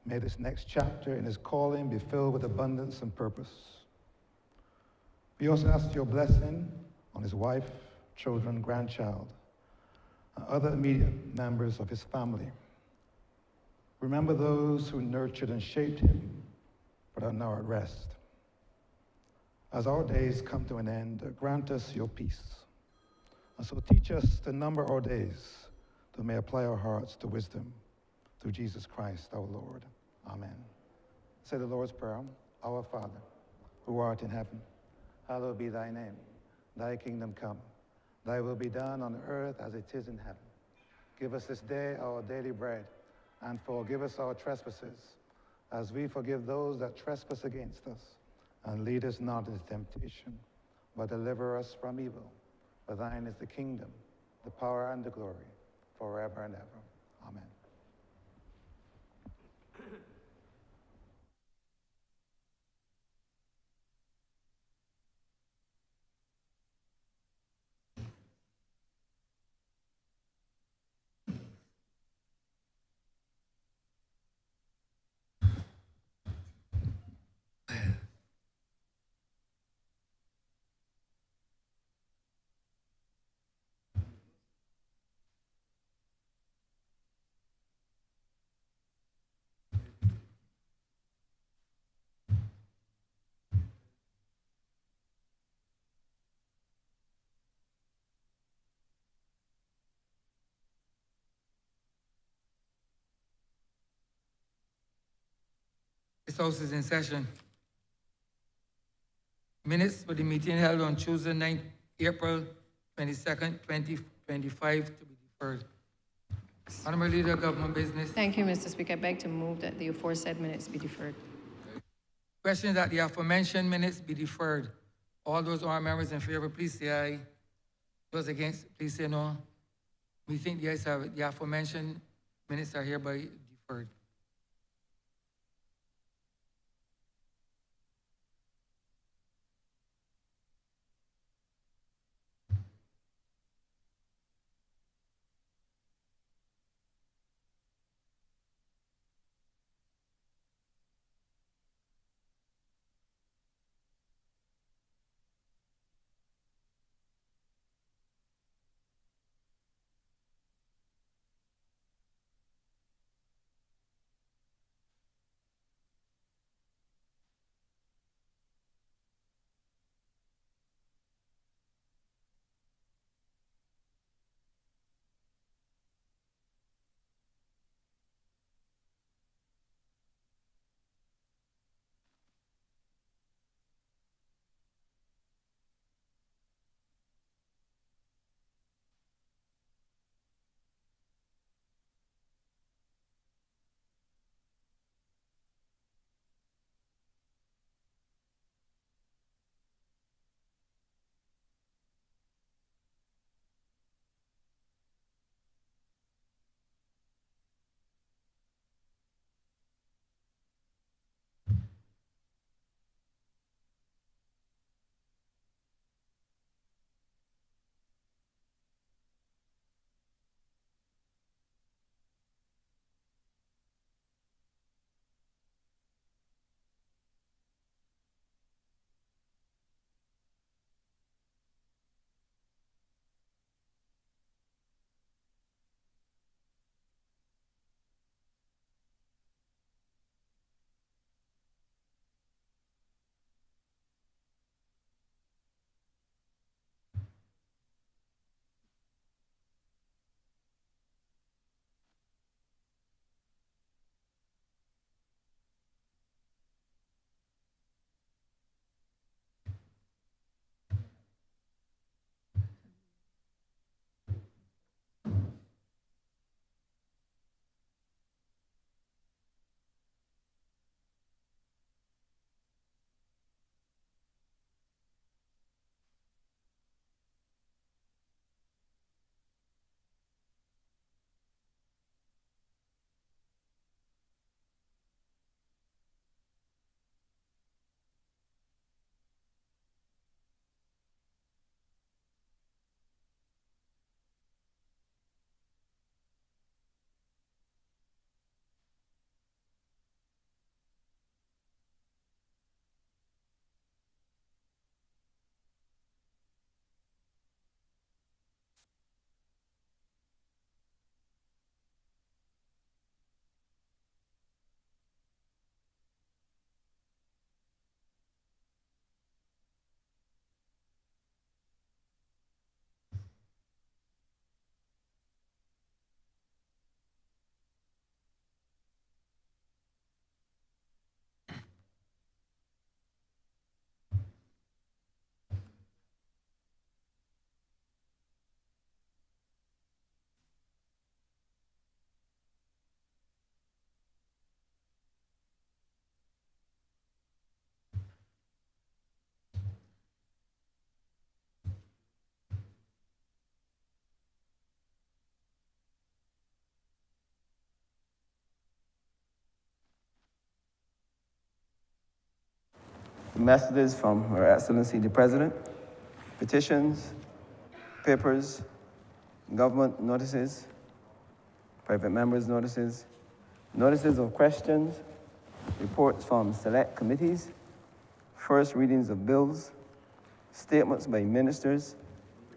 May this next chapter in his calling be filled with abundance and purpose. We also ask your blessing on his wife, children, grandchild, and other immediate members of his family. Remember those who nurtured and shaped him, but are now at rest. As our days come to an end, grant us your peace. And so teach us to number our days, that we may apply our hearts to wisdom through Jesus Christ our Lord. Amen. Say the Lord's Prayer. Our Father, who art in heaven, hallowed be thy name. Thy kingdom come. Thy will be done on earth as it is in heaven. Give us this day our daily bread, and forgive us our trespasses, as we forgive those that trespass against us. And lead us not into temptation, but deliver us from evil. For thine is the kingdom, the power, and the glory, forever and ever. Amen. This House is in session. Minutes for the meeting held on Tuesday, 9th April 22nd, 2025 to be deferred. Honourable Leader of Government Business. Thank you, Mr. Speaker. I beg to move that the aforesaid minutes be deferred. Question that the aforementioned minutes be deferred. All those honourable members in favor, please say aye. Those against, please say no. We think the ayes have it. The aforementioned minutes are hereby deferred. messages from Her Excellency the President, petitions, papers, government notices, private members' notices, notices of questions, reports from select committees, first readings of bills, statements by ministers,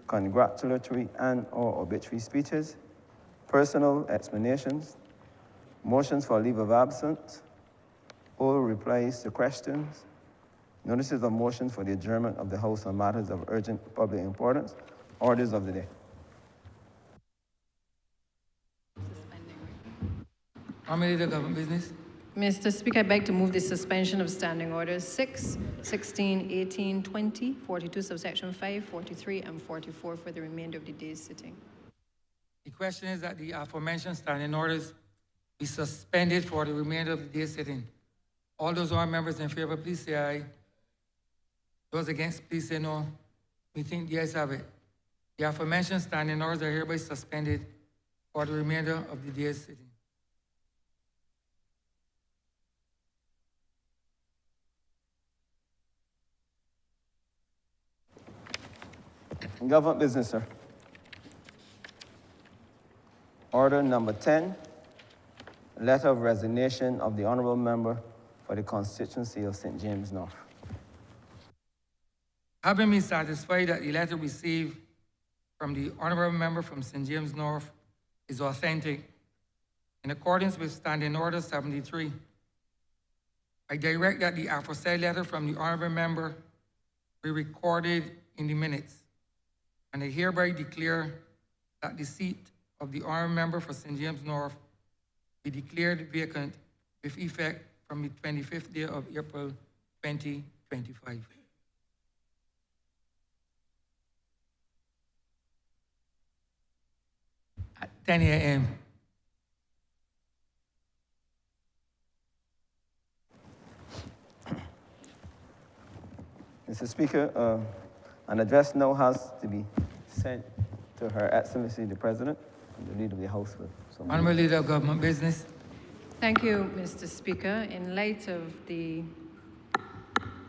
congratulatory and/or obituary speeches, personal explanations, motions for leave of absence, oral replies to questions, notices of motions for the adjournment of the House on matters of urgent public importance, orders of the day. Honourable Leader, Government Business. Mr. Speaker, I beg to move the suspension of standing orders 6, 16, 18, 20, 42, subsection 5, 43, and 44 for the remainder of the day's sitting. The question is that the aforementioned standing orders be suspended for the remainder of the day's sitting. All those who are members in favor, please say aye. Those against, please say no. We think the ayes have it. The aforementioned standing orders are hereby suspended for the remainder of the day's sitting. Government business, sir. Order number 10, letter of resignation of the Honourable Member for the constituency of St. James North. Having been satisfied that the letter received from the Honourable Member from St. James North is authentic, in accordance with Standing Order 73, I direct that the aforesaid letter from the Honourable Member be recorded in the minutes, and I hereby declare that the seat of the Honourable Member for St. James North be declared vacant with effect from the 25th day of April 2025. At 10 a.m. Mr. Speaker, an address now has to be sent to Her Excellency the President, the Leader of the House. Honourable Leader of Government Business. Thank you, Mr. Speaker. In light of the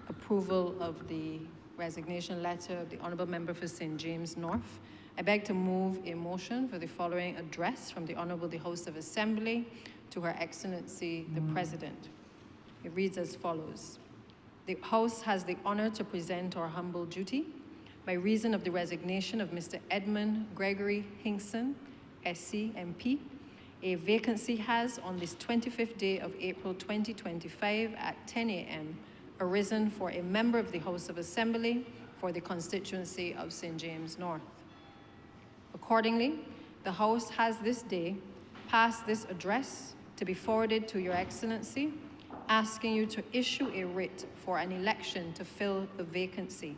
approval of the resignation letter of the Honourable Member for St. James North, I beg to move a motion for the following address from the Honourable the House of Assembly to Her Excellency the President. It reads as follows. The House has the honour to present our humble duty by reason of the resignation of Mr. Edmund Gregory Hinkson, SC, MP. A vacancy has, on this 25th day of April 2025 at 10 a.m., arisen for a member of the House of Assembly for the constituency of St. James North. Accordingly, the House has this day passed this address to be forwarded to Your Excellency, asking you to issue a writ for an election to fill the vacancy,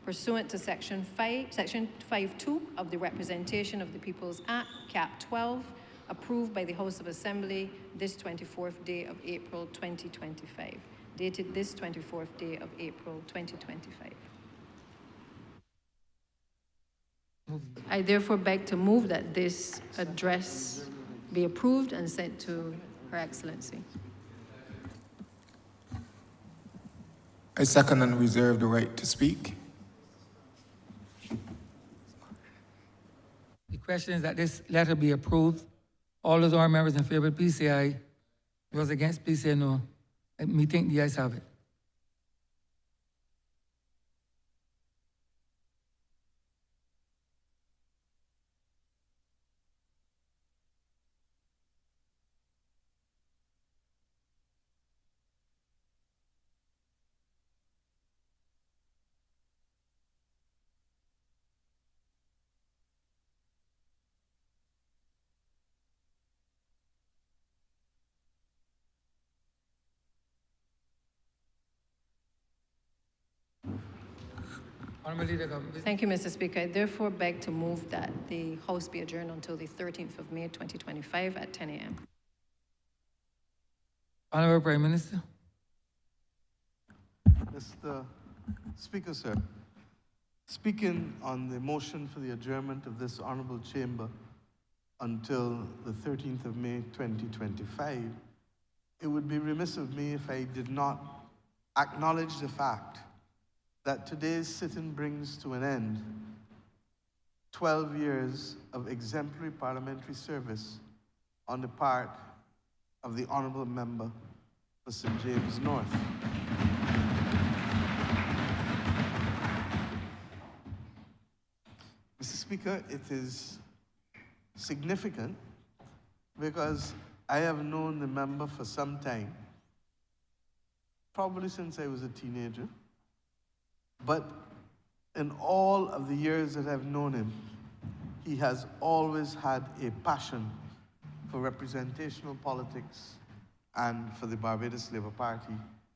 pursuant to Section 5.2 of the Representation of the People's Act, Cap 12, approved by the House of Assembly this 24th day of April 2025, dated this 24th day of April 2025. I therefore beg to move that this address be approved and sent to Her Excellency. I second and reserve the right to speak. The question is that this letter be approved. All those who are members in favor, please say aye. Those against, please say no. Me think the ayes have it. Honourable Leader of Government Business. Thank you, Mr. Speaker. I therefore beg to move that the House be adjourned until the 13th of May, 2025 at 10 a.m. Honourable Prime Minister. Mr. Speaker, sir, speaking on the motion for the adjournment of this honourable chamber until the 13th of May, 2025, it would be remiss of me if I did not acknowledge the fact that today's sit-in brings to an end 12 years of exemplary parliamentary service on the part of the Honourable Member for St. James North. Mr. Speaker, it is significant because I have known the member for some time, probably since I was a teenager, but in all of the years that I've known him, he has always had a passion for representational politics and for the Barbados Labour Party,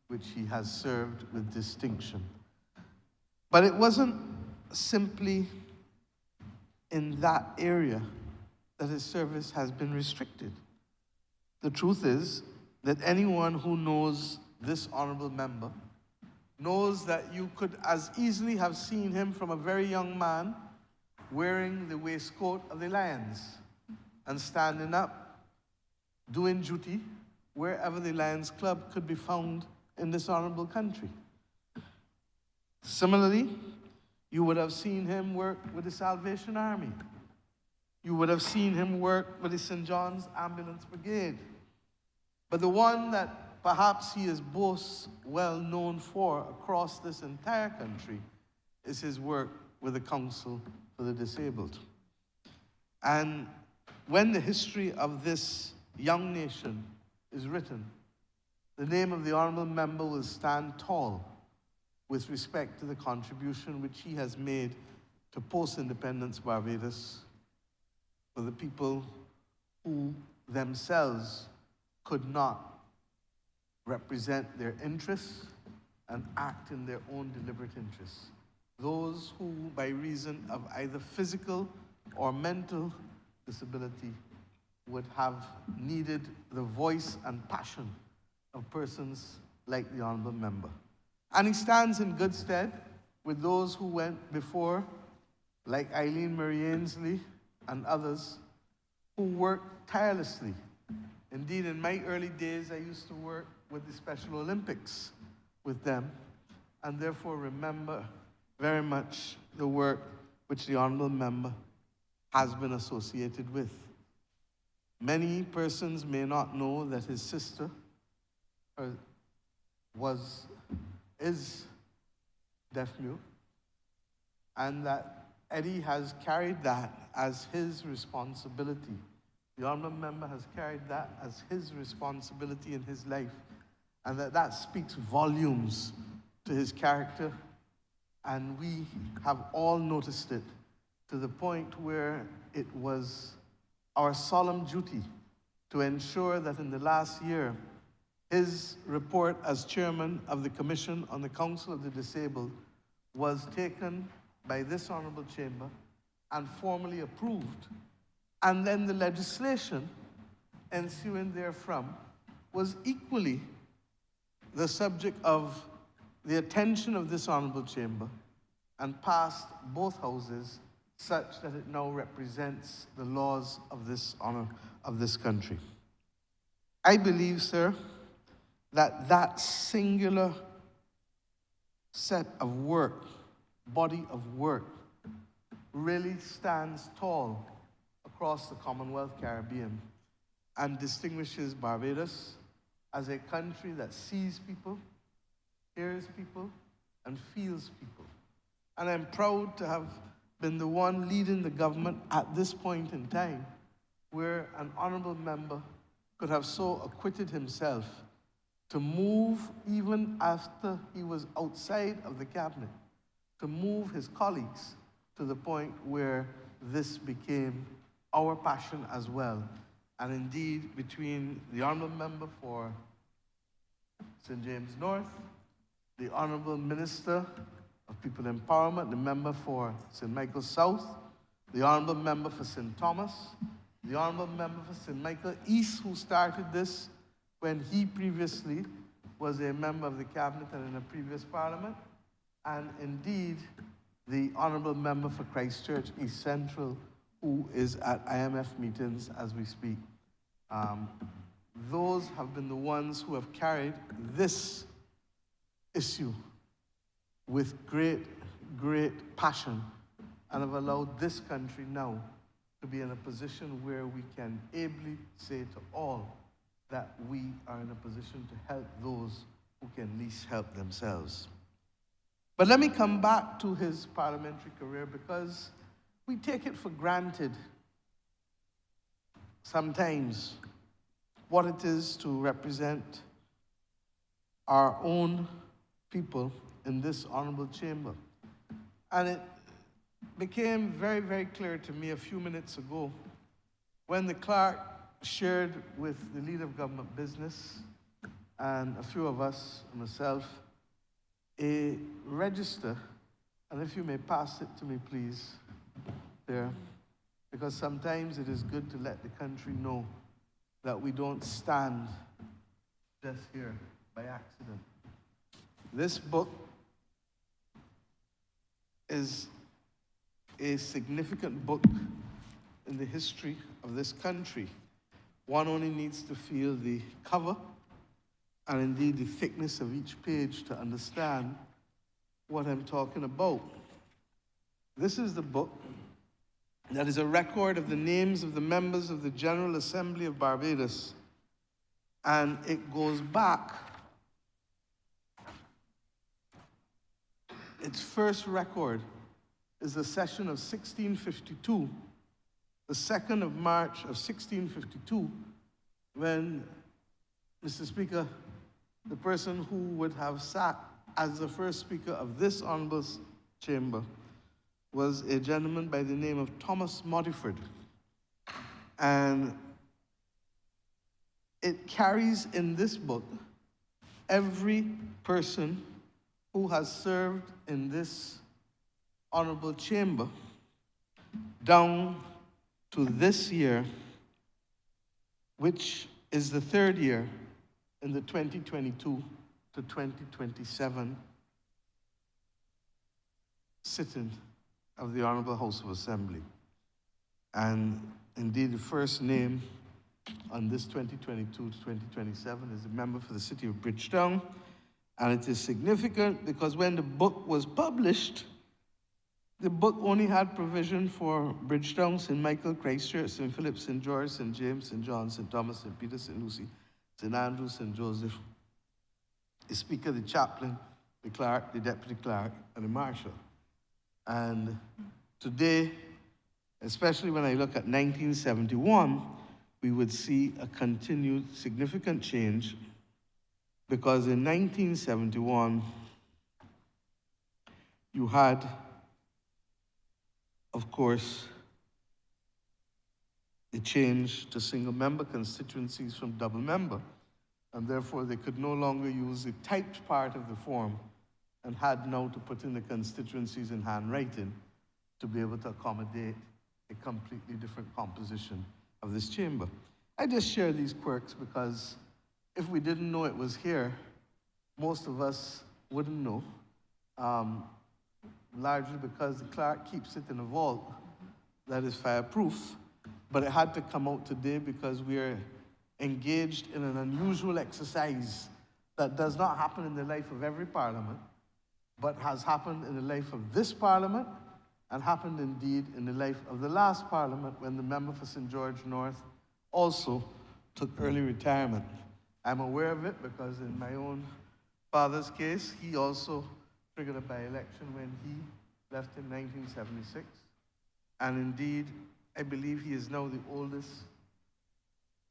which he has served with distinction. But it wasn't simply in that area that his service has been restricted. The truth is that anyone who knows this honourable member knows that you could as easily have seen him from a very young man wearing the waistcoat of the Lions and standing up, doing duty wherever the Lions Club could be found in this honourable country. Similarly, you would have seen him work with the Salvation Army. You would have seen him work with the St. John's Ambulance Brigade. But the one that perhaps he is most well known for across this entire country is his work with the Council for the Disabled. And when the history of this young nation is written, the name of the honourable member will stand tall with respect to the contribution which he has made to post-independence Barbados for the people who themselves could not represent their interests and act in their own deliberate interests. Those who, by reason of either physical or mental disability, would have needed the voice and passion of persons like the honourable member. And he stands in good stead with those who went before, like Eileen Marie Ainsley and others, who worked tirelessly. Indeed, in my early days, I used to work with the Special Olympics with them, and therefore remember very much the work which the honourable member has been associated with. Many persons may not know that his sister is deaf-mute, and that Eddie has carried that as his responsibility. The honourable member has carried that as his responsibility in his life, and that speaks volumes to his character, and we have all noticed it to the point where it was our solemn duty to ensure that in the last year, his report as chairman of the Commission on the Council of the Disabled was taken by this honourable chamber and formally approved. And then the legislation ensuing therefrom was equally the subject of the attention of this honourable chamber and passed both houses such that it now represents the laws of this country. I believe, sir, that that singular set of work, body of work, really stands tall across the Commonwealth Caribbean and distinguishes Barbados as a country that sees people, hears people, and feels people. And I'm proud to have been the one leading the government at this point in time where an honourable member could have so acquitted himself to move, even after he was outside of the cabinet, to move his colleagues to the point where this became our passion as well. And indeed, between the honourable member for St. James North, the honourable Minister of People Empowerment, the member for St. Michael South, the honourable member for St. Thomas, the honourable member for St. Michael East, who started this when he previously was a member of the cabinet and in a previous parliament, and indeed the honourable member for Christchurch East Central, who is at IMF meetings as we speak. Those have been the ones who have carried this issue with great, great passion and have allowed this country now to be in a position where we can ably say to all that we are in a position to help those who can least help themselves. But let me come back to his parliamentary career, because we take it for granted sometimes what it is to represent our own people in this honorable chamber. And it became very, very clear to me a few minutes ago when the clerk shared with the leader of government business and a few of us, myself, a register, and if you may pass it to me, please, there, because sometimes it is good to let the country know that we don't stand just here by accident. This book is a significant book in the history of this country. One only needs to feel the cover and indeed the thickness of each page to understand what I'm talking about. This is the book that is a record of the names of the members of the General Assembly of Barbados, and it goes back. Its first record is the session of 1652, the 2nd of March of 1652, when, Mr. Speaker, the person who would have sat as the first speaker of this honorable chamber was a gentleman by the name of Thomas Modiford. And it carries in this book every person who has served in this honorable chamber down to this year, which is the 3rd year in the 2022 to 2027 sitting of the Honorable House of Assembly. And indeed, the first name on this 2022 to 2027 is a member for the city of Bridgetown. And it is significant because when the book was published, the book only had provision for Bridgetown, St. Michael, Christchurch, St. Philip, St. George, St. James, St. John, St. Thomas, St. Peter, St. Lucy, St. Andrew, St. Joseph, the speaker, the chaplain, the clerk, the deputy clerk, and the marshal. And today, especially when I look at 1971, we would see a continued significant change, because in 1971, you had, of course, the change to single-member constituencies from double-member, and therefore they could no longer use the typed part of the form and had now to put in the constituencies in handwriting to be able to accommodate a completely different composition of this chamber. I just share these quirks because if we didn't know it was here, most of us wouldn't know, largely because the clerk keeps it in a vault that is fireproof, but it had to come out today because we are engaged in an unusual exercise that does not happen in the life of every parliament, but has happened in the life of this parliament and happened indeed in the life of the last parliament when the member for St. George North also took early retirement. I'm aware of it because in my own father's case, he also triggered a by-election when he left in 1976. And indeed, I believe he is now the oldest,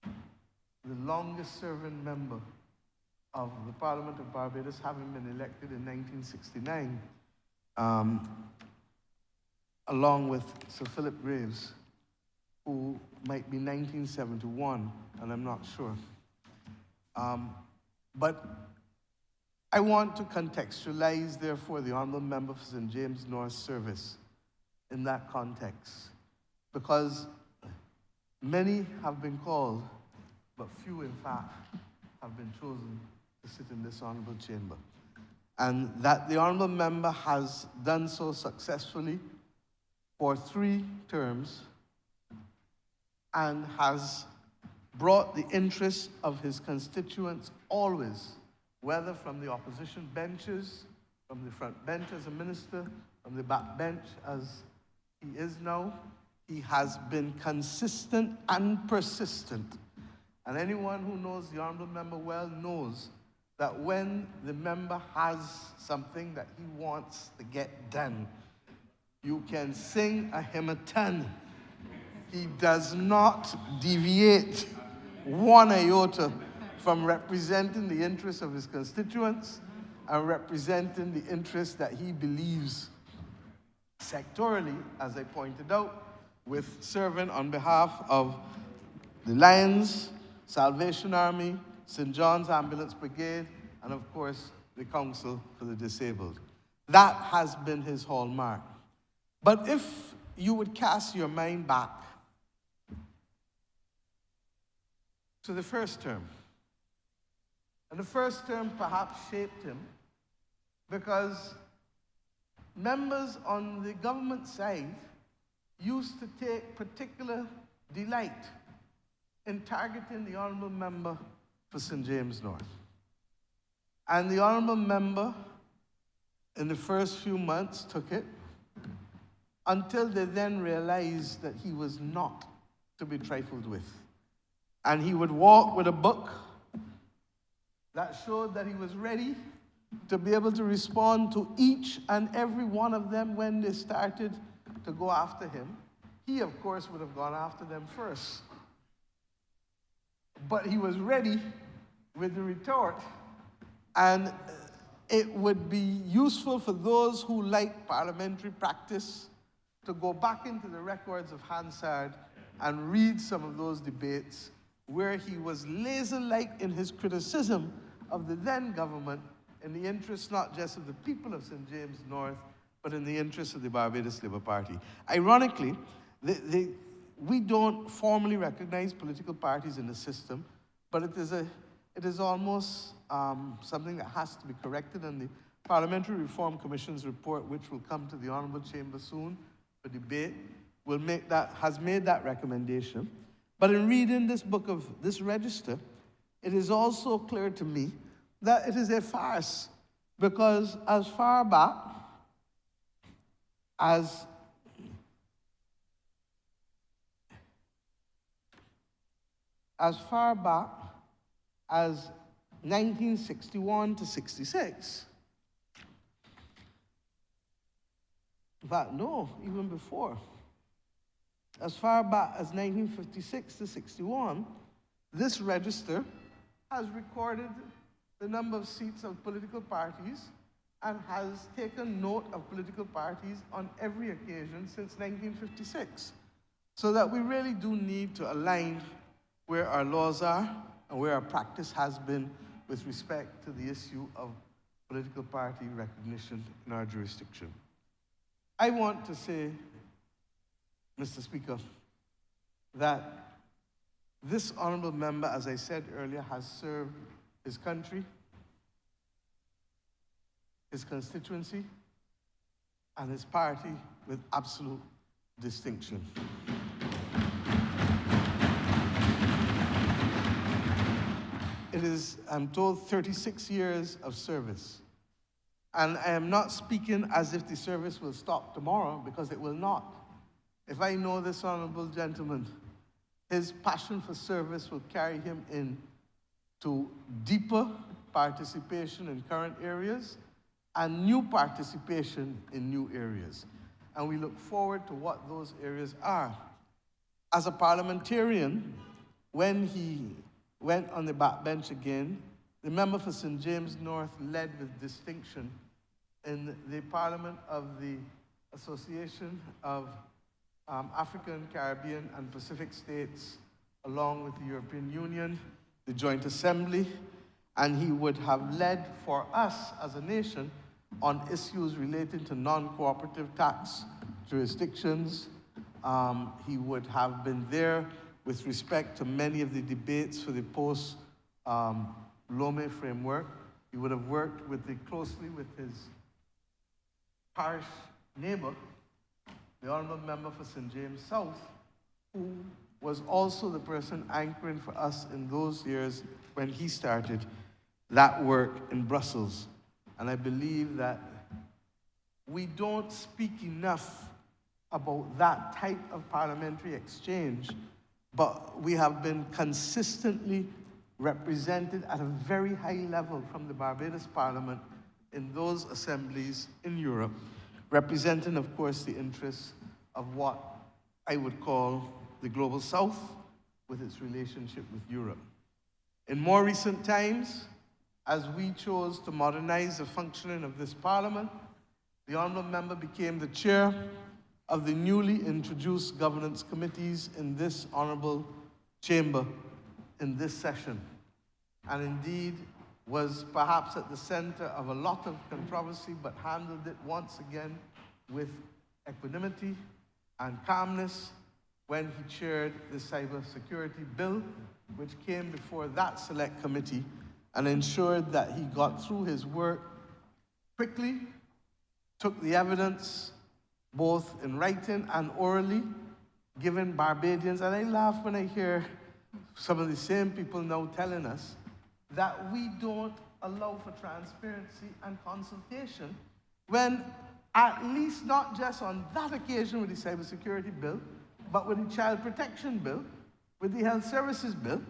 the longest serving member of the Parliament of Barbados, having been elected in 1969, along with Sir Philip Graves, who might be 1971, and I'm not sure. But I want to contextualize, therefore, the Honourable Member for St. James North's service in that context, because many have been called, but few, in fact, have been chosen to sit in this honourable chamber. And that the Honourable Member has done so successfully for 3 terms and has brought the interests of his constituents always whether from the opposition benches, from the front bench as a minister, from the back bench as he is now. He has been consistent and persistent. And anyone who knows the honourable member well knows that when the member has something that he wants to get done, you can sing a hymn a ton. He does not deviate one iota from representing the interests of his constituents and representing the interests that he believes sectorally, as I pointed out, with serving on behalf of the Lions, Salvation Army, St. John's Ambulance Brigade, and of course, the Council for the Disabled. That has been his hallmark. But if you would cast your mind back to the first term, and the first term perhaps shaped him because members on the government side used to take particular delight in targeting the honourable member for St. James North. And the honourable member, in the first few months, took it until they then realized that he was not to be trifled with. And he would walk with a book that showed that he was ready to be able to respond to each and every one of them when they started to go after him. He, of course, would have gone after them first. But he was ready with the retort, and it would be useful for those who like parliamentary practice to go back into the records of Hansard and read some of those debates where he was laser-like in his criticism of the then government in the interest not just of the people of St. James North, but in the interest of the Barbados Labour Party. Ironically, we don't formally recognize political parties in the system, but it is almost something that has to be corrected, and the Parliamentary Reform Commission's report, which will come to the Honourable Chamber soon for debate, has made that recommendation. But in reading this book of this register, it is also clear to me that it is a farce, because as far back as as 1961 to 66, in fact, no, even before, as far back as 1956 to 61, this register has recorded the number of seats of political parties and has taken note of political parties on every occasion since 1956. So that we really do need to align where our laws are and where our practice has been with respect to the issue of political party recognition in our jurisdiction. I want to say, Mr. Speaker, that this honourable member, as I said earlier, has served his country, his constituency, and his party with absolute distinction. It is, I'm told, 36 years of service. And I am not speaking as if the service will stop tomorrow, because it will not. If I know this honourable gentleman, his passion for service will carry him in to deeper participation in current areas and new participation in new areas. And we look forward to what those areas are. As a parliamentarian, when he went on the backbench again, the member for St. James North led with distinction in the Parliament of the Association of African, Caribbean, and Pacific States, along with the European Union, the Joint Assembly, and he would have led for us as a nation on issues relating to non-cooperative tax jurisdictions. He would have been there with respect to many of the debates for the post-Lome framework. He would have worked closely with his parish neighbor, the honourable member for St. James South, who was also the person anchoring for us in those years when he started that work in Brussels. And I believe that we don't speak enough about that type of parliamentary exchange, but we have been consistently represented at a very high level from the Barbados Parliament in those assemblies in Europe, representing, of course, the interests of what I would call the Global South with its relationship with Europe. In more recent times, as we chose to modernize the functioning of this Parliament, the Honourable Member became the chair of the newly introduced governance committees in this Honourable Chamber in this session, and indeed was perhaps at the center of a lot of controversy, but handled it once again with equanimity and calmness when he chaired the cybersecurity bill, which came before that select committee, and ensured that he got through his work quickly, took the evidence both in writing and orally, given Barbadians, and I laugh when I hear some of the same people now telling us that we don't allow for transparency and consultation, when at least not just on that occasion with the cybersecurity bill, but with the child protection bill, with the health services bill,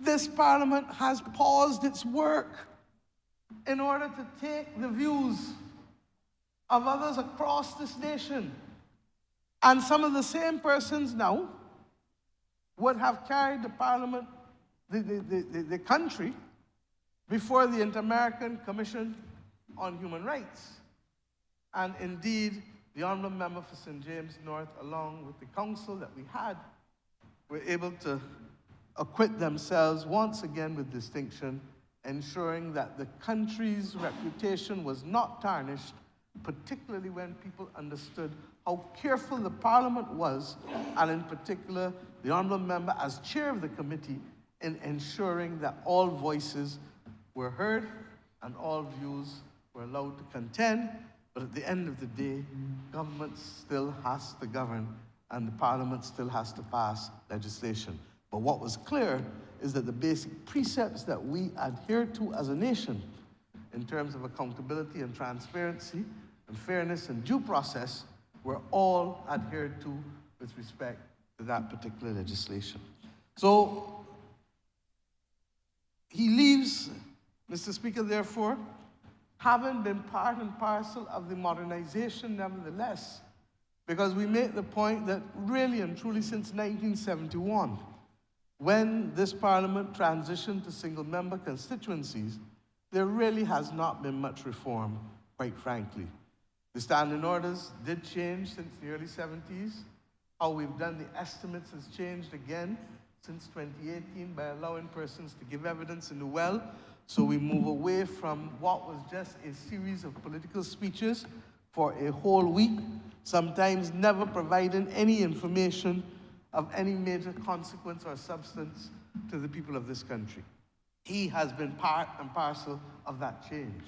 this Parliament has paused its work in order to take the views of others across this nation. And some of the same persons now would have carried the Parliament, the country, before the Inter-American Commission on Human Rights. And indeed, the Honourable Member for St. James North, along with the council that we had, were able to acquit themselves once again with distinction, ensuring that the country's reputation was not tarnished, particularly when people understood how careful the Parliament was, and in particular, the Honourable Member as chair of the committee, in ensuring that all voices were heard and all views were allowed to contend. But at the end of the day, government still has to govern and the Parliament still has to pass legislation. But what was clear is that the basic precepts that we adhere to as a nation in terms of accountability and transparency and fairness and due process were all adhered to with respect to that particular legislation. So he leaves, Mr. Speaker, therefore, having been part and parcel of the modernization nevertheless, because we make the point that really and truly since 1971, when this Parliament transitioned to single-member constituencies, there really has not been much reform, quite frankly. The standing orders did change since the early 70s. How we've done the estimates has changed again since 2018 by allowing persons to give evidence in the well. So we move away from what was just a series of political speeches for a whole week, sometimes never providing any information of any major consequence or substance to the people of this country. He has been part and parcel of that change.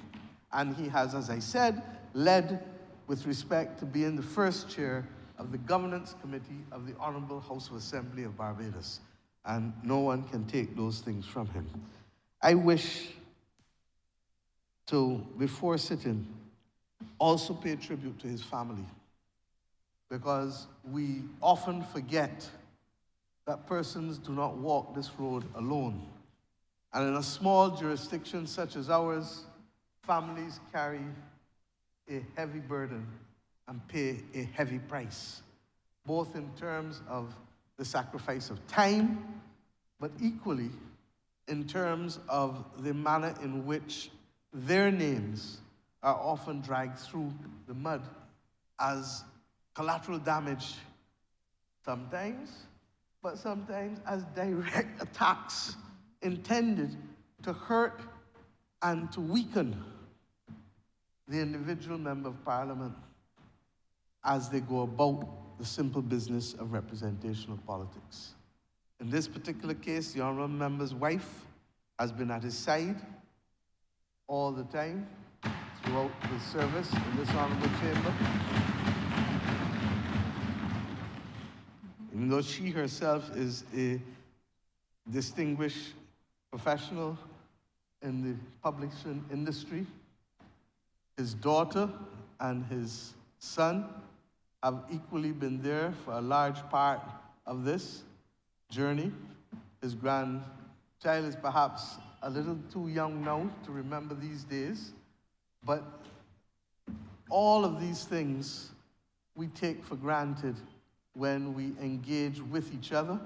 And he has, as I said, led with respect to being the first chair of the Governance Committee of the Honourable House of Assembly of Barbados. And no one can take those things from him. I wish to, before sitting, also pay tribute to his family, because we often forget that persons do not walk this road alone. And in a small jurisdiction such as ours, families carry a heavy burden and pay a heavy price, both in terms of the sacrifice of time, but equally in terms of the manner in which their names are often dragged through the mud as collateral damage sometimes, but sometimes as direct attacks intended to hurt and to weaken the individual member of Parliament as they go about the simple business of representational politics. In this particular case, the Honourable Member's wife has been at his side all the time throughout his service in this Honourable Chamber. Even though she herself is a distinguished professional in the publishing industry. His daughter and his son have equally been there for a large part of this journey. His grandchild is perhaps a little too young now to remember these days, but all of these things we take for granted when we engage with each other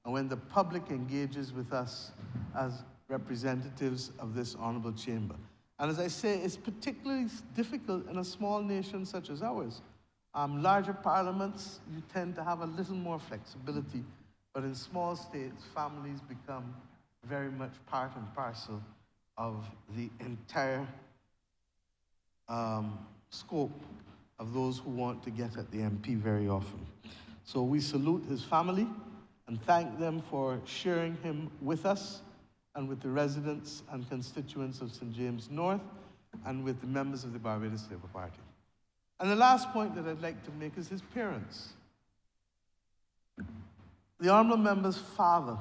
and when the public engages with us as representatives of this honorable chamber. And as I say, it's particularly difficult in a small nation such as ours. Larger parliaments, you tend to have a little more flexibility, but in small states, families become very much part and parcel of the entire scope of those who want to get at the MP very often. So we salute his family and thank them for sharing him with us and with the residents and constituents of St. James North and with the members of the Barbados Labour Party. And the last point that I'd like to make is his parents. The honourable member's father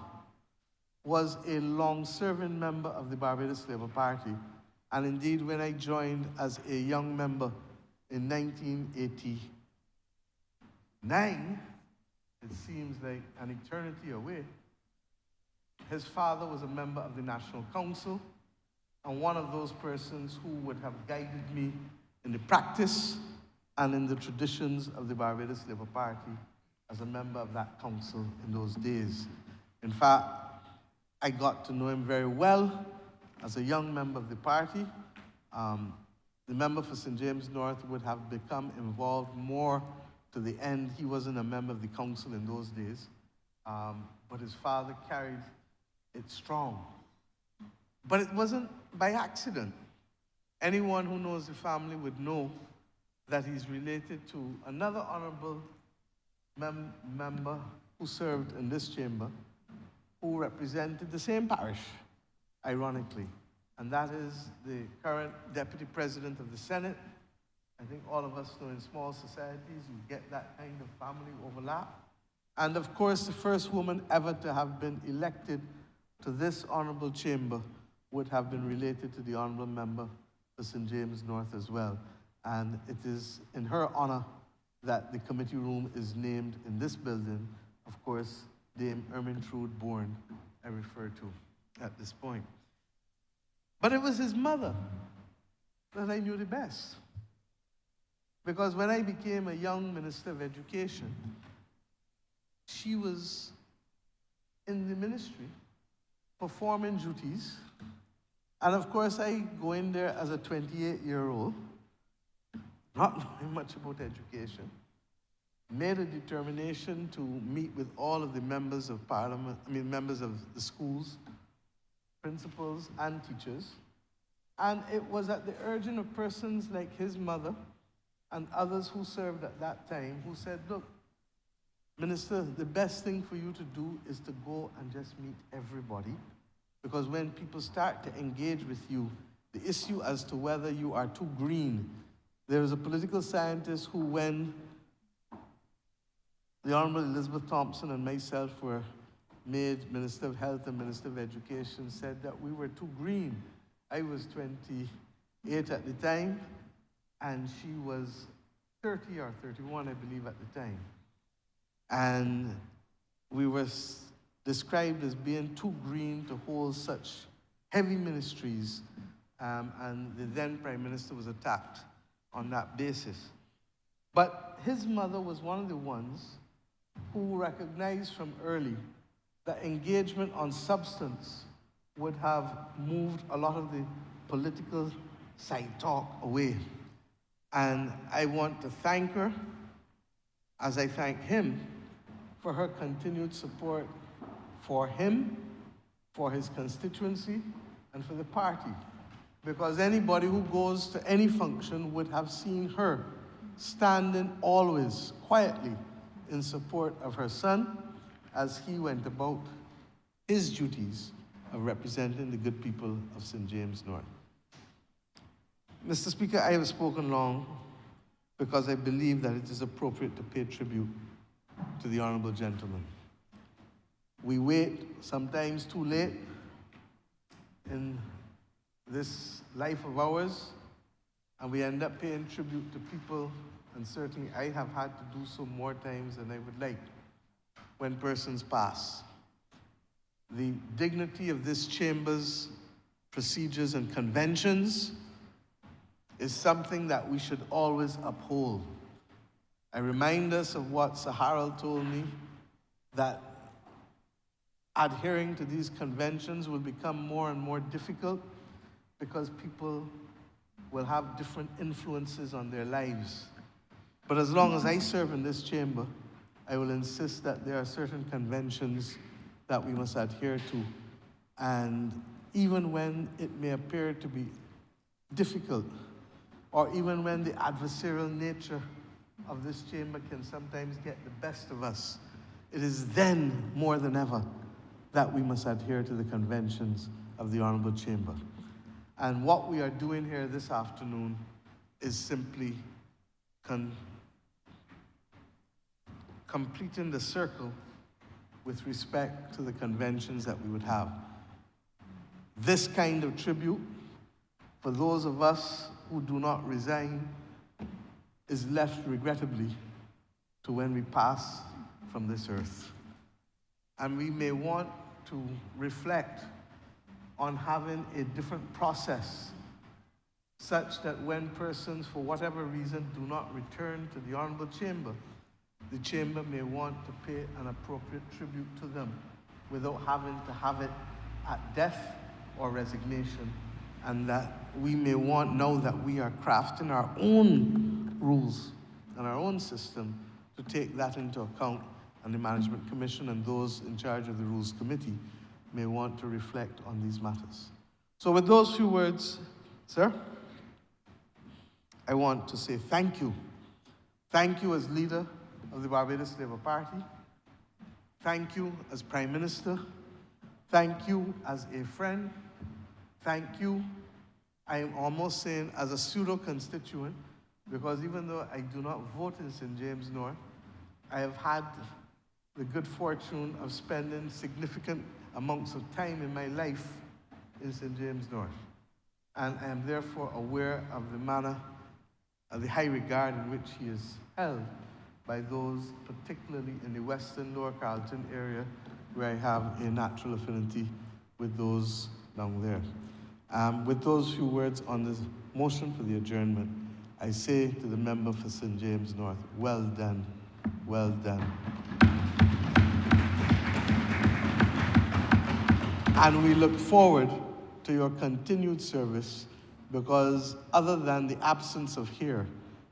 was a long-serving member of the Barbados Labour Party, and indeed when I joined as a young member in 1989, it seems like an eternity away, his father was a member of the National Council and one of those persons who would have guided me in the practice and in the traditions of the Barbados Labour Party as a member of that council in those days. In fact, I got to know him very well as a young member of the party. The member for St. James North would have become involved more to the end. He wasn't a member of the council in those days, but his father carried it strong. But it wasn't by accident. Anyone who knows the family would know that he's related to another honorable member who served in this chamber, who represented the same parish, ironically. And that is the current Deputy President of the Senate. I think all of us know in small societies you get that kind of family overlap. And of course, the first woman ever to have been elected to this honorable chamber would have been related to the honorable member for St. James North as well. And it is in her honor that the committee room is named in this building. Of course, Dame Ermintrude Bourne I refer to at this point. But it was his mother that I knew the best. Because when I became a young Minister of Education, she was in the ministry performing duties. And of course, I go in there as a 28-year-old, not knowing much about education, made a determination to meet with all of the members of parliament, members of the schools, principals and teachers. And it was at the urging of persons like his mother and others who served at that time who said, look, Minister, the best thing for you to do is to go and just meet everybody, because when people start to engage with you, the issue as to whether you are too green, there was a political scientist who, when the Honourable Elizabeth Thompson and myself were made Minister of Health and Minister of Education, said that we were too green. I was 28 at the time, and she was 30 or 31, I believe, at the time. And we were described as being too green to hold such heavy ministries, and the then Prime Minister was attacked on that basis. But his mother was one of the ones who recognized from early that engagement on substance would have moved a lot of the political side talk away. And I want to thank her, as I thank him, for her continued support for him, for his constituency, and for the party. Because anybody who goes to any function would have seen her standing always quietly in support of her son as he went about his duties of representing the good people of St. James North. Mr. Speaker, I have spoken long because I believe that it is appropriate to pay tribute to the honorable gentleman. We wait, sometimes too late, in this life of ours, and we end up paying tribute to people, and certainly I have had to do so more times than I would like when persons pass. The dignity of this chamber's procedures and conventions is something that we should always uphold. I remind us of what Sir Harold told me, that adhering to these conventions will become more and more difficult because people will have different influences on their lives. But as long as I serve in this chamber, I will insist that there are certain conventions that we must adhere to. And even when it may appear to be difficult, or even when the adversarial nature of this chamber can sometimes get the best of us, it is then more than ever that we must adhere to the conventions of the Honourable Chamber. And what we are doing here this afternoon is simply completing the circle with respect to the conventions that we would have. This kind of tribute, for those of us who do not resign, is left regrettably to when we pass from this earth. And we may want to reflect on having a different process such that when persons, for whatever reason, do not return to the Honourable Chamber, the Chamber may want to pay an appropriate tribute to them without having to have it at death or resignation, and that we may want, now that we are crafting our own rules and our own system, to take that into account, and the Management Commission and those in charge of the Rules Committee may want to reflect on these matters. So with those few words, sir, I want to say thank you. Thank you as leader of the Barbados Labour Party. Thank you as Prime Minister. Thank you as a friend. Thank you, I am almost saying, as a pseudo-constituent, because even though I do not vote in St. James North, I have had the good fortune of spending significant amounts of time in my life in St. James North. And I am therefore aware of the manner, of the high regard in which he is held by those, particularly in the Western Lower Carlton area, where I have a natural affinity with those down there. With those few words on this motion for the adjournment, I say to the member for St. James North, well done, well done. And we look forward to your continued service, because other than the absence of here,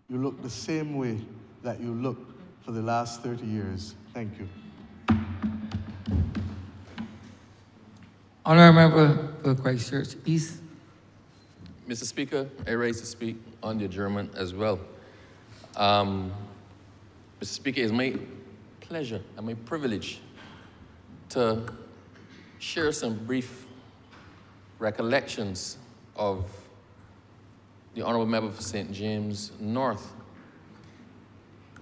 you look the same way that you looked for the last 30 years. Thank you. Honourable Member for Christchurch East. Mr. Speaker, I rise to speak on the adjournment as well. Mr. Speaker, it's my pleasure and my privilege to share some brief recollections of the Honourable Member for St. James North.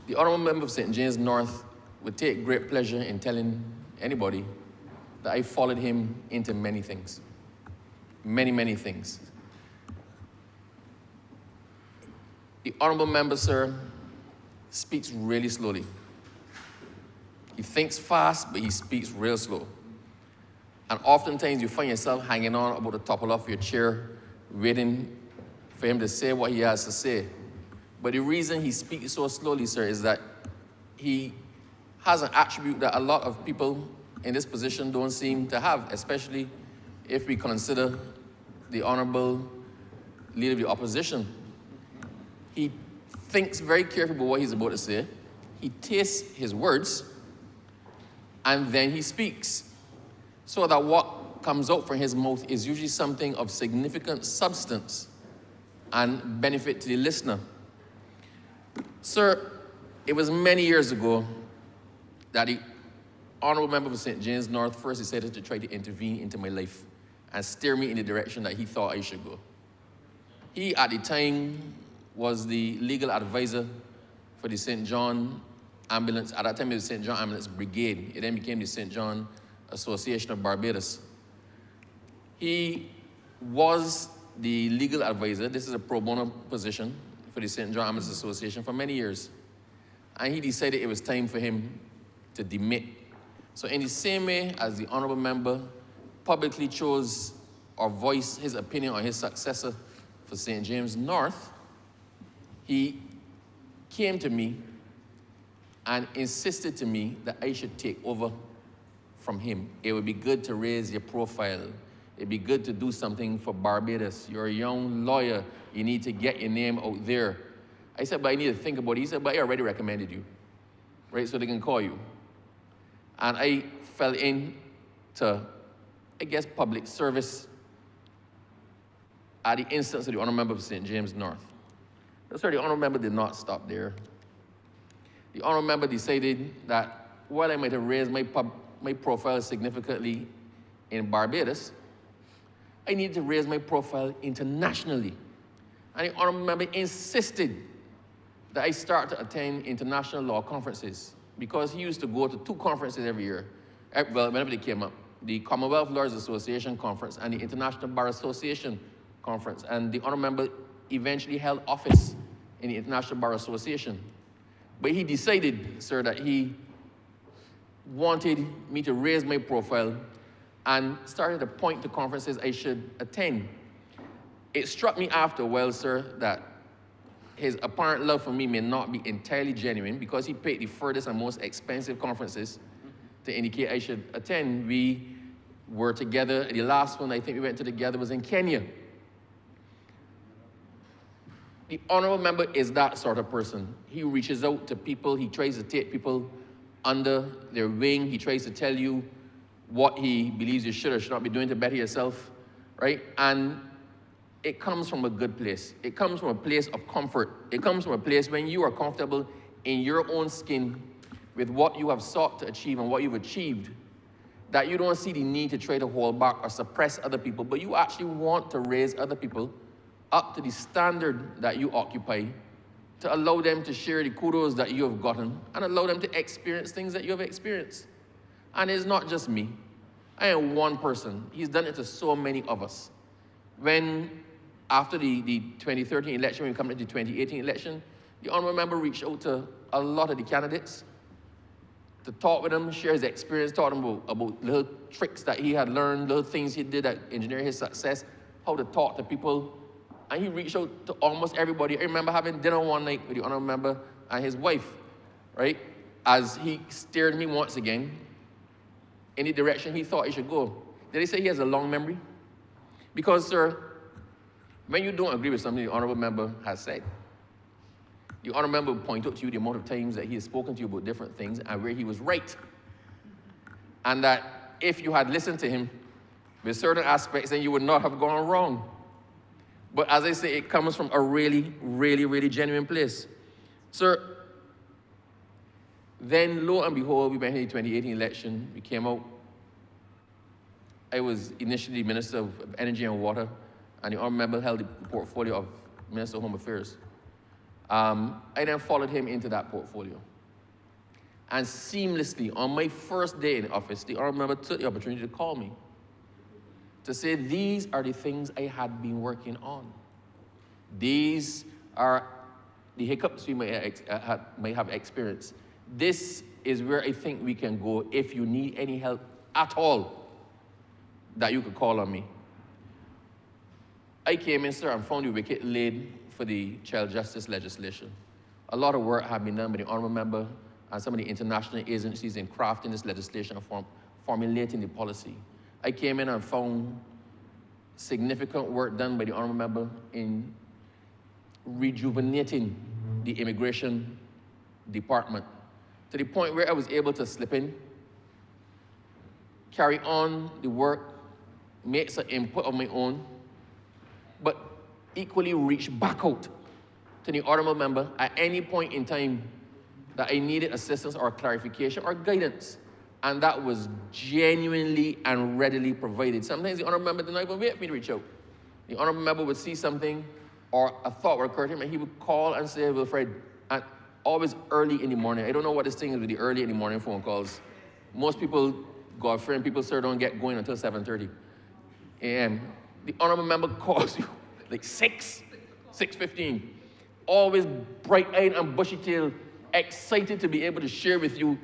The Honourable Member for St. James North would take great pleasure in telling anybody that I followed him into many things. Many, many things. The Honourable Member, sir, speaks really slowly. He thinks fast, but he speaks real slow. And oftentimes you find yourself hanging on about the topple of your chair, waiting for him to say what he has to say. But the reason he speaks so slowly, sir, is that he has an attribute that a lot of people in this position don't seem to have, especially if we consider the Honourable Leader of the Opposition. He thinks very carefully about what he's about to say. He tastes his words, and then he speaks, so that what comes out from his mouth is usually something of significant substance and benefit to the listener. Sir, it was many years ago that the Honourable Member for St. James North first decided to try to intervene into my life and steer me in the direction that he thought I should go. He, at the time, was the legal advisor for the St. John Ambulance. At that time, it was St. John Ambulance Brigade. It then became the St. John Association of Barbados. He was the legal advisor. This is a pro bono position for the St. John Ambulance Association for many years. And he decided it was time for him to demit. So in the same way as the honorable member publicly chose or voiced his opinion on his successor for St. James North, he came to me and insisted to me that I should take over from him. It would be good to raise your profile. It'd be good to do something for Barbados. You're a young lawyer. You need to get your name out there. I said, but I need to think about it. He said, but I already recommended you, right? So they can call you. And I fell into, I guess, public service at the instance of the honorable member of St. James North. But sir, the honorable member did not stop there. The honorable member decided that while I might have raised my profile significantly in Barbados, I needed to raise my profile internationally. And the honorable member insisted that I start to attend international law conferences, because he used to go to 2 conferences every year. Well, whenever they came up, the Commonwealth Lawyers Association Conference and the International Bar Association Conference. And the honorable member eventually held office in the International Bar Association. But he decided, sir, that he wanted me to raise my profile and started to point to conferences I should attend. It struck me after a while, sir, that his apparent love for me may not be entirely genuine, because he paid the furthest and most expensive conferences to indicate I should attend. We were together, the last one I think we went to together was in Kenya. The honorable member is that sort of person. He reaches out to people, he tries to take people under their wing, he tries to tell you what he believes you should or should not be doing to better yourself, right? And it comes from a good place. It comes from a place of comfort. It comes from a place when you are comfortable in your own skin with what you have sought to achieve and what you've achieved, that you don't see the need to try to hold back or suppress other people, but you actually want to raise other people up to the standard that you occupy, to allow them to share the kudos that you have gotten and allow them to experience things that you have experienced. And it's not just me. I am one person. He's done it to so many of us. When, after the 2013 election, when we come to the 2018 election, the honorable member reached out to a lot of the candidates to talk with them, share his experience, talk to them about little tricks that he had learned, little things he did that engineered his success, how to talk to people. And he reached out to almost everybody. I remember having dinner one night with the honorable member and his wife, right? As he steered me once again in the direction he thought he should go. Did he say he has a long memory? Because, sir, when you don't agree with something the honorable member has said, the honorable member will point out to you the amount of times that he has spoken to you about different things and where he was right. And that if you had listened to him with certain aspects, then you would not have gone wrong. But as I say, it comes from a really, really, really genuine place. Sir, then lo and behold, we went in the 2018 election, we came out. I was initially Minister of Energy and Water, and the honorable member held the portfolio of Minister of Home Affairs. I then followed him into that portfolio. And seamlessly, on my first day in office, the honorable member took the opportunity to call me to say, these are the things I had been working on. These are the hiccups we may have experienced. This is where I think we can go if you need any help at all, that you could call on me. I came in, sir, and found the wicket laid for the child justice legislation. A lot of work had been done by the honorable member and some of the international agencies in crafting this legislation and formulating the policy. I came in and found significant work done by the honorable member in rejuvenating the immigration department to the point where I was able to slip in, carry on the work, make some input of my own, but equally reach back out to the honorable member at any point in time that I needed assistance or clarification or guidance. And that was genuinely and readily provided. Sometimes the honorable member did not even wait for me to reach out. The honorable member would see something or a thought would occur to him, and he would call and say, Wilfred, and always early in the morning. I don't know what this thing is with the early in the morning phone calls. Most people, God-fearing people, sir, don't get going until 7:30 a.m. The honorable member calls you like 6:15. Always bright-eyed and bushy-tailed, excited to be able to share with you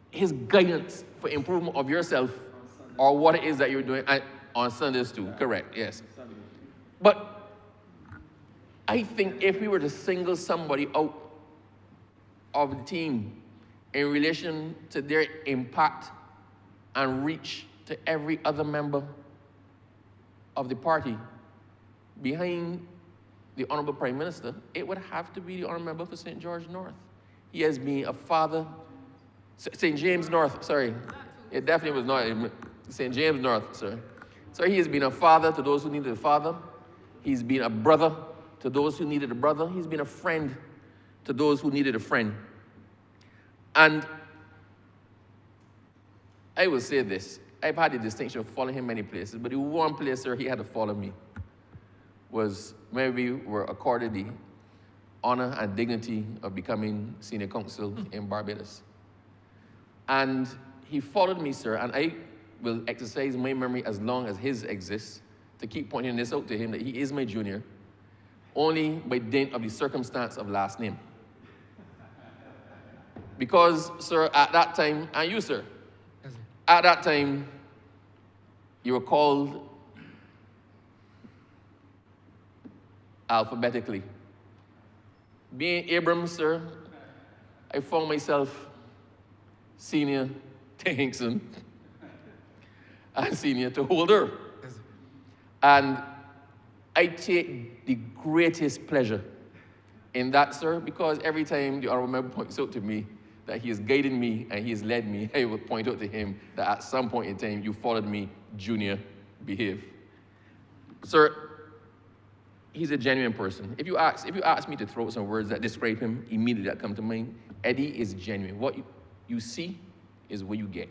his guidance for improvement of yourself or what it is that you're doing. And on Sundays too, correct, yes. But I think if we were to single somebody out of the team in relation to their impact and reach to every other member of the party, behind the Honourable Prime Minister, it would have to be the Honourable Member for St. George North. He has been a father, St. James North, sorry. It definitely was not St. James North, sir. So he has been a father to those who needed a father. He's been a brother to those who needed a brother. He's been a friend to those who needed a friend. And I will say this, I've had the distinction of following him many places, but the one place where he had to follow me was when we were accorded the honor and dignity of becoming senior counsel in Barbados. And he followed me, sir, and I will exercise my memory as long as his exists to keep pointing this out to him that he is my junior, only by dint of the circumstance of last name. Because, sir, at that time, and you, sir, at that time, you were called alphabetically. Being Abram, sir, I found myself senior to Hinkson and senior to Holder. And I take the greatest pleasure in that, sir, because every time the Honourable Member points out to me that he is guiding me and he has led me, I will point out to him that at some point in time, you followed me, junior, behave. Sir, he's a genuine person. If you ask me to throw out some words that describe him, immediately that come to mind, Eddie is genuine. What you see is what you get.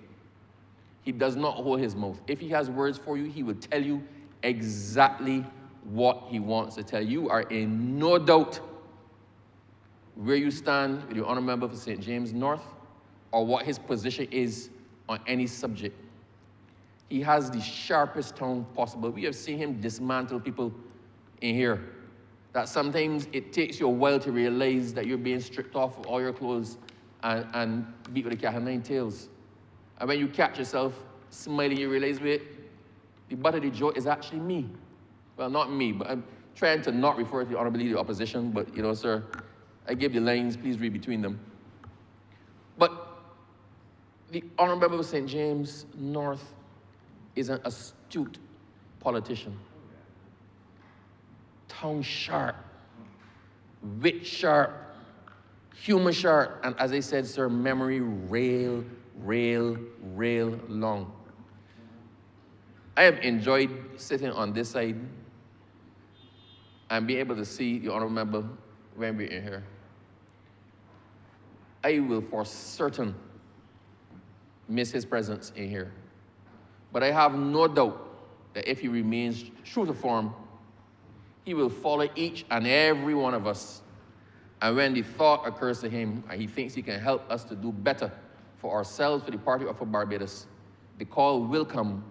He does not hold his mouth. If he has words for you, he will tell you exactly what he wants to tell you. You are in no doubt where you stand with your Honourable Member for St. James North or what his position is on any subject. He has the sharpest tongue possible. We have seen him dismantle people in here, that sometimes it takes you a while to realize that you're being stripped off of all your clothes and beat with a cat of nine tails. And when you catch yourself smiling, you realize, wait, the butt of the joke is actually me. Well, not me, but I'm trying to not refer to the Honourable Leader of the Opposition, but, you know, sir, I give the lines, please read between them. But the Honourable Member of St. James North is an astute politician. Tongue sharp, wit sharp, humor sharp, and as I said, sir, memory rail long. I have enjoyed sitting on this side and being able to see the Honourable Member when we're in here. I will for certain miss his presence in here. But I have no doubt that if he remains true to form, he will follow each and every one of us. And when the thought occurs to him and he thinks he can help us to do better for ourselves, for the party, or for Barbados, the call will come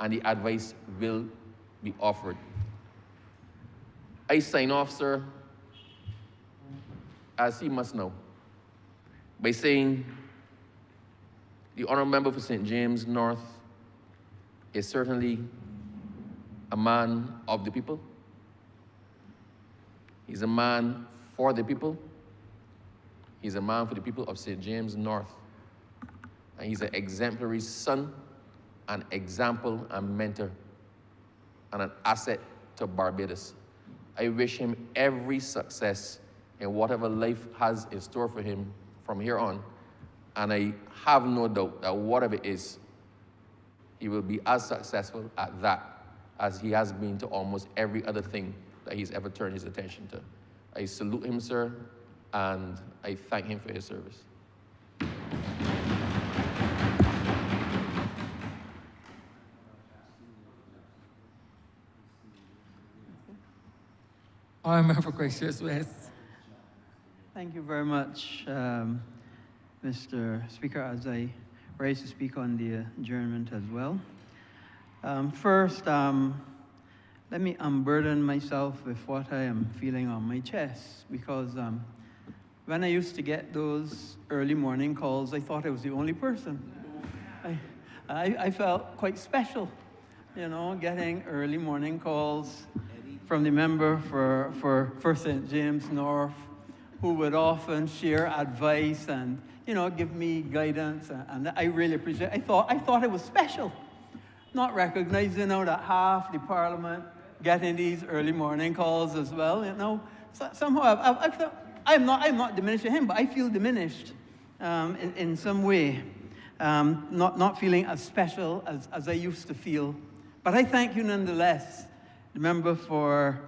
and the advice will be offered. I sign off, sir, as he must know, by saying the Honourable Member for St. James North is certainly a man of the people. He's a man for the people. He's a man for the people of St. James North. And he's an exemplary son, an example and mentor, and an asset to Barbados. I wish him every success in whatever life has in store for him from here on. And I have no doubt that whatever it is, he will be as successful at that as he has been to almost every other thing that he's ever turned his attention to. I salute him, sir, and I thank him for his service. Honourable for Christchurch West. Thank you very much, Mr. Speaker, as I rise to speak on the adjournment as well. First, let let me unburden myself with what I am feeling on my chest, because when I used to get those early morning calls, I thought I was the only person. I felt quite special, you know, getting early morning calls from the member for St. James North, who would often share advice and, you know, give me guidance, and I really appreciate it. I thought it was special, not recognizing now that half the Parliament getting these early morning calls as well, you know. So, somehow I felt, I'm not diminishing him, but I feel diminished in some way, not feeling as special as I used to feel. But I thank you nonetheless, the member for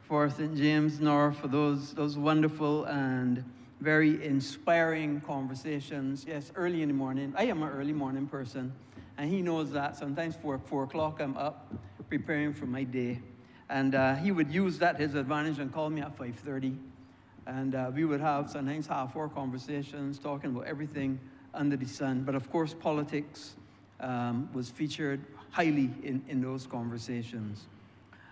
St. James North, for those wonderful and very inspiring conversations. Yes, early in the morning. I am an early morning person, and he knows that. Sometimes 4 o'clock I'm up preparing for my day. And he would use that his advantage and call me at 5:30. And we would have sometimes half-hour conversations talking about everything under the sun. But of course, politics was featured highly in those conversations.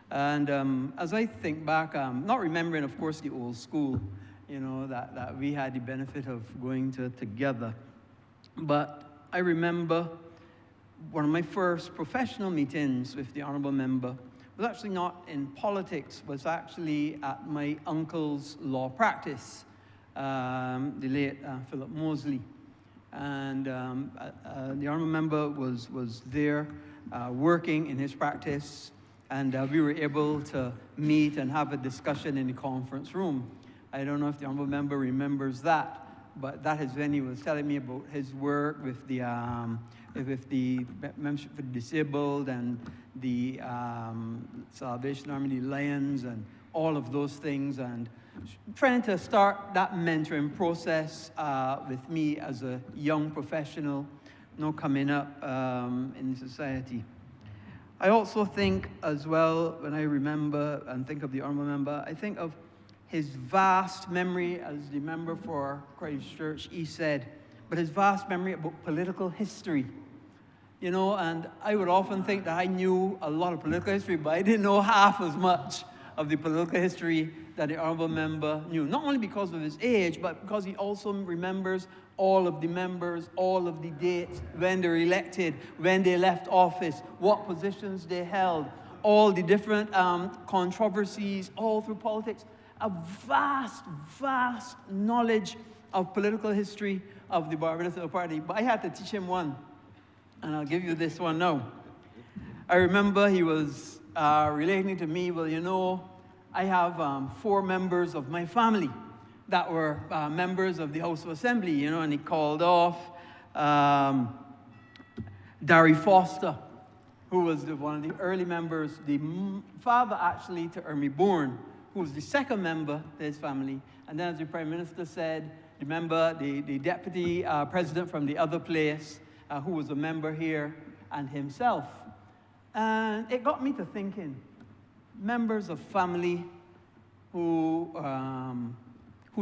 And as I think back, not remembering, of course, the old school, you know, that we had the benefit of going to together. But I remember one of my first professional meetings with the Honourable Member was actually not in politics, was actually at my uncle's law practice, the late Philip Mosley. And the Honourable Member was there working in his practice, and we were able to meet and have a discussion in the conference room. I don't know if the Honourable Member remembers that, but that is when he was telling me about his work with the membership for the disabled and the Salvation Army, the Lions, and all of those things, and trying to start that mentoring process with me as a young professional, you know, coming up in society. I also think as well, when I remember and think of the Honourable Member, I think of his vast memory, as the member for Christchurch East said, but his vast memory about political history. You know, and I would often think that I knew a lot of political history, but I didn't know half as much of the political history that the Honourable Member knew. Not only because of his age, but because he also remembers all of the members, all of the dates, when they were elected, when they left office, what positions they held, all the different controversies all through politics. A vast, vast knowledge of political history of the Barbados Labour Party. But I had to teach him one, and I'll give you this one now. I remember he was relating to me, well, you know, I have 4 members of my family that were members of the House of Assembly, you know, and he called off Darry Foster, who was one of the early members, the father actually to Ermi Bourne, who was the second member to his family. And then, as the Prime Minister said, the member, the deputy president from the other place, who was a member here, and himself. And it got me to thinking, members of family who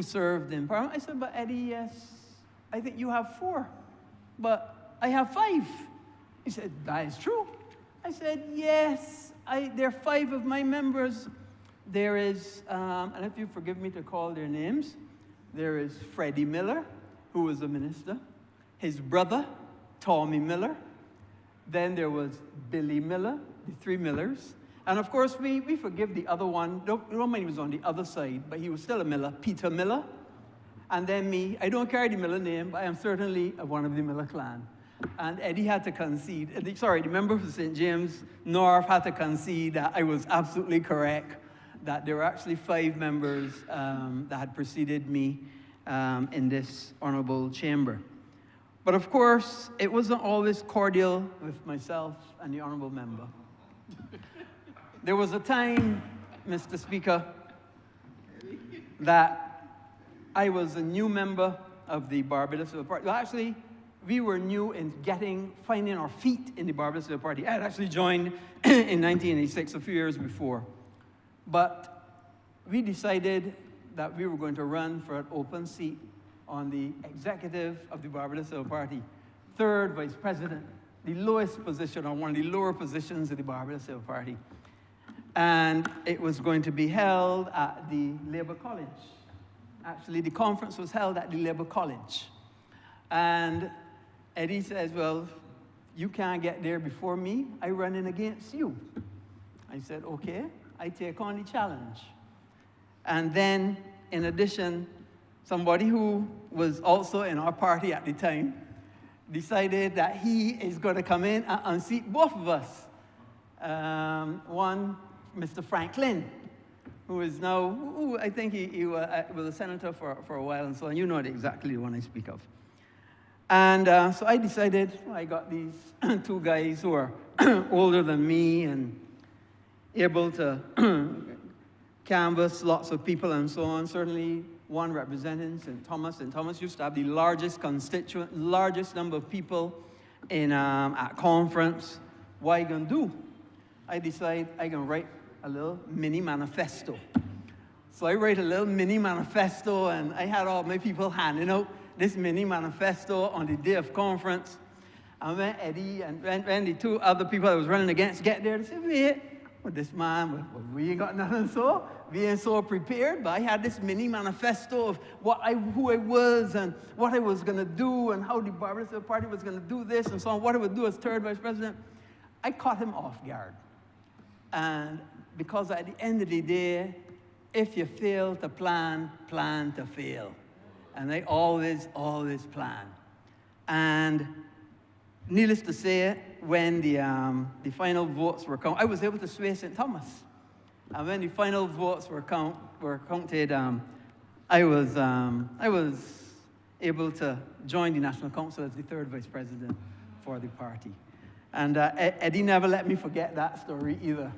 served in Parliament. I said, but Eddie, yes, I think you have 4, but I have 5. He said, that is true. I said, yes, there are 5 of my members. There is, and if you forgive me to call their names, there is Freddie Miller, who was a minister, his brother, Tommy Miller. Then there was Billy Miller, the 3 Millers. And of course, we forgive the other one. Roman was on the other side, but he was still a Miller, Peter Miller. And then me, I don't carry the Miller name, but I am certainly one of the Miller clan. And Eddie had to concede, the member for St. James North had to concede that I was absolutely correct, that there were actually 5 members that had preceded me in this honourable chamber. But of course, it wasn't always cordial with myself and the honourable member. There was a time, Mr. Speaker, that I was a new member of the Barbados Labour Party. Well, actually, we were new in finding our feet in the Barbados Labour Party. I had actually joined in 1986, a few years before. But we decided that we were going to run for an open seat on the executive of the Barbados Labour Party, 3rd vice president, the lowest position, or one of the lower positions of the Barbados Labour Party. And it was going to be held at the Labour College. Actually, the conference was held at the Labour College. And Eddie says, well, you can't get there before me. I run in against you. I said, okay, I take on the challenge. And then, in addition, somebody who was also in our party at the time decided that he is going to come in and unseat both of us. One, Mr. Franklin, who is now, I think he was a senator for a while and so on. You know exactly the one I speak of. And so I decided, I got these two guys who are older than me and able to canvass lots of people and so on. Certainly one representing St. Thomas. St. Thomas used to have the largest number of people in at conference. What I gonna do? I decide I gonna write a little mini manifesto. So I write a little mini manifesto, and I had all my people handing out this mini manifesto on the day of conference. And when Eddie and when the two other people I was running against get there, they said, wait, well, this man, we ain't got nothing so. We ain't so prepared, but I had this mini manifesto of who I was and what I was going to do and how the Barbados Party was going to do this and so on, what I would do as third vice president. I caught him off guard. And because at the end of the day, if you fail to plan, plan to fail. And I always plan. And needless to say, when the final votes were counted, I was able to sway St. Thomas. And when the final votes were counted, I was able to join the National Council as the third vice president for the party. And Eddie never let me forget that story either.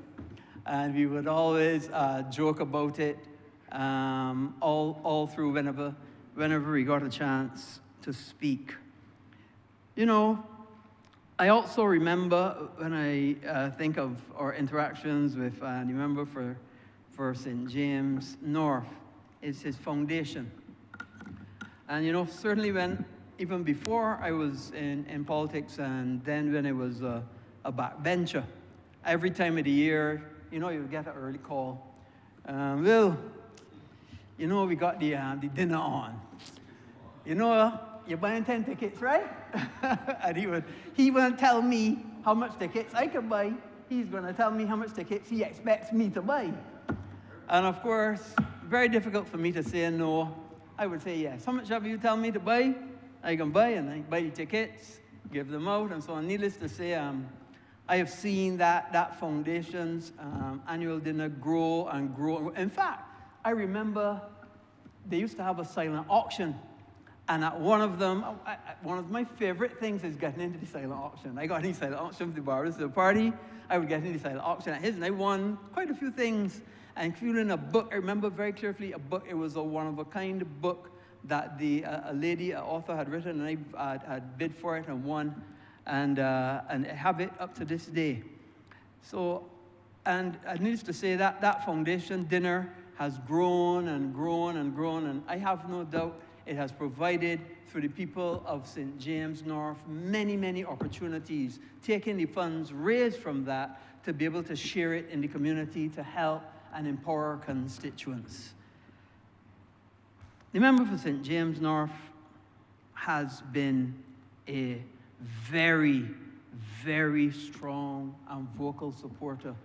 And we would always joke about it all through whenever we got a chance to speak. You know, I also remember when I think of our interactions with the member for St. James North, is his foundation. And you know, certainly even before I was in politics and then when I was a backbencher, every time of the year, you know, you would get an early call. Will, you know, we got the dinner on. You know, you're buying 10 tickets, right? And he won't tell me how much tickets I could buy. He's going to tell me how much tickets he expects me to buy. And of course, very difficult for me to say no. I would say yes. How much have you tell me to buy? I can buy, and I buy the tickets, give them out, and so on. Needless to say, I have seen that foundation's annual dinner grow and grow. In fact, I remember they used to have a silent auction. And at one of them, one of my favorite things is getting into the silent auction. I got into the silent auction for the Barbados Party. I would get into the silent auction at his, and I won quite a few things, including a book. I remember very clearly a book. It was a one-of-a-kind book that a lady, an author, had written, and I had bid for it and won, and I have it up to this day. So, and needless to say that foundation dinner has grown and grown and grown, and I have no doubt it has provided for the people of St. James North many, many opportunities, taking the funds raised from that to be able to share it in the community to help and empower constituents. The member for St. James North has been a very, very strong and vocal supporter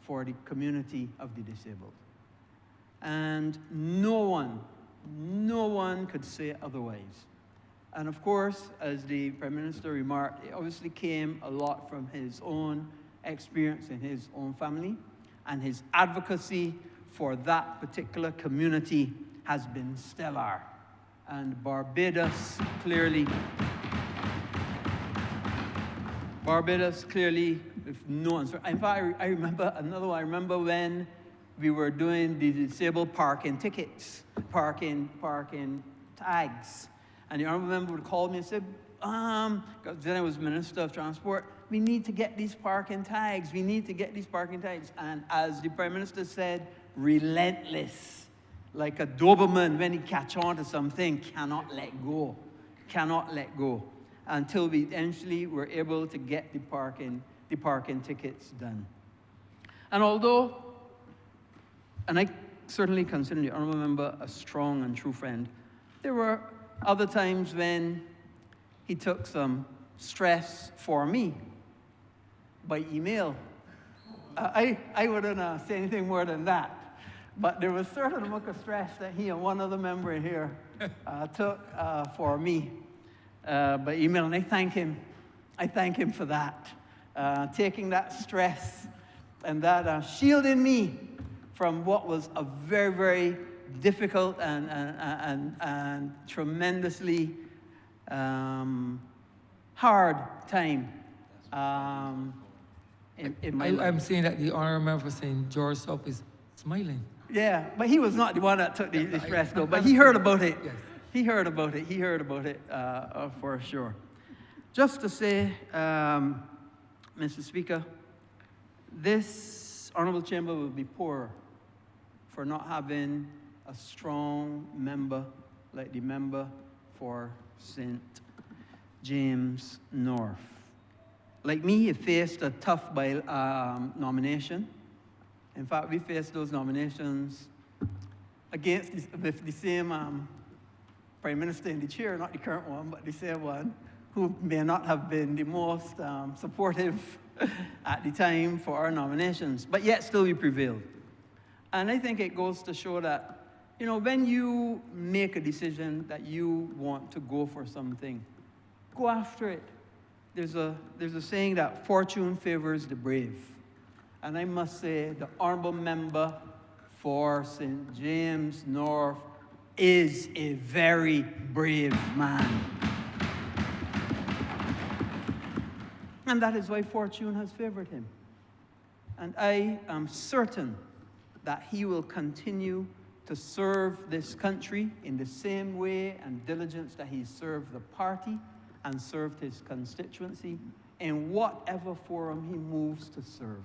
for the community of the disabled. And no one could say otherwise. And of course, as the Prime Minister remarked, it obviously came a lot from his own experience in his own family, and his advocacy for that particular community has been stellar. And Barbados clearly, with no answer. In fact, I remember another one. I remember when we were doing the disabled parking tickets, parking tags. And the honourable member would call me and say, because then I was Minister of Transport, we need to get these parking tags. We need to get these parking tags. And as the Prime Minister said, relentless. Like a Doberman when he catch on to something, cannot let go. Cannot let go. Until we eventually were able to get the parking tickets done. And although and I certainly consider the honourable member a strong and true friend. There were other times when he took some stress for me by email. I wouldn't say anything more than that, but there was certain amount of stress that he and one other member here took for me by email, and I thank him. I thank him for that, taking that stress and that shielding me from what was a very, very difficult and tremendously hard time in my life. I'm saying that the honourable member for St. George South is smiling. Yeah, but he was not the one that took the stress, though. But he heard about it. Yes. He heard about it. He heard about it for sure. Just to say, Mr. Speaker, this honourable chamber will be poor for not having a strong member like the member for St. James North. Like me, he faced a tough nomination. In fact, we faced those nominations with the same Prime Minister in the chair, not the current one, but the same one, who may not have been the most supportive at the time for our nominations, but yet still we prevailed. And I think it goes to show that, you know, when you make a decision that you want to go for something, go after it. There's a saying that fortune favors the brave. And I must say, the honourable member for St. James North is a very brave man. And that is why fortune has favored him. And I am certain that he will continue to serve this country in the same way and diligence that he served the party and served his constituency in whatever forum he moves to serve.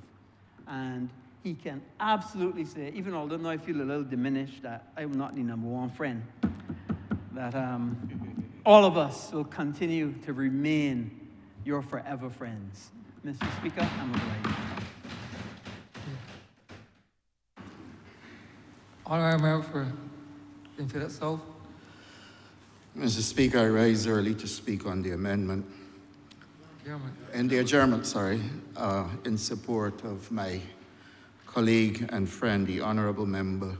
And he can absolutely say, even although now I feel a little diminished that I'm not the number one friend, that all of us will continue to remain your forever friends. Mr. Speaker, I'm obliged. Honourable member for St. Philip South. Mr. Speaker, I rise early to speak on the amendment. And the adjournment, sorry, in support of my colleague and friend, the honourable member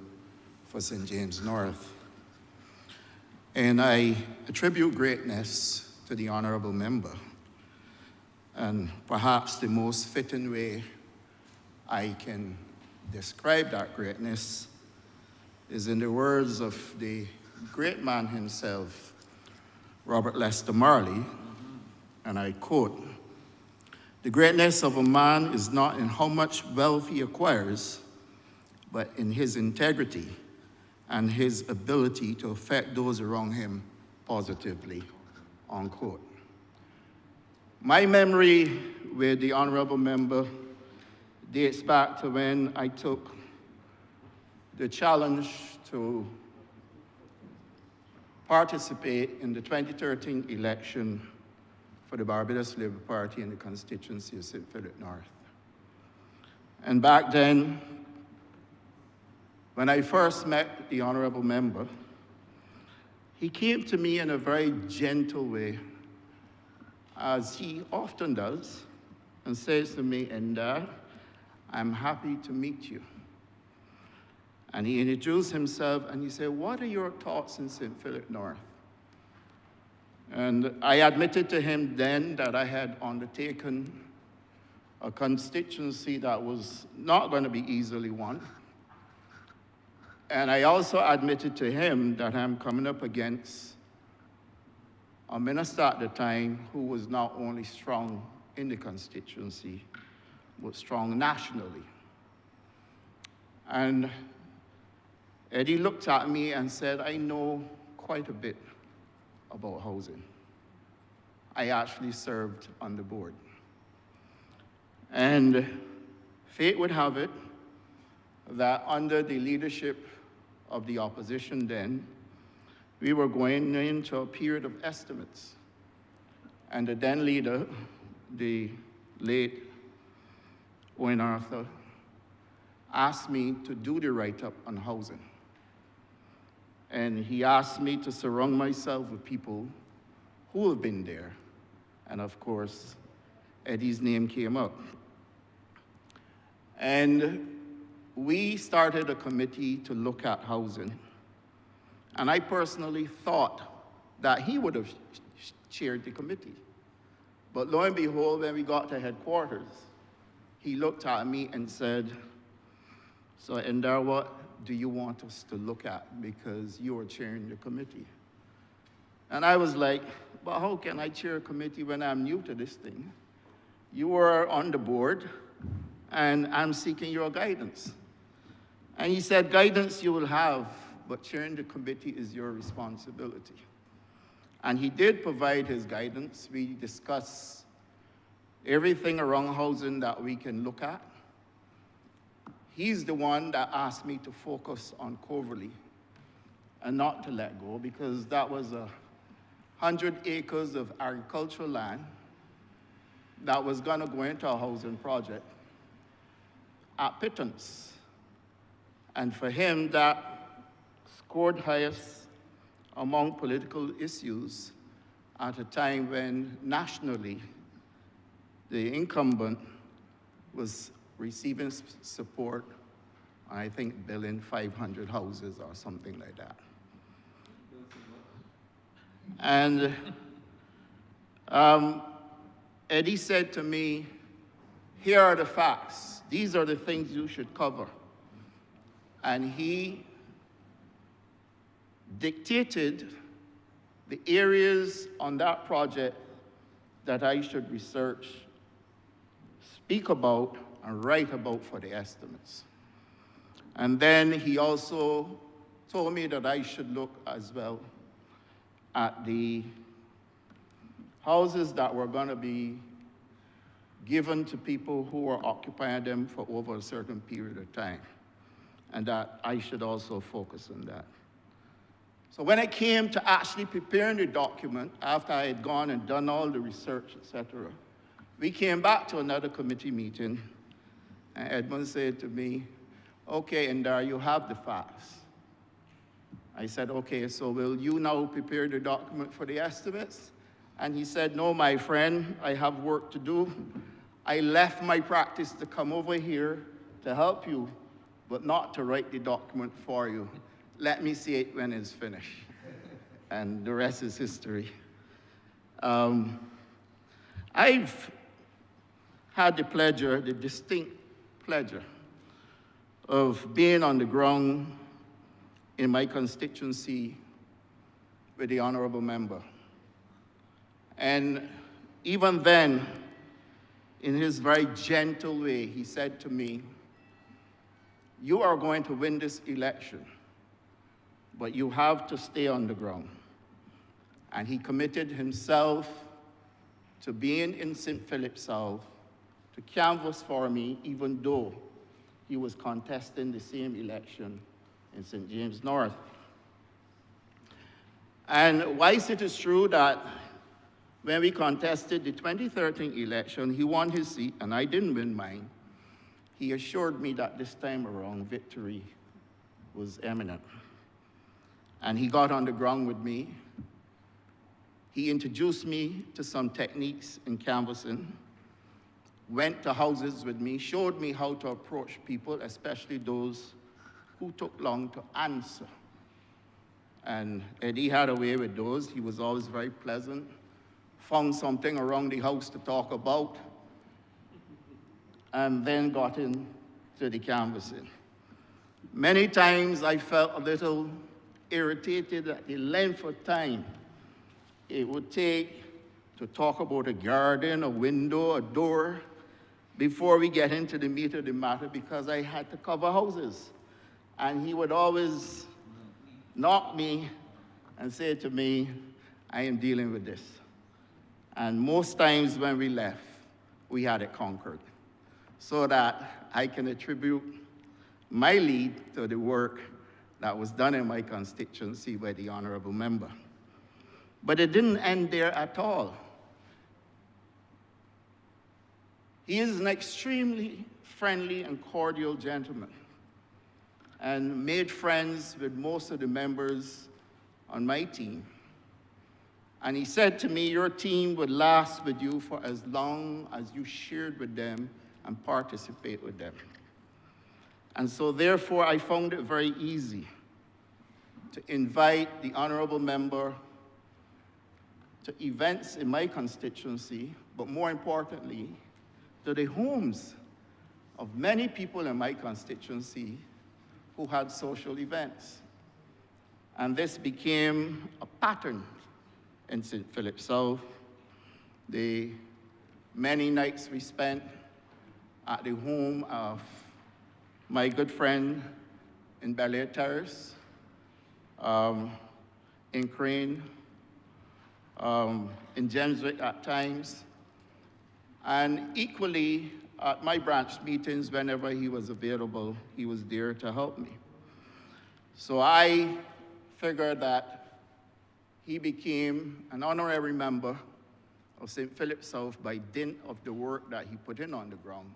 for St. James North. And I attribute greatness to the honourable member. And perhaps the most fitting way I can describe that greatness is in the words of the great man himself, Robert Lester Marley, and I quote, "The greatness of a man is not in how much wealth he acquires, but in his integrity and his ability to affect those around him positively," unquote. My memory with the honourable member dates back to when I took the challenge to participate in the 2013 election for the Barbados Labour Party in the constituency of St. Philip North. And back then, when I first met the honourable member, he came to me in a very gentle way, as he often does, and says to me, "Enda, I'm happy to meet you." And he introduced himself and he said, "What are your thoughts in St. Philip North?" And I admitted to him then that I had undertaken a constituency that was not going to be easily won. And I also admitted to him that I'm coming up against a minister at the time who was not only strong in the constituency, but strong nationally. And Eddie looked at me and said, "I know quite a bit about housing. I actually served on the board." And fate would have it that under the leadership of the opposition then, we were going into a period of estimates. And the then leader, the late Owen Arthur, asked me to do the write-up on housing. And he asked me to surround myself with people who have been there. And of course, Eddie's name came up. And we started a committee to look at housing. And I personally thought that he would have chaired the committee. But lo and behold, when we got to headquarters, he looked at me and said, "So, Endar, what do you want us to look at? Because you are chairing the committee." And I was like, "But how can I chair a committee when I'm new to this thing? You are on the board, and I'm seeking your guidance." And he said, "Guidance you will have, but chairing the committee is your responsibility." And he did provide his guidance. We discussed everything around housing that we can look at. He's the one that asked me to focus on Coverley and not to let go, because that was 100 acres of agricultural land that was going to go into a housing project at pittance. And for him, that scored highest among political issues at a time when nationally the incumbent was receiving support, I think building 500 houses or something like that. And Eddie said to me, "Here are the facts. These are the things you should cover." And he dictated the areas on that project that I should research, speak about, and write about for the estimates. And then he also told me that I should look as well at the houses that were going to be given to people who were occupying them for over a certain period of time, and that I should also focus on that. So when it came to actually preparing the document, after I had gone and done all the research, etc., we came back to another committee meeting, and Edmund said to me, "Okay, Endar, you have the facts." I said, "Okay, so will you now prepare the document for the estimates?" And he said, "No, my friend, I have work to do. I left my practice to come over here to help you, but not to write the document for you. Let me see it when it's finished." And the rest is history. I've had the pleasure, the distinct pleasure, of being on the ground in my constituency with the honorable member. And even then, in his very gentle way, he said to me, "You are going to win this election, but you have to stay on the ground." And he committed himself to being in St. Philip South, to canvass for me, even though he was contesting the same election in St. James North. And whilst it is true that when we contested the 2013 election, he won his seat and I didn't win mine, he assured me that this time around victory was imminent. And he got on the ground with me. He introduced me to some techniques in canvassing, went to houses with me, showed me how to approach people, especially those who took long to answer. And Eddie had a way with those. He was always very pleasant, found something around the house to talk about, and then got into the canvassing. Many times I felt a little irritated at the length of time it would take to talk about a garden, a window, a door, before we get into the meat of the matter, because I had to cover houses. And he would always knock me and say to me, "I am dealing with this." And most times when we left, we had it conquered, so that I can attribute my lead to the work that was done in my constituency by the honorable member. But it didn't end there at all. He is an extremely friendly and cordial gentleman. and made friends with most of the members on my team. And he said to me, your team would last with you for as long as you shared with them and participate with them. And so therefore, I found it very easy to invite the honorable member to events in my constituency, but more importantly, to the homes of many people in my constituency who had social events. And this became a pattern in St. Philip South. The many nights we spent at the home of my good friend in Bel Air Terrace, in Crane, in Jemswick at times, and equally at my branch meetings, whenever he was available, he was there to help me. So I figured that he became an honorary member of St. Philip South by dint of the work that he put in on the ground,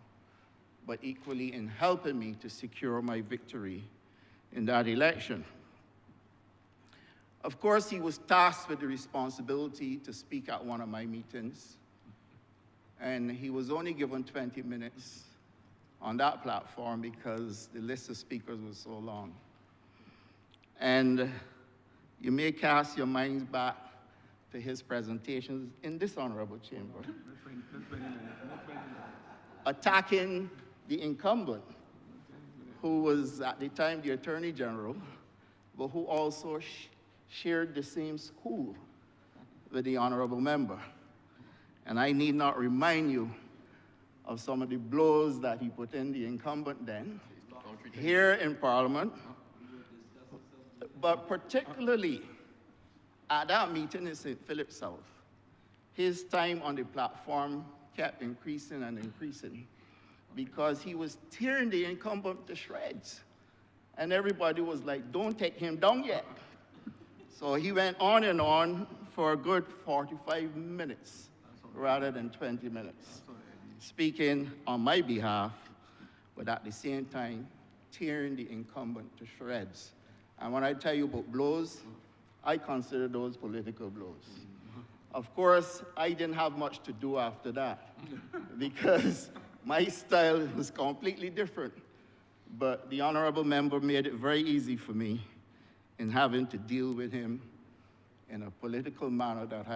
but equally in helping me to secure my victory in that election. Of course, he was tasked with the responsibility to speak at one of my meetings, and he was only given 20 minutes on that platform because the list of speakers was so long. And you may cast your minds back to his presentations in this honorable chamber, attacking the incumbent, who was at the time the Attorney General, but who also shared the same school with the honorable member. And I need not remind you of some of the blows that he put in the incumbent then, here in Parliament, but particularly at that meeting in St. Philip South. His time on the platform kept increasing and increasing because he was tearing the incumbent to shreds. And everybody was like, don't take him down yet. So he went on and on for a good 45 minutes rather than 20 minutes, speaking on my behalf, but at the same time, tearing the incumbent to shreds. And when I tell you about blows, I consider those political blows. Of course, I didn't have much to do after that because my style was completely different. But the honorable member made it very easy for me in having to deal with him in a political manner that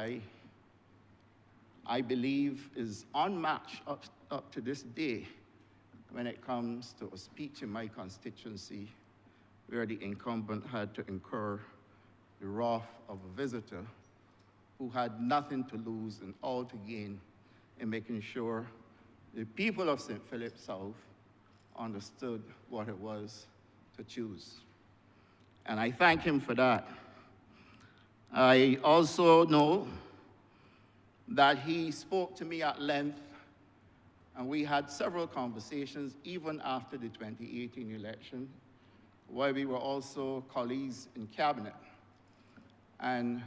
I believe is unmatched up to this day when it comes to a speech in my constituency where the incumbent had to incur the wrath of a visitor who had nothing to lose and all to gain in making sure the people of St. Philip South understood what it was to choose. And I thank him for that. I also know that he spoke to me at length, and we had several conversations even after the 2018 election, where we were also colleagues in cabinet. And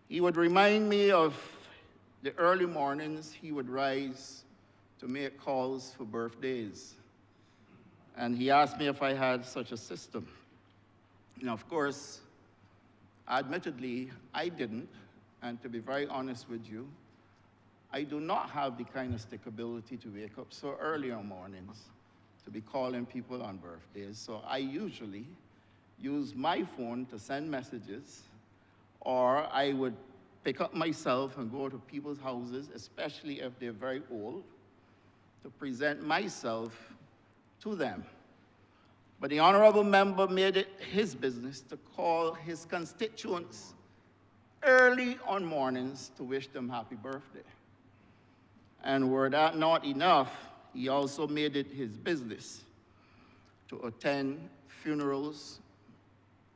he would remind me of the early mornings he would rise to make calls for birthdays. And he asked me if I had such a system. And of course, admittedly, I didn't. And to be very honest with you, I do not have the kind of stickability to wake up so early on mornings to be calling people on birthdays. So I usually use my phone to send messages, or I would pick up myself and go to people's houses, especially if they're very old, to present myself to them. But the honorable member made it his business to call his constituents early on mornings to wish them happy birthday. And were that not enough, he also made it his business to attend funerals,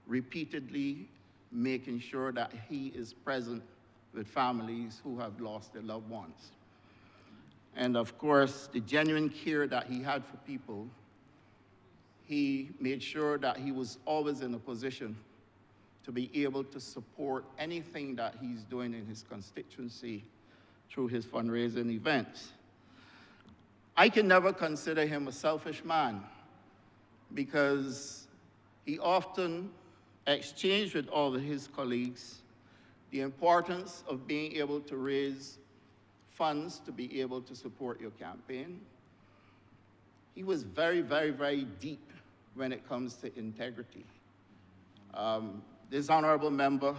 repeatedly making sure that he is present with families who have lost their loved ones. And of course, the genuine care that he had for people, he made sure that he was always in a position to be able to support anything that he's doing in his constituency through his fundraising events. I can never consider him a selfish man, because he often exchanged with all of his colleagues the importance of being able to raise funds to be able to support your campaign. He was very, very, very deep when it comes to integrity. This honorable member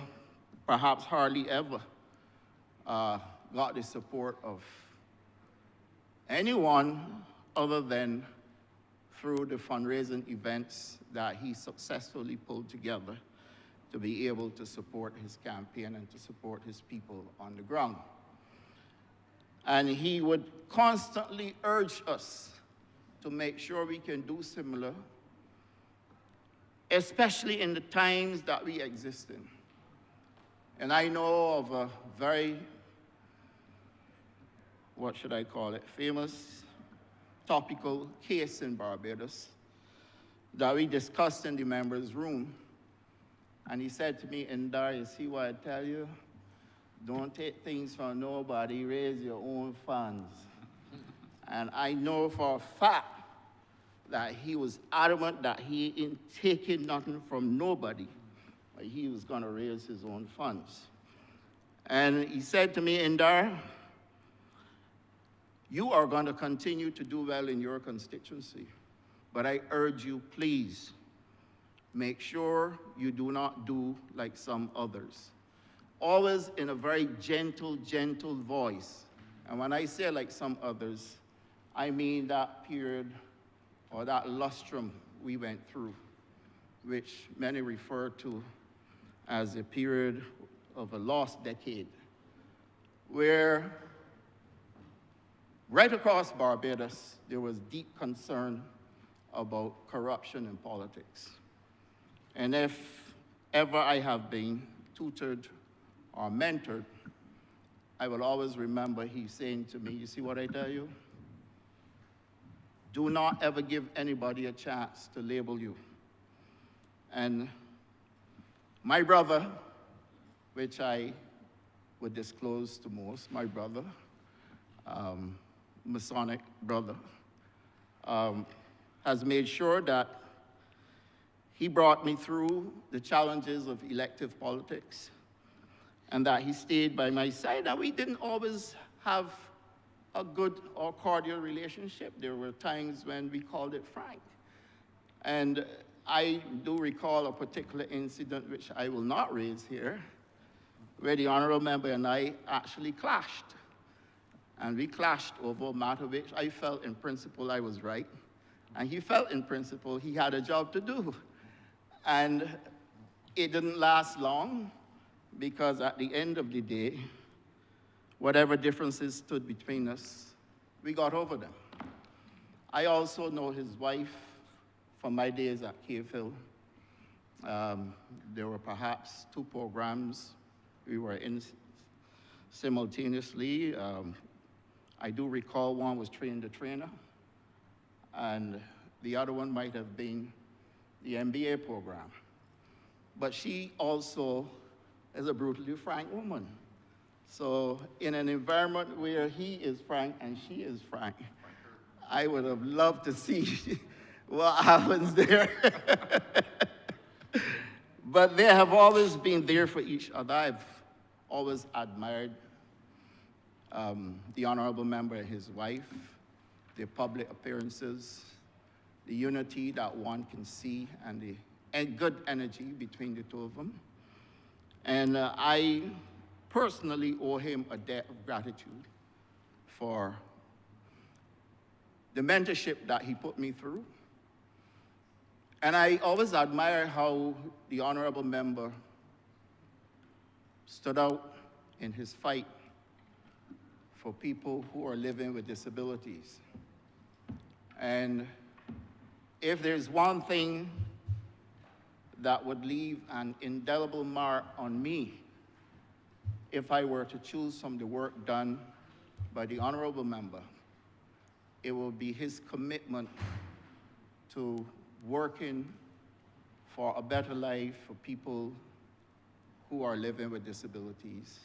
perhaps hardly ever got the support of anyone other than through the fundraising events that he successfully pulled together to be able to support his campaign and to support his people on the ground. And he would constantly urge us to make sure we can do similar, especially in the times that we exist in. And I know of a very, what should I call it, famous topical case in Barbados that we discussed in the members' room. And he said to me, Indar, you see what I tell you? Don't take things from nobody, raise your own funds. And I know for a fact that he was adamant that he ain't taking nothing from nobody, but he was gonna raise his own funds. And he said to me, Indar, you are gonna continue to do well in your constituency, but I urge you, please, make sure you do not do like some others. Always in a very gentle, gentle voice. And when I say like some others, I mean that period or that lustrum we went through, which many refer to as a period of a lost decade, where right across Barbados, there was deep concern about corruption in politics. And if ever I have been tutored or mentored, I will always remember he saying to me, you see what I tell you? Do not ever give anybody a chance to label you. And my brother, which I would disclose to most, my brother, Masonic brother, has made sure that he brought me through the challenges of elective politics and that he stayed by my side. And we didn't always have a good or cordial relationship. There were times when we called it frank. And I do recall a particular incident, which I will not raise here, where the honorable member and I actually clashed. And we clashed over a matter which I felt in principle I was right, and he felt in principle he had a job to do. And it didn't last long, because at the end of the day, whatever differences stood between us, we got over them. I also know his wife from my days at Cave Hill. There were perhaps 2 programs we were in simultaneously. I do recall one was Train the Trainer, and the other one might have been the MBA program. But she also is a brutally frank woman. So in an environment where he is frank and she is frank, I would have loved to see what happens there. But they have always been there for each other. I've always admired the honorable member and his wife, their public appearances, the unity that one can see, and the good energy between the two of them. And I personally owe him a debt of gratitude for the mentorship that he put me through. And I always admire how the honorable member stood out in his fight for people who are living with disabilities. And if there's one thing that would leave an indelible mark on me, if I were to choose from the work done by the honorable member, it will be his commitment to working for a better life for people who are living with disabilities,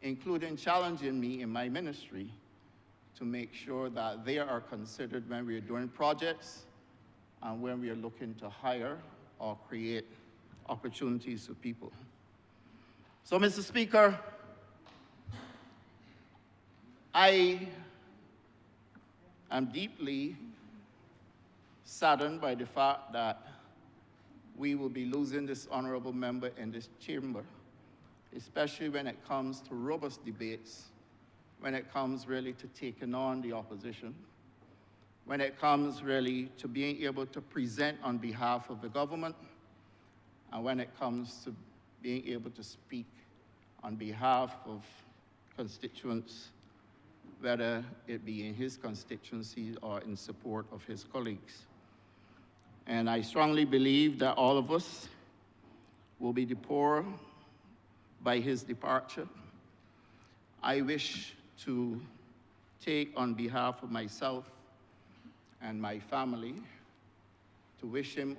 including challenging me in my ministry to make sure that they are considered when we're doing projects and when we are looking to hire or create opportunities for people. So, Mr. Speaker, I am deeply saddened by the fact that we will be losing this honorable member in this chamber, especially when it comes to robust debates, when it comes really to taking on the opposition, when it comes really to being able to present on behalf of the government, and when it comes to being able to speak on behalf of constituents, whether it be in his constituency or in support of his colleagues. And I strongly believe that all of us will be deplored by his departure. I wish to take on behalf of myself and my family to wish him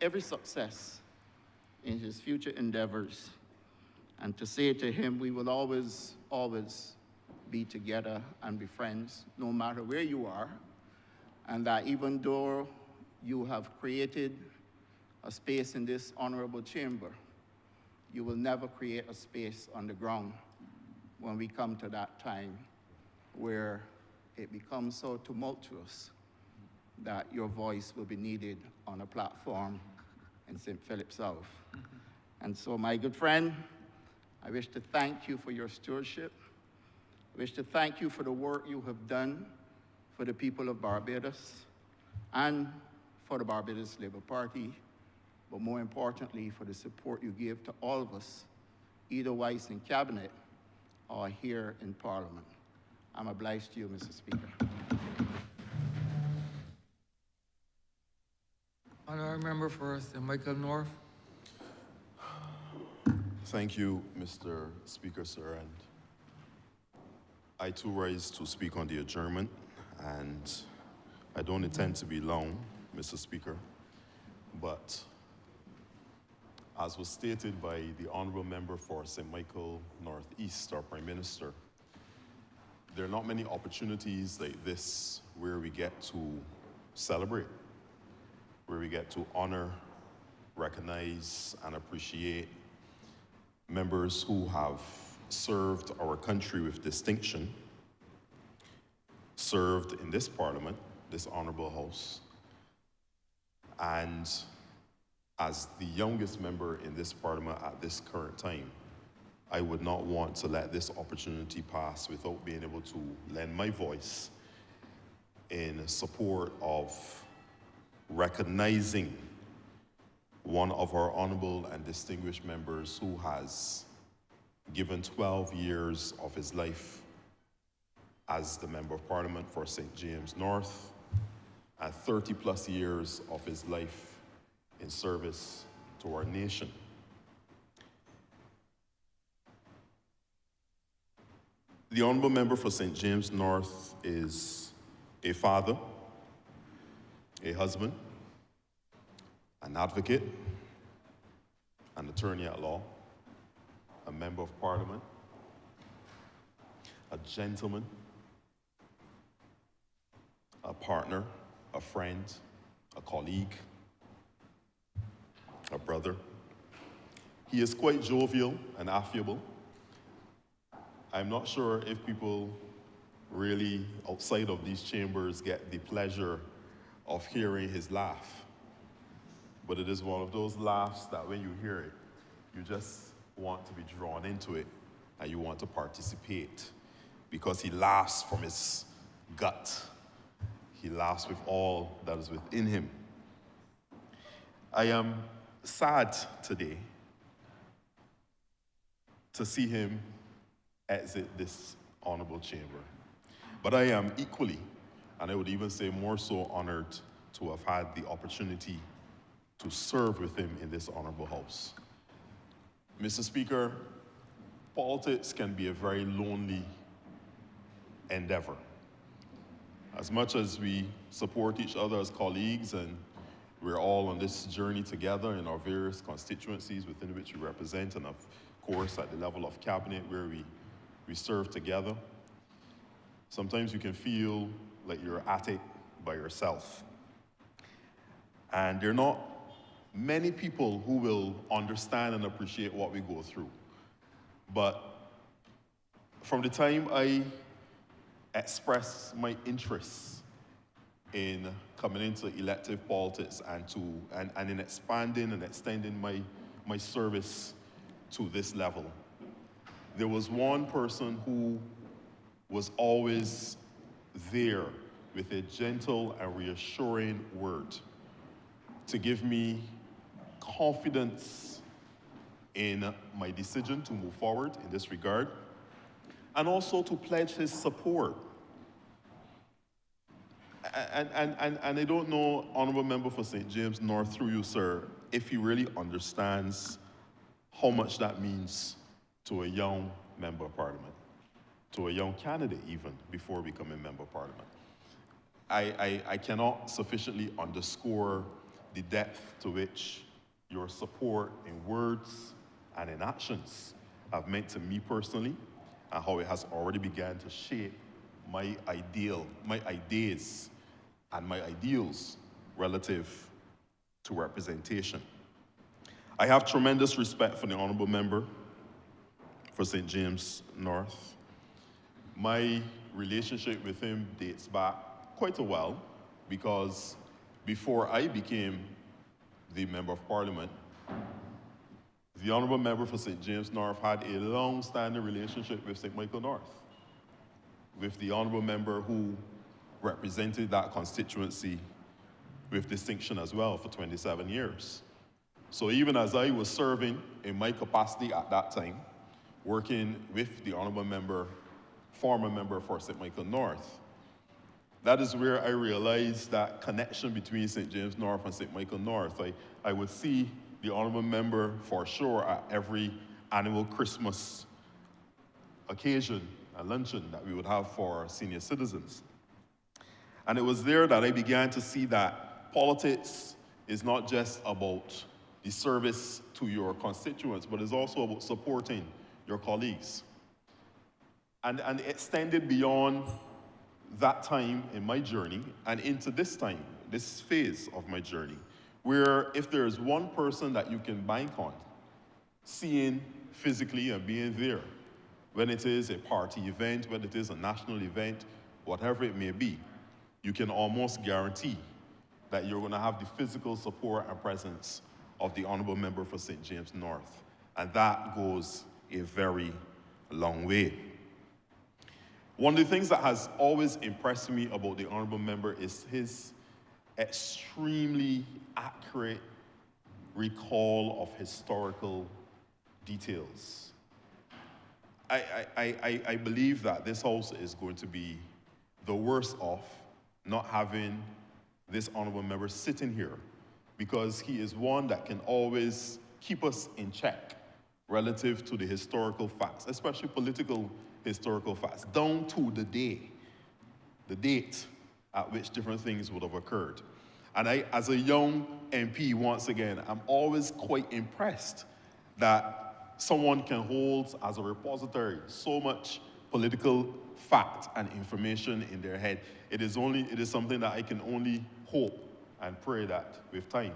every success in his future endeavors, and to say to him, we will always, always be together and be friends, no matter where you are, and that even though you have created a space in this honorable chamber, you will never create a space on the ground when we come to that time where it becomes so tumultuous that your voice will be needed on a platform in St. Philip South. And so, my good friend, I wish to thank you for your stewardship. I wish to thank you for the work you have done for the people of Barbados and for the Barbados Labour Party, but more importantly, for the support you give to all of us, either whilst in cabinet or here in Parliament. I'm obliged to you, Mr. Speaker. Honourable Member for St. Michael North. Thank you, Mr. Speaker, sir. And I too rise to speak on the adjournment, and I don't intend to be long, Mr. Speaker, but as was stated by the Honourable Member for St. Michael Northeast, our Prime Minister, there are not many opportunities like this where we get to celebrate, where we get to honor, recognize, and appreciate members who have served our country with distinction, served in this Parliament, this Honourable House, and as the youngest member in this Parliament at this current time, I would not want to let this opportunity pass without being able to lend my voice in support of recognizing one of our honorable and distinguished members who has given 12 years of his life as the Member of Parliament for St. James North and 30+ years of his life in service to our nation. The Honourable Member for St. James North is a father, a husband, an advocate, an attorney at law, a member of Parliament, a gentleman, a partner, a friend, a colleague, a brother. He is quite jovial and affable. I'm not sure if people really outside of these chambers get the pleasure of hearing his laugh. But it is one of those laughs that when you hear it, you just want to be drawn into it and you want to participate because he laughs from his gut. He laughs with all that is within him. I am sad today to see him exit this honorable chamber. But I am equally, and I would even say more so, honored to have had the opportunity to serve with him in this honorable house. Mr. Speaker, politics can be a very lonely endeavor. As much as we support each other as colleagues and we're all on this journey together in our various constituencies within which we represent, and of course at the level of cabinet where we serve together, sometimes you can feel like you're at it by yourself. And there are not many people who will understand and appreciate what we go through. But from the time I expressed my interest in coming into elective politics and in expanding and extending my service to this level, there was one person who was always there with a gentle and reassuring word to give me confidence in my decision to move forward in this regard, and also to pledge his support. And I don't know, Honourable Member for St. James North, through you, sir, if he really understands how much that means to a young Member of Parliament, to a young candidate even, before becoming Member of Parliament. I cannot sufficiently underscore the depth to which your support in words and in actions have meant to me personally, and how it has already begun to shape my ideas, and my ideals relative to representation. I have tremendous respect for the Honourable Member for St. James North. My relationship with him dates back quite a while, because before I became the Member of Parliament, the Honourable Member for St. James North had a long-standing relationship with St. Michael North, with the Honourable Member who represented that constituency with distinction as well for 27 years. So even as I was serving in my capacity at that time, working with the Honourable Member, former Member for St. Michael North, that is where I realized that connection between St. James North and St. Michael North. I would see the Honourable Member for sure at every annual Christmas occasion, a luncheon that we would have for senior citizens. And it was there that I began to see that politics is not just about the service to your constituents, but it's also about supporting your colleagues. And it extended beyond that time in my journey and into this time, this phase of my journey, where if there is one person that you can bank on, seeing physically and being there, when it is a party event, whether it is a national event, whatever it may be, you can almost guarantee that you're going to have the physical support and presence of the Honourable Member for St. James North. And that goes a very long way. One of the things that has always impressed me about the Honourable Member is his extremely accurate recall of historical details. I believe that this House is going to be the worst off not having this Honourable Member sitting here, because he is one that can always keep us in check relative to the historical facts, especially political historical facts, down to the date at which different things would have occurred. And I, as a young MP, once again, I'm always quite impressed that someone can hold as a repository so much political fact and information in their head. It is something that I can only hope and pray that with time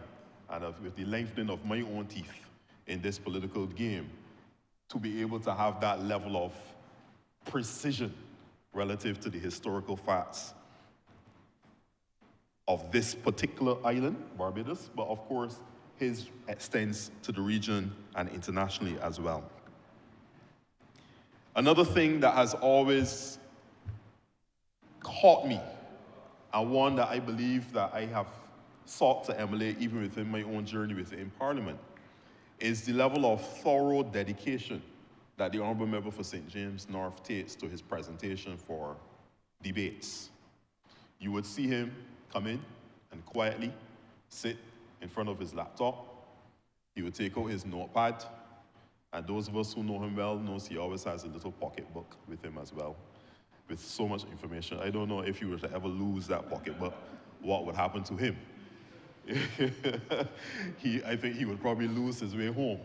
and with the lengthening of my own teeth in this political game, to be able to have that level of precision relative to the historical facts of this particular island, Barbados, but of course, his extends to the region and internationally as well. Another thing that has always caught me, and one that I believe that I have sought to emulate even within my own journey within Parliament, is the level of thorough dedication that the Honourable Member for St. James North takes to his presentation for debates. You would see him come in and quietly sit in front of his laptop. He would take out his notepad, and those of us who know him well knows he always has a little pocketbook with him as well, with so much information. I don't know if he were to ever lose that pocketbook, what would happen to him. I think he would probably lose his way home,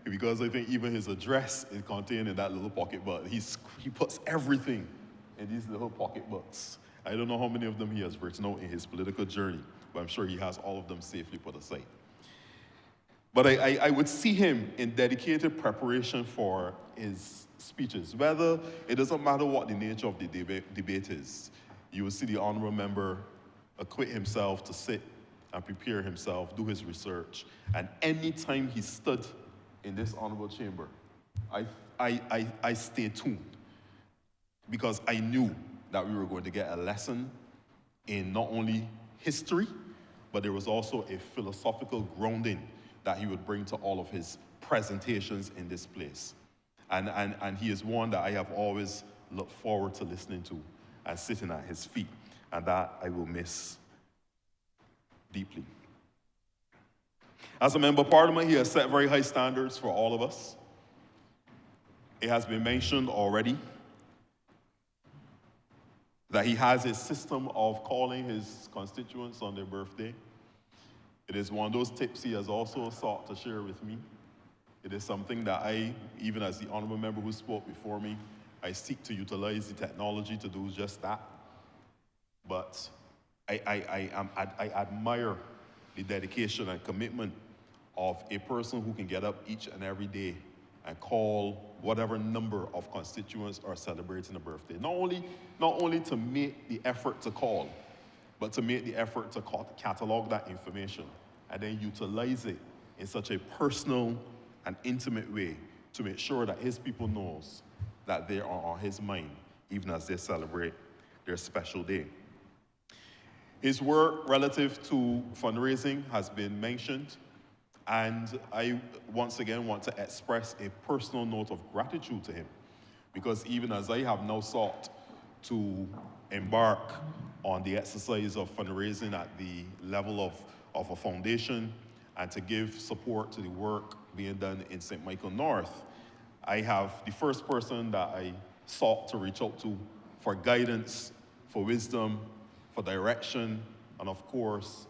because I think even his address is contained in that little pocketbook. He puts everything in these little pocketbooks. I don't know how many of them he has written out in his political journey, but I'm sure he has all of them safely put aside. But I would see him in dedicated preparation for his speeches, whether it doesn't matter what the nature of the debate is. You will see the honourable member acquit himself to sit and prepare himself, do his research. And any time he stood in this honourable chamber, I stayed tuned because I knew that we were going to get a lesson in not only history, but there was also a philosophical grounding that he would bring to all of his presentations in this place. And he is one that I have always looked forward to listening to and sitting at his feet, and that I will miss deeply. As a member of parliament, he has set very high standards for all of us. It has been mentioned already that he has a system of calling his constituents on their birthday. It is one of those tips he has also sought to share with me. It is something that I, even as the honourable member who spoke before me, I seek to utilize the technology to do just that. But I admire the dedication and commitment of a person who can get up each and every day and call whatever number of constituents are celebrating a birthday. Not only to make the effort to call, but to make the effort to catalog that information and then utilize it in such a personal and intimate way to make sure that his people knows that they are on his mind, even as they celebrate their special day. His work relative to fundraising has been mentioned, and I once again want to express a personal note of gratitude to him, because even as I have now sought to embark on the exercise of fundraising at the level of a foundation and to give support to the work being done in St. Michael North, I have the first person that I sought to reach out to for guidance, for wisdom, for direction, and of course,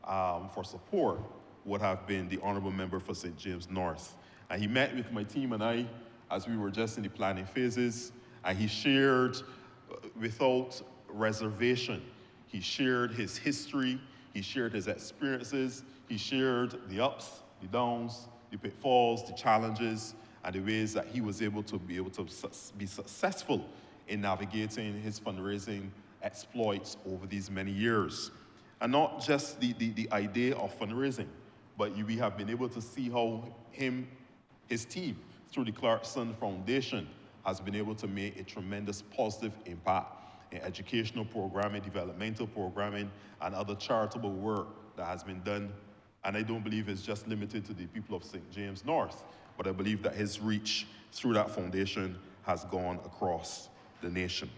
for support would have been the honourable member for St. James North. And he met with my team and I as we were just in the planning phases, and he shared without reservation. He shared his history, he shared his experiences, he shared the ups, the downs, the pitfalls, the challenges, and the ways that he was able to be successful in navigating his fundraising exploits over these many years. And not just the idea of fundraising, but we have been able to see how his team, through the Clarkson Foundation, has been able to make a tremendous positive impact in educational programming, developmental programming, and other charitable work that has been done. And I don't believe it's just limited to the people of St. James North, but I believe that his reach through that foundation has gone across the nation.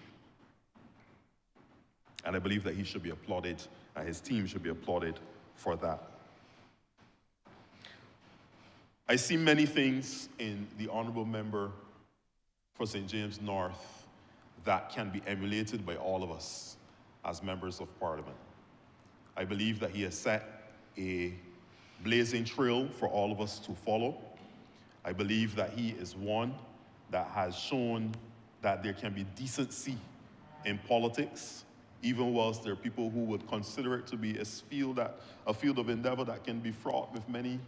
And I believe that he should be applauded, and his team should be applauded for that. I see many things in the honourable member for St. James North that can be emulated by all of us as members of parliament. I believe that he has set a blazing trail for all of us to follow. I believe that he is one that has shown that there can be decency in politics, even whilst there are people who would consider it to be a field of endeavor that can be fraught with many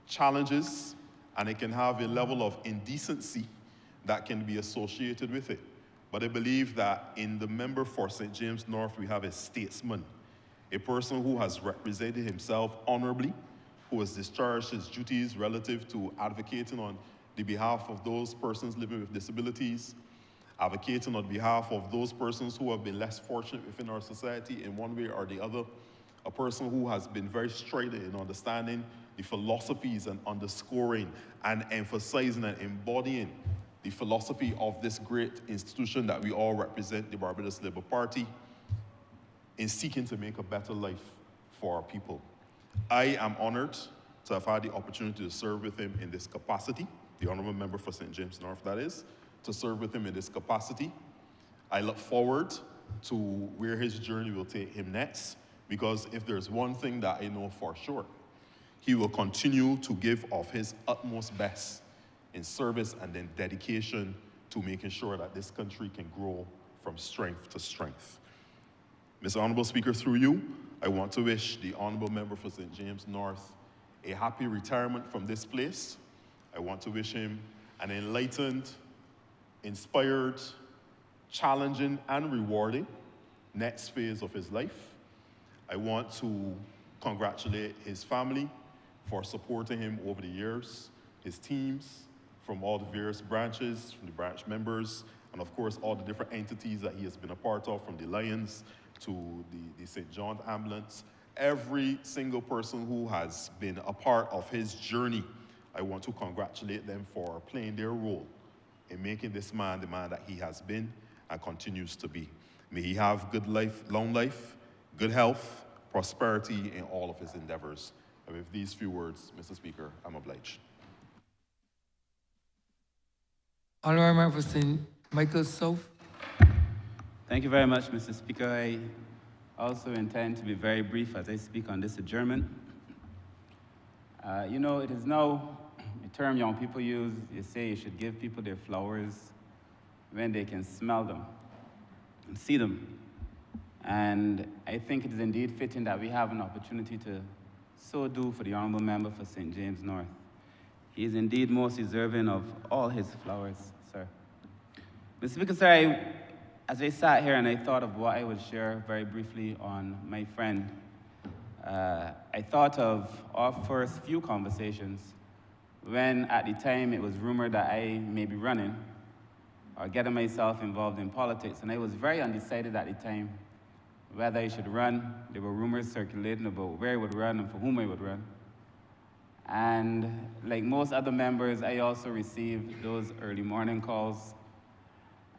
challenges, and it can have a level of indecency that can be associated with it. But I believe that in the member for St. James North, we have a statesman, a person who has represented himself honorably, who has discharged his duties relative to advocating on the behalf of those persons living with disabilities, advocating on behalf of those persons who have been less fortunate within our society in one way or the other, a person who has been very straight in understanding the philosophies and underscoring and emphasizing and embodying the philosophy of this great institution that we all represent, the Barbados Labour Party, in seeking to make a better life for our people. I am honored to have had the opportunity to serve with him in this capacity, the honourable member for St. James North, that is, to serve with him in this capacity. I look forward to where his journey will take him next, because if there's one thing that I know for sure, he will continue to give of his utmost best in service and in dedication to making sure that this country can grow from strength to strength. Mr. Honourable Speaker, through you, I want to wish the Honourable Member for St. James North a happy retirement from this place. I want to wish him an enlightened, inspired, challenging, and rewarding next phase of his life. I want to congratulate his family for supporting him over the years, his teams from all the various branches, from the branch members, and of course all the different entities that he has been a part of, from the Lions to the St. John's Ambulance. Every single person who has been a part of his journey, I want to congratulate them for playing their role in making this man the man that he has been and continues to be. May he have good life, long life, good health, prosperity in all of his endeavors. And with these few words, Mr. Speaker, I'm obliged. Honourable Member for St. Michael South. Thank you very much, Mr. Speaker. I also intend to be very brief as I speak on this adjournment. You know, it is now a term young people use. You say you should give people their flowers when they can smell them and see them. And I think it is indeed fitting that we have an opportunity to so do for the Honourable Member for St. James North. He is indeed most deserving of all his flowers, sir. Mr. Speaker, sir, as I sat here and I thought of what I would share very briefly on my friend, I thought of our first few conversations when at the time it was rumored that I may be running or getting myself involved in politics. And I was very undecided at the time whether I should run. There were rumors circulating about where I would run and for whom I would run. And like most other members, I also received those early morning calls.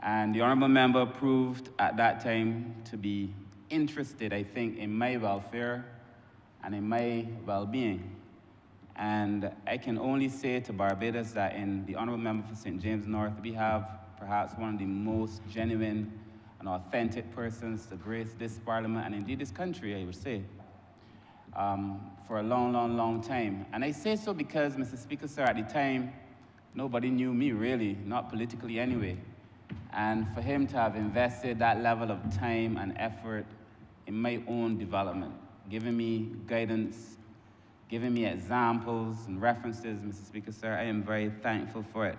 And the Honourable Member proved at that time to be interested, I think, in my welfare and in my well-being. And I can only say to Barbados that in the Honourable Member for St. James North, we have perhaps one of the most genuine and authentic persons to grace this Parliament and indeed this country, I would say, for a long, long, long time. And I say so because, Mr. Speaker, sir, at the time, nobody knew me really, not politically anyway. And for him to have invested that level of time and effort in my own development, giving me guidance, giving me examples and references, Mr. Speaker, sir, I am very thankful for it.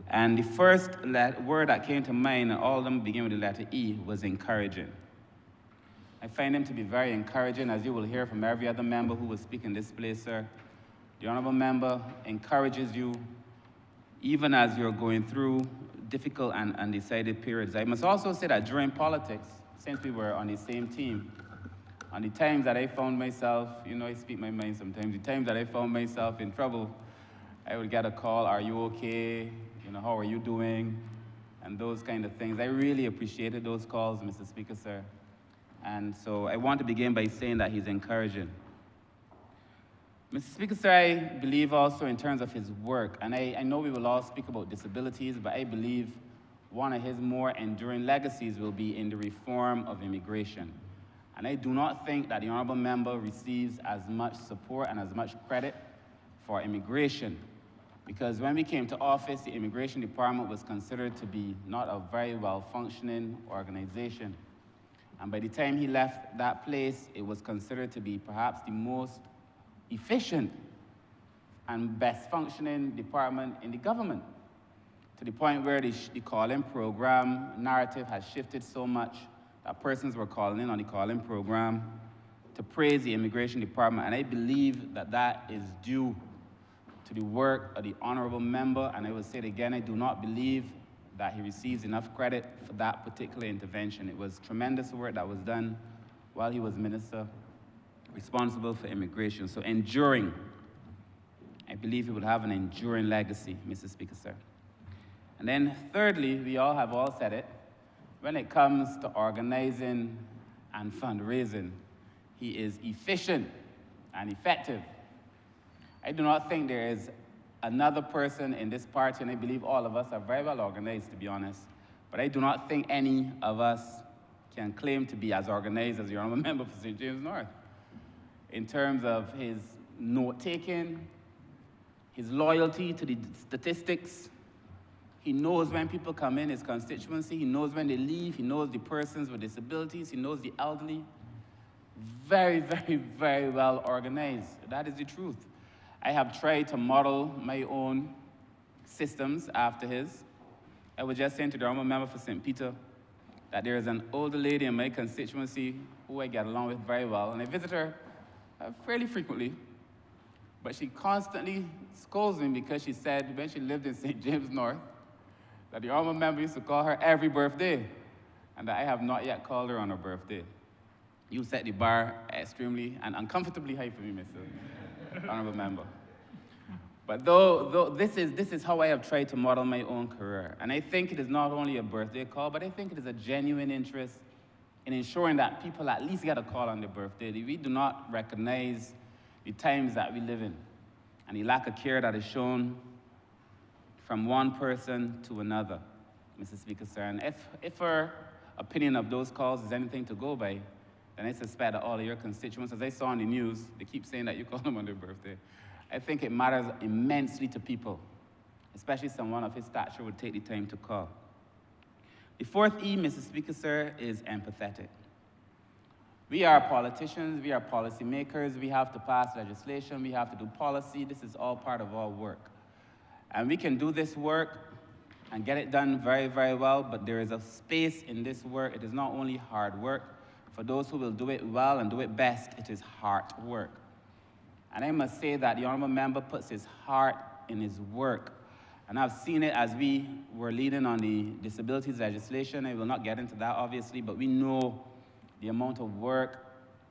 And the first word that came to mind, and all of them begin with the letter E, was encouraging. I find him to be very encouraging, as you will hear from every other member who will speak in this place, sir. The Honourable Member encourages you, even as you're going through difficult and undecided periods. I must also say that during politics, since we were on the same team, on the times that I found myself, you know, I speak my mind sometimes, the times that I found myself in trouble, I would get a call, are you okay? You know, how are you doing? And those kind of things. I really appreciated those calls, Mr. Speaker, sir. And so I want to begin by saying that he's encouraging. Mr. Speaker, sir, I believe also in terms of his work, and I know we will all speak about disabilities, but I believe one of his more enduring legacies will be in the reform of immigration. And I do not think that the Honourable Member receives as much support and as much credit for immigration, because when we came to office, the Immigration Department was considered to be not a very well-functioning organization. And by the time he left that place, it was considered to be perhaps the most efficient and best functioning department in the government, to the point where the call-in program narrative has shifted so much that persons were calling in on the call-in program to praise the Immigration Department. And I believe that that is due to the work of the Honourable Member, and I will say it again, I do not believe that he receives enough credit for that particular intervention. It was tremendous work that was done while he was Minister responsible for immigration. So enduring, I believe he would have an enduring legacy, Mr. Speaker, sir. And then thirdly, we all have all said it, when it comes to organizing and fundraising, he is efficient and effective. I do not think there is another person in this party, and I believe all of us are very well organized, to be honest, but I do not think any of us can claim to be as organized as the Honourable Member for St. James North in terms of his note-taking, his loyalty to the statistics, He knows when people come in his constituency. He knows when they leave. He knows the persons with disabilities. He knows the elderly. Very, very, very well organized. That is the truth. I have tried to model my own systems after his. I was just saying to the Honourable Member for St. Peter that there is an older lady in my constituency who I get along with very well, and I visit her fairly frequently, but she constantly scolds me because she said when she lived in St. James North that the Honourable Member used to call her every birthday, and that I have not yet called her on her birthday. You set the bar extremely and uncomfortably high for me, Mr. Honourable Member. But though this is how I have tried to model my own career. And I think it is not only a birthday call, but I think it is a genuine interest in ensuring that people at least get a call on their birthday. We do not recognize the times that we live in and the lack of care that is shown from one person to another, Mr. Speaker, sir. And if her opinion of those calls is anything to go by, then I suspect that all of your constituents, as I saw on the news, they keep saying that you call them on their birthday. I think it matters immensely to people, especially someone of his stature would take the time to call. The fourth E, Mr. Speaker, sir, is empathetic. We are politicians, we are policymakers, we have to pass legislation, we have to do policy. This is all part of our work. And we can do this work and get it done very, very well, but there is a space in this work. It is not only hard work. For those who will do it well and do it best, it is heart work. And I must say that the Honourable Member puts his heart in his work. And I've seen it as we were leading on the disabilities legislation. I will not get into that, obviously, but we know the amount of work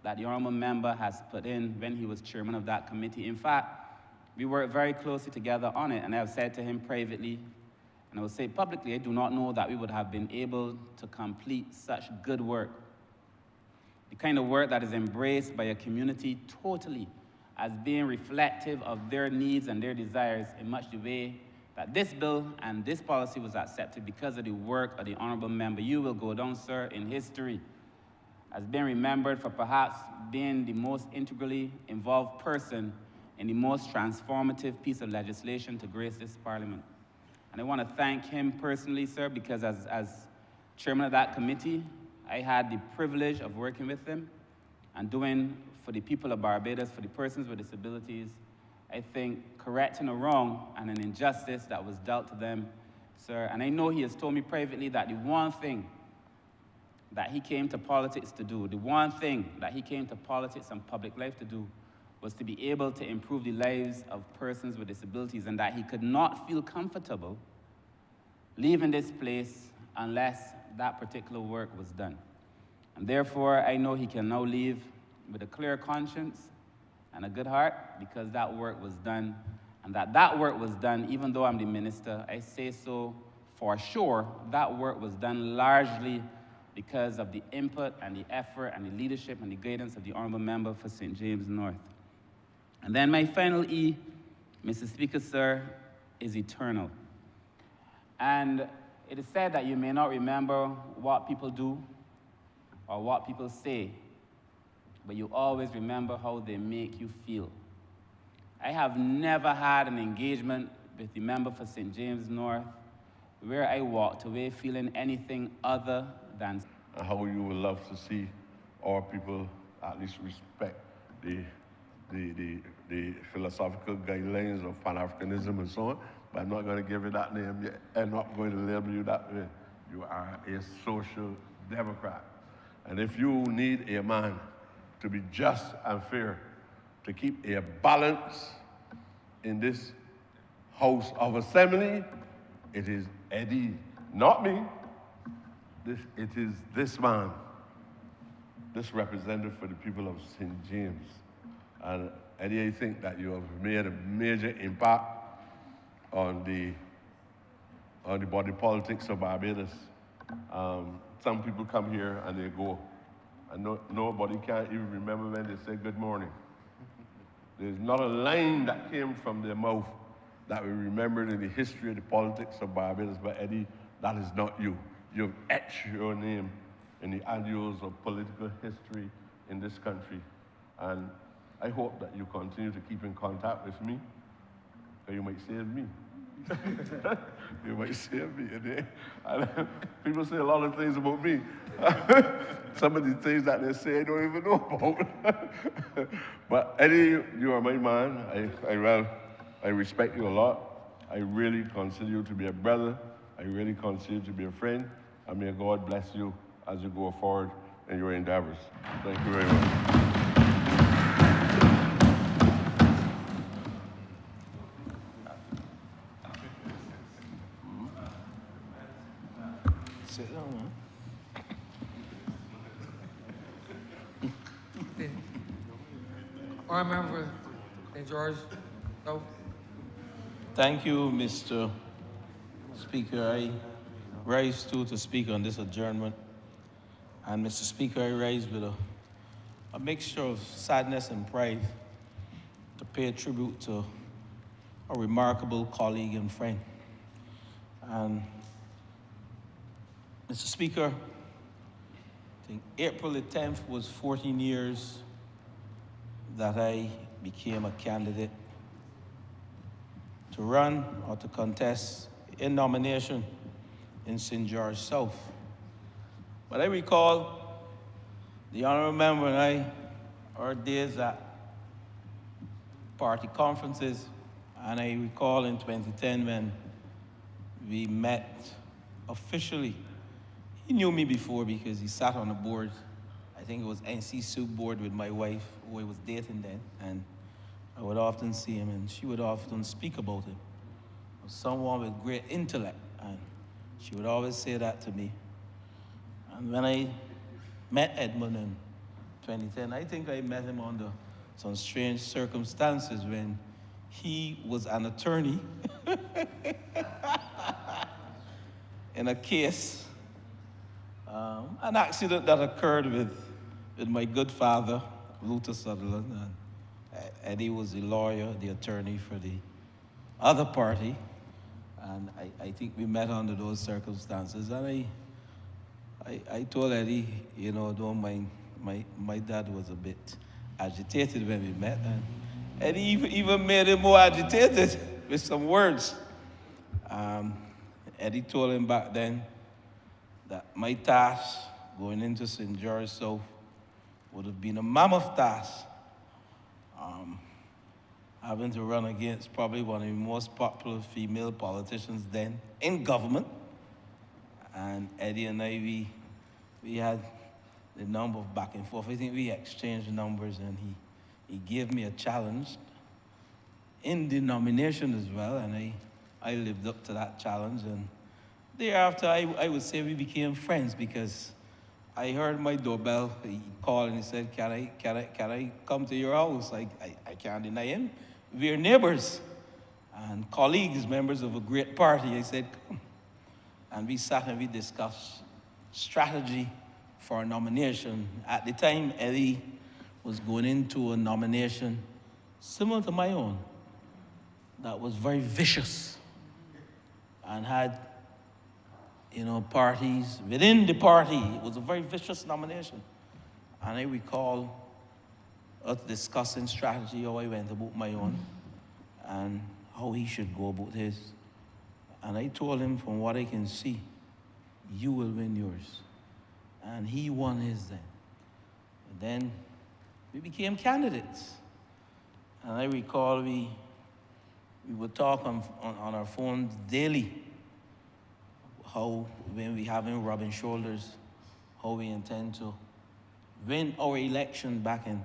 that the Honourable Member has put in when he was chairman of that committee. In fact, we worked very closely together on it, and I have said to him privately, and I will say publicly, I do not know that we would have been able to complete such good work. The kind of work that is embraced by a community totally as being reflective of their needs and their desires in much the way that this bill and this policy was accepted because of the work of the Honourable Member. You will go down, sir, in history as being remembered for perhaps being the most integrally involved person in the most transformative piece of legislation to grace this Parliament. And I want to thank him personally, sir, because as chairman of that committee, I had the privilege of working with him and doing for the people of Barbados, for the persons with disabilities, I think correcting a wrong and an injustice that was dealt to them, sir. And I know he has told me privately that the one thing that he came to politics to do, the one thing that he came to politics and public life to do, was to be able to improve the lives of persons with disabilities, and that he could not feel comfortable leaving this place unless that particular work was done. And therefore, I know he can now leave with a clear conscience and a good heart, because that work was done, and that work was done, even though I'm the minister, I say so for sure, that work was done largely because of the input and the effort and the leadership and the guidance of the Honourable Member for St. James North. And then my final E, Mr. Speaker, sir, is eternal. And it is said that you may not remember what people do or what people say, but you always remember how they make you feel. I have never had an engagement with the member for St. James North where I walked away feeling anything other than... How you would love to see our people at least respect the philosophical guidelines of Pan-Africanism and so on, but I'm not going to give you that name yet. I'm not going to label you that way. You are a social democrat. And if you need a man to be just and fair, to keep a balance in this House of Assembly, it is Eddie, not me. It is this man, this representative for the people of St. James. And Eddie, I think that you have made a major impact on the body politics of Barbados. Some people come here and they go, and nobody can even remember when they say good morning. There's not a line that came from their mouth that we remembered in the history of the politics of Barbados. But Eddie, that is not you. You've etched your name in the annals of political history in this country. And I hope that you continue to keep in contact with me, or you might save me. You might see me in there. People say a lot of things about me. Some of the things that they say I don't even know about. But Eddie, you are my man. I respect you a lot. I really consider you to be a brother. I really consider you to be a friend. And may God bless you as you go forward in your endeavors. Thank you very much. Sit down, man. Honourable Member St. George South. Thank you, Mr. Speaker. I rise to speak on this adjournment. And Mr. Speaker, I rise with a mixture of sadness and pride to pay tribute to a remarkable colleague and friend. And Mr. Speaker, I think April the 10th was 14 years that I became a candidate to run or to contest in nomination in St. George South. But I recall the Honourable Member and I, our days at party conferences, and I recall in 2010 when we met officially. He knew me before because he sat on the board. I think it was NC Soup board with my wife, who I was dating then, and I would often see him, and she would often speak about him. Someone with great intellect, and she would always say that to me. And when I met Edmund in 2010, I think I met him under some strange circumstances when he was an attorney in a case, an accident that occurred with my good father, Luther Sutherland, and Eddie was the lawyer, the attorney for the other party, and I think we met under those circumstances. And I told Eddie, you know, don't mind, my dad was a bit agitated when we met, and Eddie even made him more agitated with some words. Eddie told him back then that my task going into St. George South would have been a mammoth task. Having to run against probably one of the most popular female politicians then in government. And Eddie and I, we had the number of back and forth. I think we exchanged numbers, and he gave me a challenge in the nomination as well, and I lived up to that challenge. And thereafter, I would say we became friends because I heard my doorbell. He called and he said, can I come to your house? I can't deny him. We're neighbors and colleagues, members of a great party. I said, come. And we sat and we discussed strategy for a nomination. At the time, Eddie was going into a nomination similar to my own that was very vicious and had, you know, parties within the party. It was a very vicious nomination. And I recall us discussing strategy, how I went about my own, and how he should go about his. And I told him, from what I can see, you will win yours. And he won his then. And then we became candidates. And I recall we would talk on our phones daily, how when we having rubbing shoulders, how we intend to win our election back in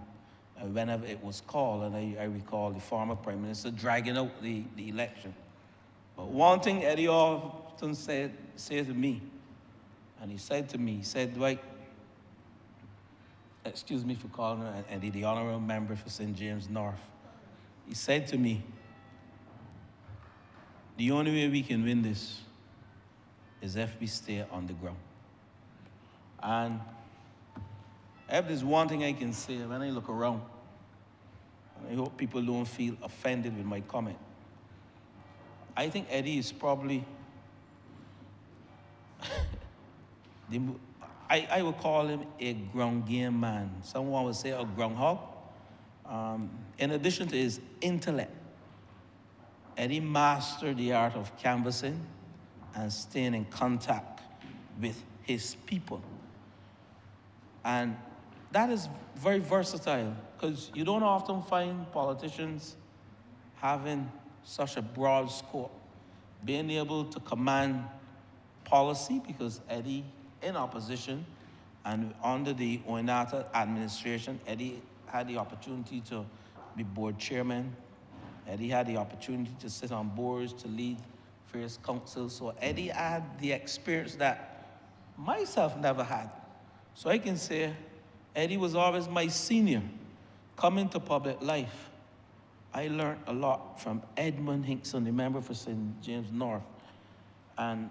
whenever it was called. And I recall the former Prime Minister dragging out the election. But one thing Eddie often said to me, and he said to me, he said, Dwight, excuse me for calling her Eddie, the Honourable Member for St. James North. He said to me, the only way we can win this is if we stay on the ground. And if there's one thing I can say when I look around, and I hope people don't feel offended with my comment, I think Eddie is probably, I would call him a ground game man. Someone would say a groundhog. In addition to his intellect Eddie mastered the art of canvassing and staying in contact with his people. And that is very versatile, because you don't often find politicians having such a broad scope, being able to command policy, because Eddie, in opposition and under the Oinata administration, Eddie had the opportunity to be board chairman. Eddie had the opportunity to sit on boards, to lead various councils. So Eddie had the experience that myself never had. So I can say Eddie was always my senior coming to public life. I learned a lot from Edmund Hinkson, the member for St. James North. And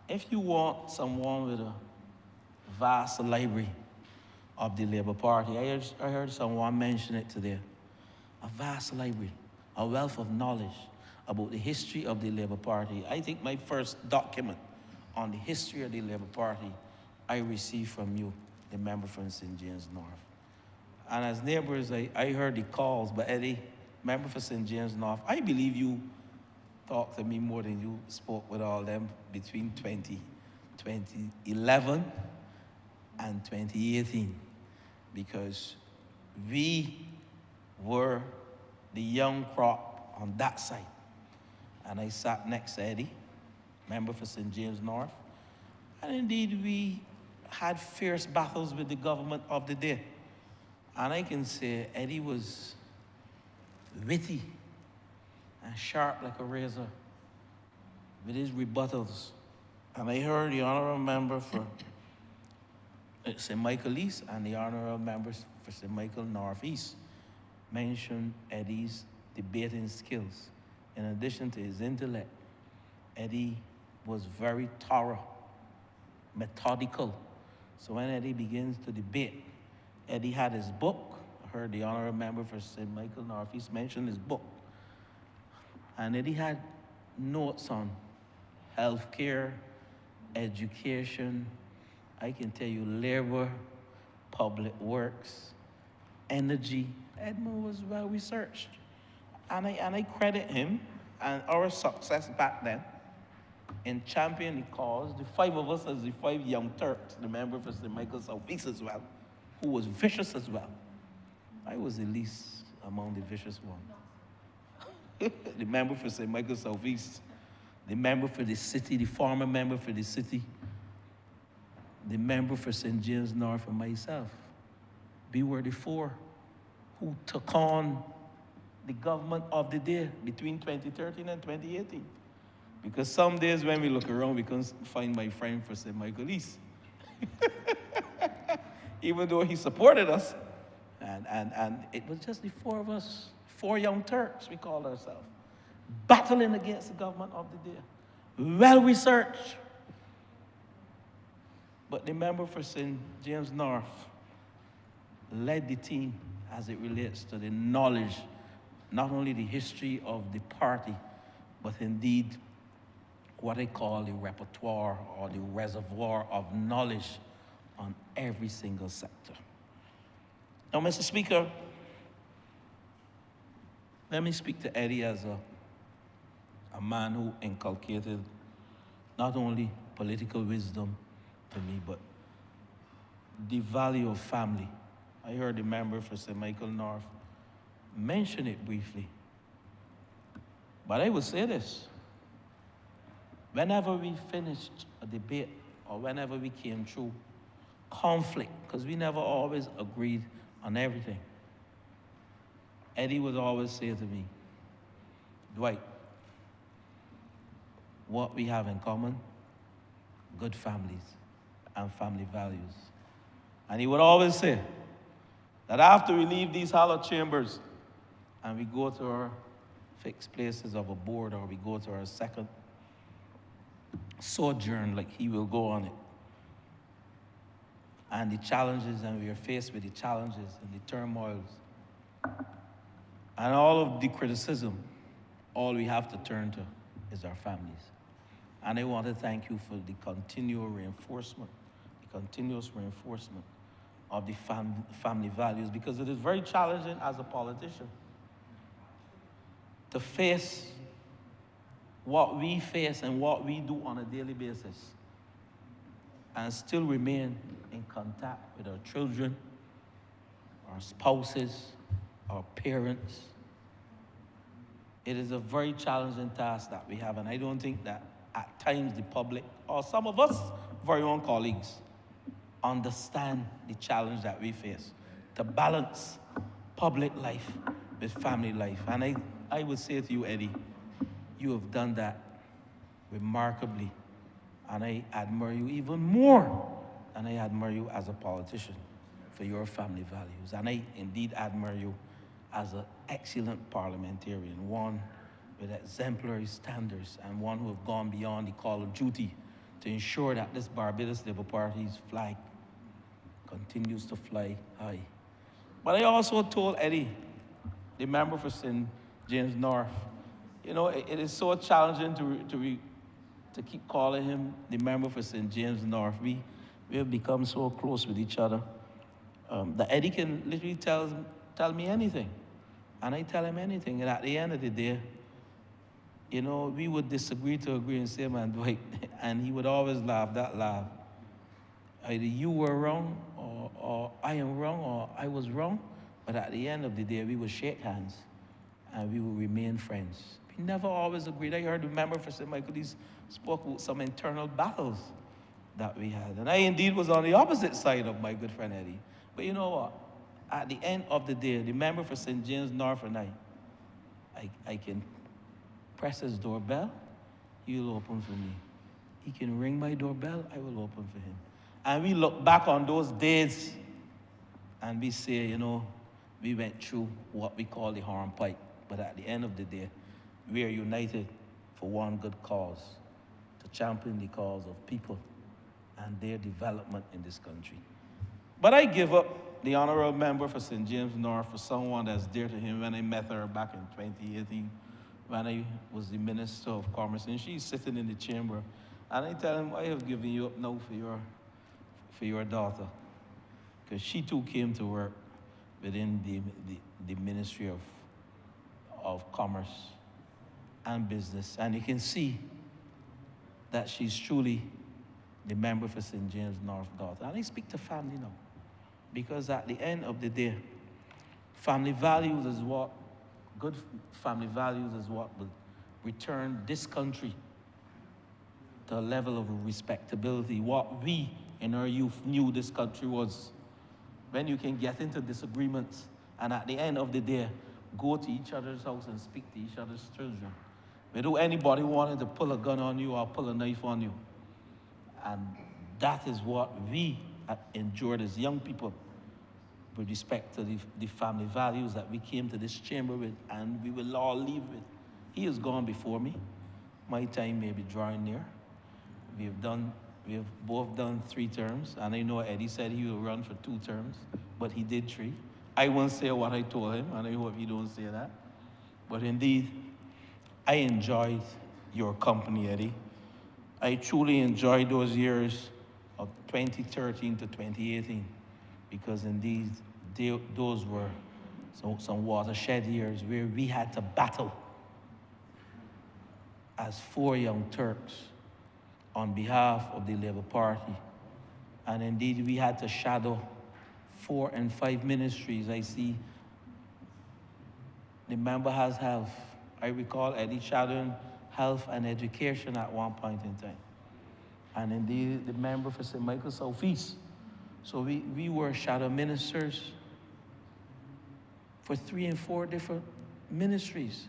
if you want someone with a vast library of the Labour Party, I heard someone mention it today, a vast library, a wealth of knowledge about the history of the Labour Party. I think my first document on the history of the Labour Party I received from you, the member from St. James North. And as neighbors, I heard the calls, but Eddie, member for St. James North, I believe you talked to me more than you spoke with all them between 2011 and 2018, because we were the young crop on that side. And I sat next to Eddie, member for St. James North, and indeed we had fierce battles with the government of the day. And I can say Eddie was witty and sharp like a razor with his rebuttals. And I heard the honourable member for St. Michael East and the honourable members for St. Michael Northeast mention Eddie's debating skills. In addition to his intellect, Eddie was very thorough, methodical. So when Eddie begins to debate, Eddie had his book. I heard the honourable member for St. Michael Northeast mention his book. And Eddie had notes on healthcare, education, I can tell you labor, public works, energy. Edmund was well researched. And I credit him and our success back then in championing the cause. The five of us as the five young Turks, the member for St. Michael Southeast as well, who was vicious as well. I was the least among the vicious ones. The member for St. Michael Southeast, the member for the city, the former member for the city, the member for St. James North, and myself. We were the four who took on the government of the day between 2013 and 2018. Because some days when we look around, we can't find my friend for St. Michael East. Even though he supported us, and it was just the four of us, four young Turks, we called ourselves, battling against the government of the day. Well-researched. But the member for St. James North led the team as it relates to the knowledge, not only the history of the party, but indeed what I call the repertoire or the reservoir of knowledge on every single sector. Now, Mr. Speaker, let me speak to Eddie as a man who inculcated not only political wisdom to me, but the value of family. I heard the member for St. Michael North mention it briefly. But I will say this. Whenever we finished a debate or whenever we came through conflict, because we never always agreed on everything, Eddie would always say to me, Dwight, what we have in common, good families and family values. And he would always say that after we leave these hallowed chambers and we go to our fixed places of a board or we go to our second sojourn, like he will go on it, and the challenges, and we are faced with the challenges and the turmoils and all of the criticism, all we have to turn to is our families. And I want to thank you for the continuous reinforcement of the family values, because it is very challenging as a politician to face what we face and what we do on a daily basis, and still remain in contact with our children, our spouses, our parents. It is a very challenging task that we have, and I don't think that at times the public, or some of us, very own colleagues, understand the challenge that we face to balance public life with family life. And I would say to you, Eddie, you have done that remarkably, and I admire you even more than I admire you as a politician for your family values. And I indeed admire you as an excellent parliamentarian, one with exemplary standards and one who have gone beyond the call of duty to ensure that this Barbados Labour Party's flag continues to fly high. But I also told Eddie, the member for St. James North, you know, it is so challenging to keep calling him the member for St. James North. We have become so close with each other that Eddie can literally tell me anything, and I tell him anything. And at the end of the day, you know, we would disagree to agree and say, man, Dwight, and he would always laugh that laugh. Either you were wrong, or I am wrong, or I was wrong. But at the end of the day, we would shake hands, and we would remain friends. We never always agreed. I heard the member for St. Michael's spoke about some internal battles that we had. And I indeed was on the opposite side of my good friend Eddie. But you know what? At the end of the day, the member for St. James North and I can press his doorbell, he'll open for me. He can ring my doorbell, I will open for him. And we look back on those days and we say, you know, we went through what we call the hornpipe. But at the end of the day, we are united for one good cause, to champion the cause of people and their development in this country. But I give up the honourable member for St. James North for someone that's dear to him. When I met her back in 2018, when I was the Minister of Commerce, and she's sitting in the chamber, and I tell him, I have given you up now for your daughter, because she too came to work within the Ministry of Commerce and Business, and you can see that she's truly the member for St. James North daughter. And I speak to family now, because at the end of the day, family values is what, good family values is what will return this country to a level of respectability, what we in our youth knew this country was. When you can get into disagreements and at the end of the day, go to each other's house and speak to each other's children, without anybody wanting to pull a gun on you or pull a knife on you. And that is what we endured as young people with respect to the family values that we came to this chamber with, and we will all leave with. He has gone before me. My time may be drawing near. We have both done 3 terms, and I know Eddie said he will run for 2 terms, but he did 3. I won't say what I told him, and I hope you don't say that. But indeed, I enjoyed your company, Eddie. I truly enjoyed those years of 2013 to 2018, because indeed, those were some watershed years where we had to battle as 4 young Turks on behalf of the Labour Party. And indeed, we had to shadow 4 and 5 ministries. I see the member has health. I recall Eddie shadowing health and education at one point in time. And indeed, the member for St. Michael South East. So we were shadow ministers for 3 and 4 different ministries.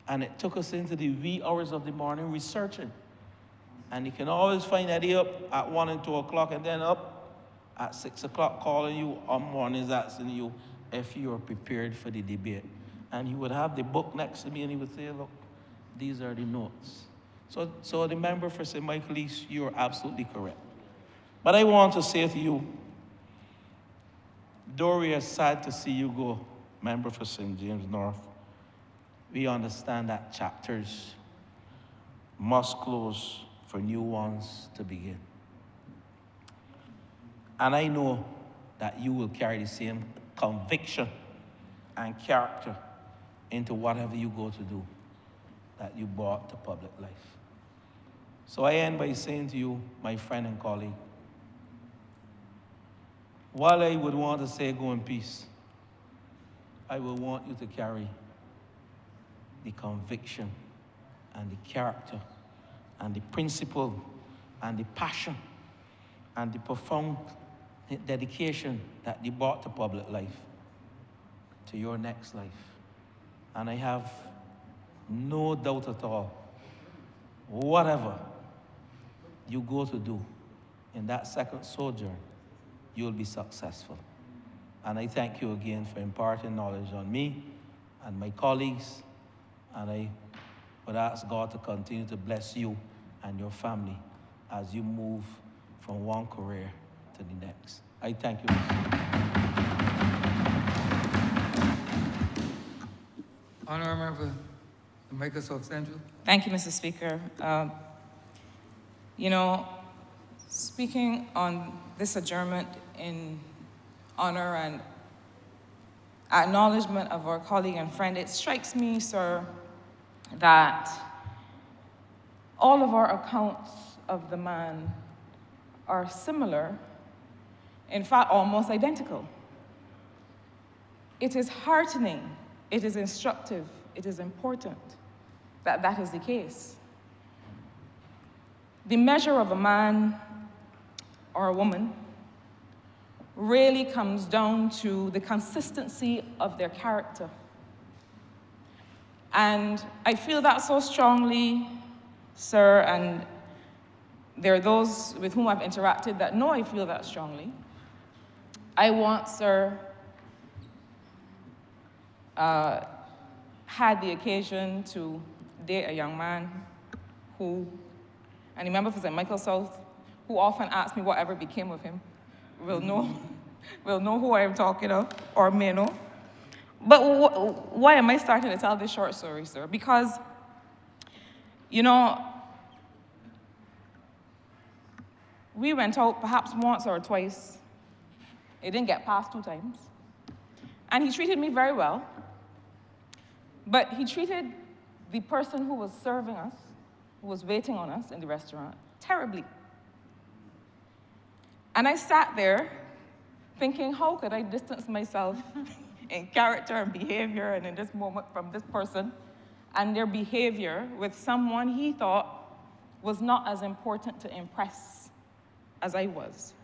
And it took us into the wee hours of the morning researching. And you can always find Eddie up at 1 and 2 o'clock, and then up at 6 o'clock calling you on mornings, asking you if you are prepared for the debate. And he would have the book next to me, and he would say, look, these are the notes. So the member for St. Michael East, you are absolutely correct. But I want to say to you, though we are sad to see you go, member for St. James North, we understand that chapters must close for new ones to begin. And I know that you will carry the same conviction and character into whatever you go to do. that you brought to public life. So I end by saying to you, my friend and colleague, while I would want to say go in peace, I will want you to carry the conviction and the character and the principle and the passion and the profound dedication that you brought to public life to your next life. And I have no doubt at all, whatever you go to do in that second sojourn, you'll be successful. And I thank you again for imparting knowledge on me and my colleagues, and I would ask God to continue to bless you and your family as you move from one career to the next. I thank you. Honourable Member, Microsoft Central. Thank you, Mr. Speaker. You know, speaking on this adjournment in honor and acknowledgement of our colleague and friend, it strikes me, sir, that all of our accounts of the man are similar, in fact, almost identical. It is heartening, it is instructive, it is important that that is the case. The measure of a man or a woman really comes down to the consistency of their character. And I feel that so strongly, sir, and there are those with whom I've interacted that know I feel that strongly. I once, sir, had the occasion to date a young man who, and a member for St. Michael South, who often asked me whatever became of him. Will know who I am talking of, or may know. But why am I starting to tell this short story, sir? Because, you know, we went out perhaps once or twice. It didn't get past 2 times. And he treated me very well. But he treated the person who was serving us, who was waiting on us in the restaurant, terribly. And I sat there thinking, how could I distance myself in character and behavior and in this moment from this person and their behavior with someone he thought was not as important to impress as I was.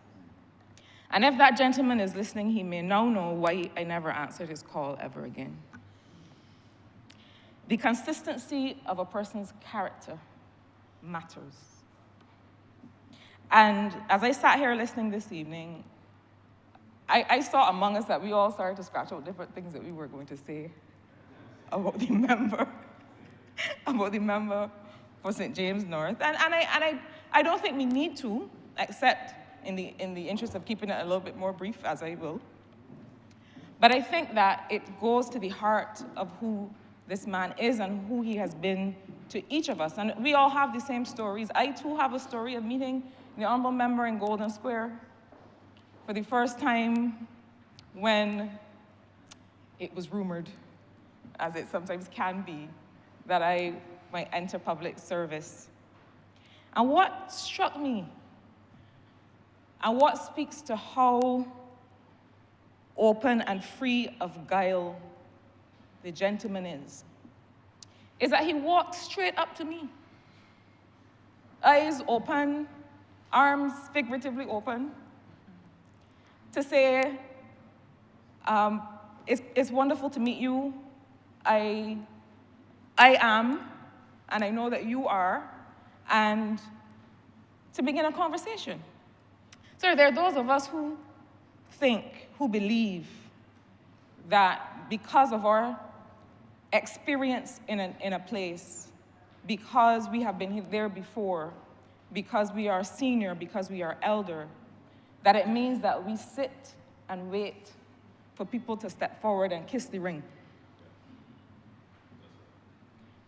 And if that gentleman is listening, he may now know why I never answered his call ever again. The consistency of a person's character matters. And as I sat here listening this evening, I saw among us that we all started to scratch out different things that we were going to say about the member for St. James North. And I don't think we need to, except in the interest of keeping it a little bit more brief, as I will. But I think that it goes to the heart of who this man is and who he has been to each of us. And we all have the same stories. I too have a story of meeting the honourable member in Golden Square for the first time when it was rumored, as it sometimes can be, that I might enter public service. And what struck me, and what speaks to how open and free of guile the gentleman is that he walked straight up to me, eyes open, arms figuratively open, to say, it's wonderful to meet you. I am, and I know that you are, and to begin a conversation. So there are those of us who think, who believe that because of our experience in a place, because we have been there before, because we are senior, because we are elder, that it means that we sit and wait for people to step forward and kiss the ring.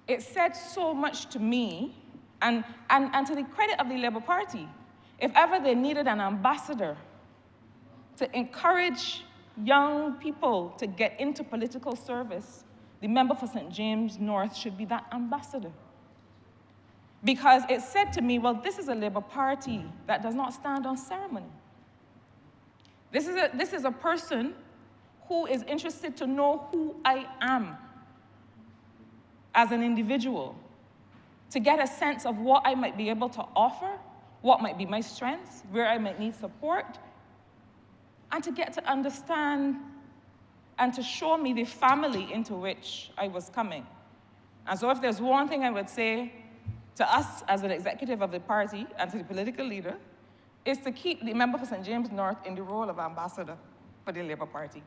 It said so much to me, and to the credit of the Labour Party, if ever they needed an ambassador to encourage young people to get into political service, the member for St. James North should be that ambassador. Because it said to me, well, this is a Labour Party that does not stand on ceremony. This is a person who is interested to know who I am as an individual, to get a sense of what I might be able to offer, what might be my strengths, where I might need support, and to get to understand and to show me the family into which I was coming. And so if there's one thing I would say to us as an executive of the party and to the political leader, is to keep the member for St. James North in the role of ambassador for the Labour Party.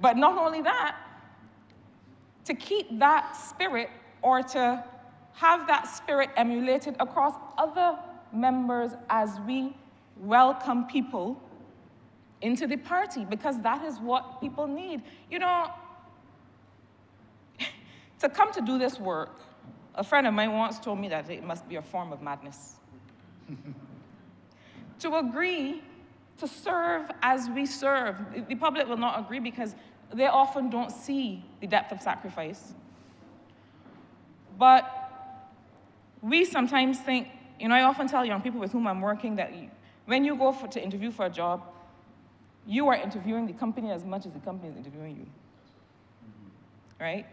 But not only that, to keep that spirit, or to have that spirit emulated across other members as we welcome people into the party, because that is what people need. You know, to come to do this work, a friend of mine once told me that it must be a form of madness. To agree to serve as we serve. The public will not agree because they often don't see the depth of sacrifice. But we sometimes think, you know, I often tell young people with whom I'm working that when you go to interview for a job, you are interviewing the company as much as the company is interviewing you, right?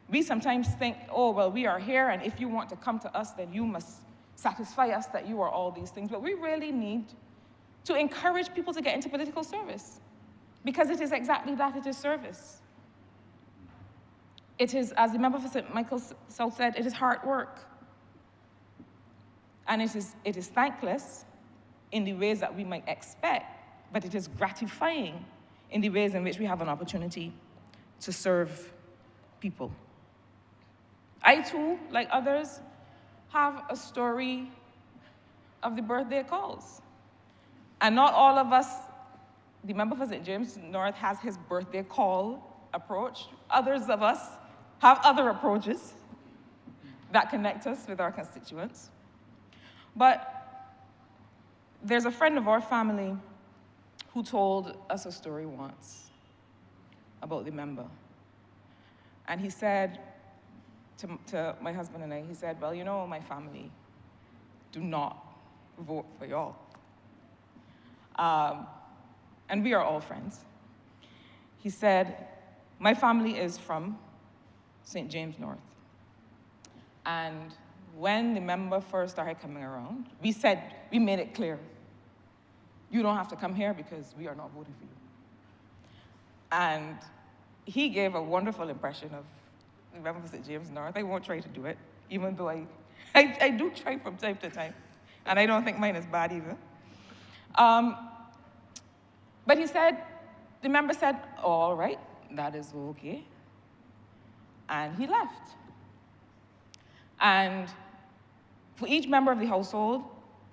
We sometimes think, oh, well, we are here, and if you want to come to us, then you must satisfy us that you are all these things. But we really need to encourage people to get into political service, because it is exactly that, it is service. It is, as the member for St. Michael's South said, it is hard work. And it is thankless in the ways that we might expect, but it is gratifying in the ways in which we have an opportunity to serve people. I too, like others, have a story of the birthday calls. And not all of us, the member for St. James North has his birthday call approach. Others of us have other approaches that connect us with our constituents. But there's a friend of our family who told us a story once about the member. And he said to my husband and I, he said, well, you know, my family do not vote for y'all. And we are all friends. He said, my family is from St. James North. And when the member first started coming around, we made it clear, you don't have to come here because we are not voting for you. And he gave a wonderful impression of the member for St. James North. I won't try to do it, even though I do try from time to time. And I don't think mine is bad either. But he said, the member said, all right, that is okay. And he left. And for each member of the household,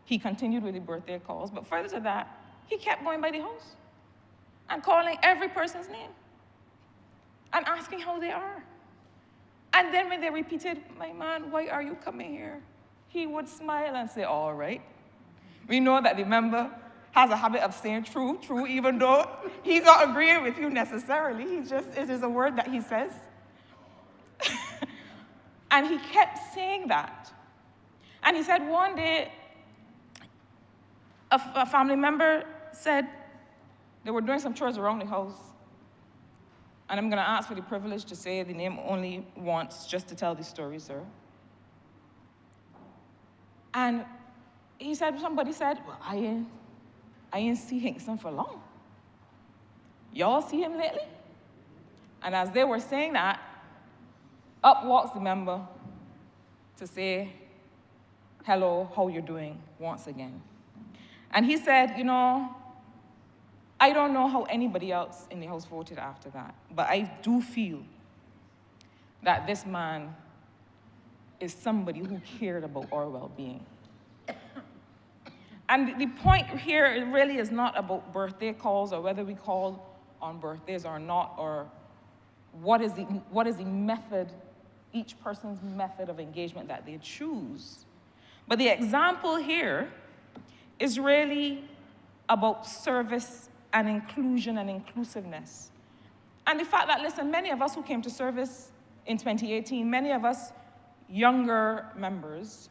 he continued with the birthday calls. But further to that, he kept going by the house and calling every person's name and asking how they are. And then when they repeated, my man, why are you coming here? He would smile and say, all right. We know that the member has a habit of saying true, even though he's not agreeing with you necessarily. It is a word that he says. And he kept saying that. And he said one day, a family member said they were doing some chores around the house. And I'm going to ask for the privilege to say the name only once, just to tell the story, sir. And he said, somebody said, well, I ain't see Hinkson for long. Y'all see him lately? And as they were saying that, up walks the member to say, hello, how you doing, once again. And he said, you know, I don't know how anybody else in the house voted after that, but I do feel that this man is somebody who cared about our well-being. And the point here really is not about birthday calls or whether we call on birthdays or not, or what is the method, each person's method of engagement that they choose. But the example here is really about service and inclusion and inclusiveness. And the fact that, listen, many of us who came to service in 2018, many of us younger members,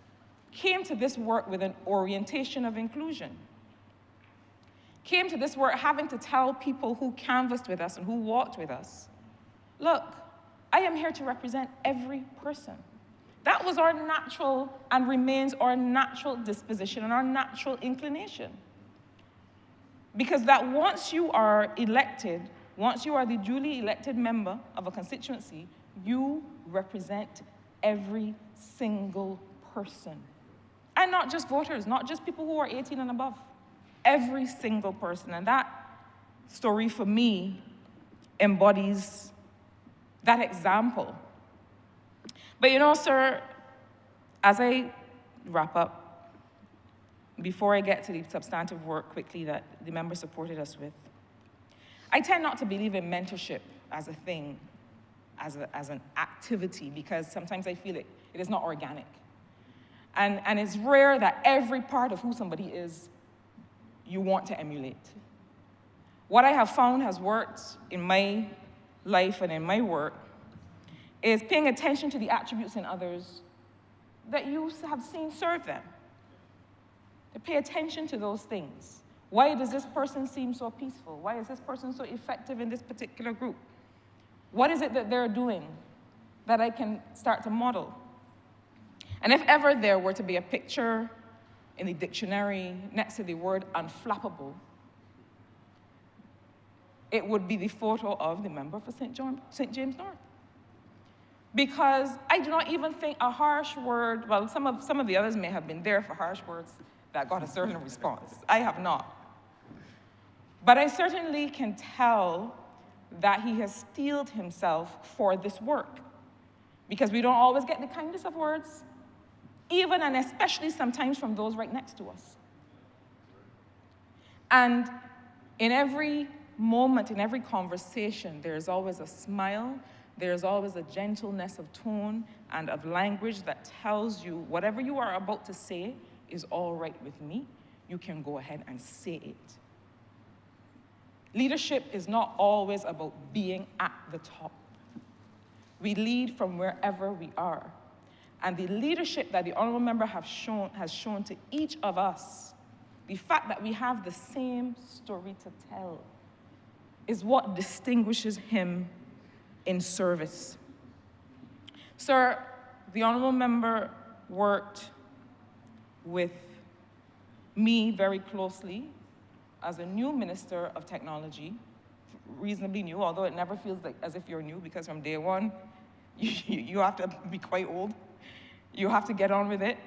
came to this work with an orientation of inclusion. Came to this work having to tell people who canvassed with us and who walked with us, look, I am here to represent every person. That was our natural and remains our natural disposition and our natural inclination. Because that once you are elected, once you are the duly elected member of a constituency, you represent every single person. And not just voters, not just people who are 18 and above. Every single person. And that story for me embodies that example. But you know, sir, as I wrap up, before I get to the substantive work quickly that the members supported us with, I tend not to believe in mentorship as a thing, as an activity, because sometimes I feel it is not organic. And it's rare that every part of who somebody is, you want to emulate. What I have found has worked in my life and in my work is paying attention to the attributes in others that you have seen serve them. To pay attention to those things. Why does this person seem so peaceful? Why is this person so effective in this particular group? What is it that they're doing that I can start to model? And if ever there were to be a picture in the dictionary next to the word unflappable, it would be the photo of the member for St. James North. Because I do not even think a harsh word, well, some of the others may have been there for harsh words that got a certain response. I have not. But I certainly can tell that he has steeled himself for this work. Because we don't always get the kindest of words, even and especially sometimes from those right next to us. And in every moment, in every conversation, there is always a smile, there is always a gentleness of tone and of language that tells you whatever you are about to say is all right with me. You can go ahead and say it. Leadership is not always about being at the top. We lead from wherever we are. And the leadership that the honorable member has shown to each of us, the fact that we have the same story to tell, is what distinguishes him in service. Sir, the honorable member worked with me very closely as a new Minister of Technology, reasonably new, although it never feels like as if you're new, because from day one, you have to be quite old. You have to get on with it.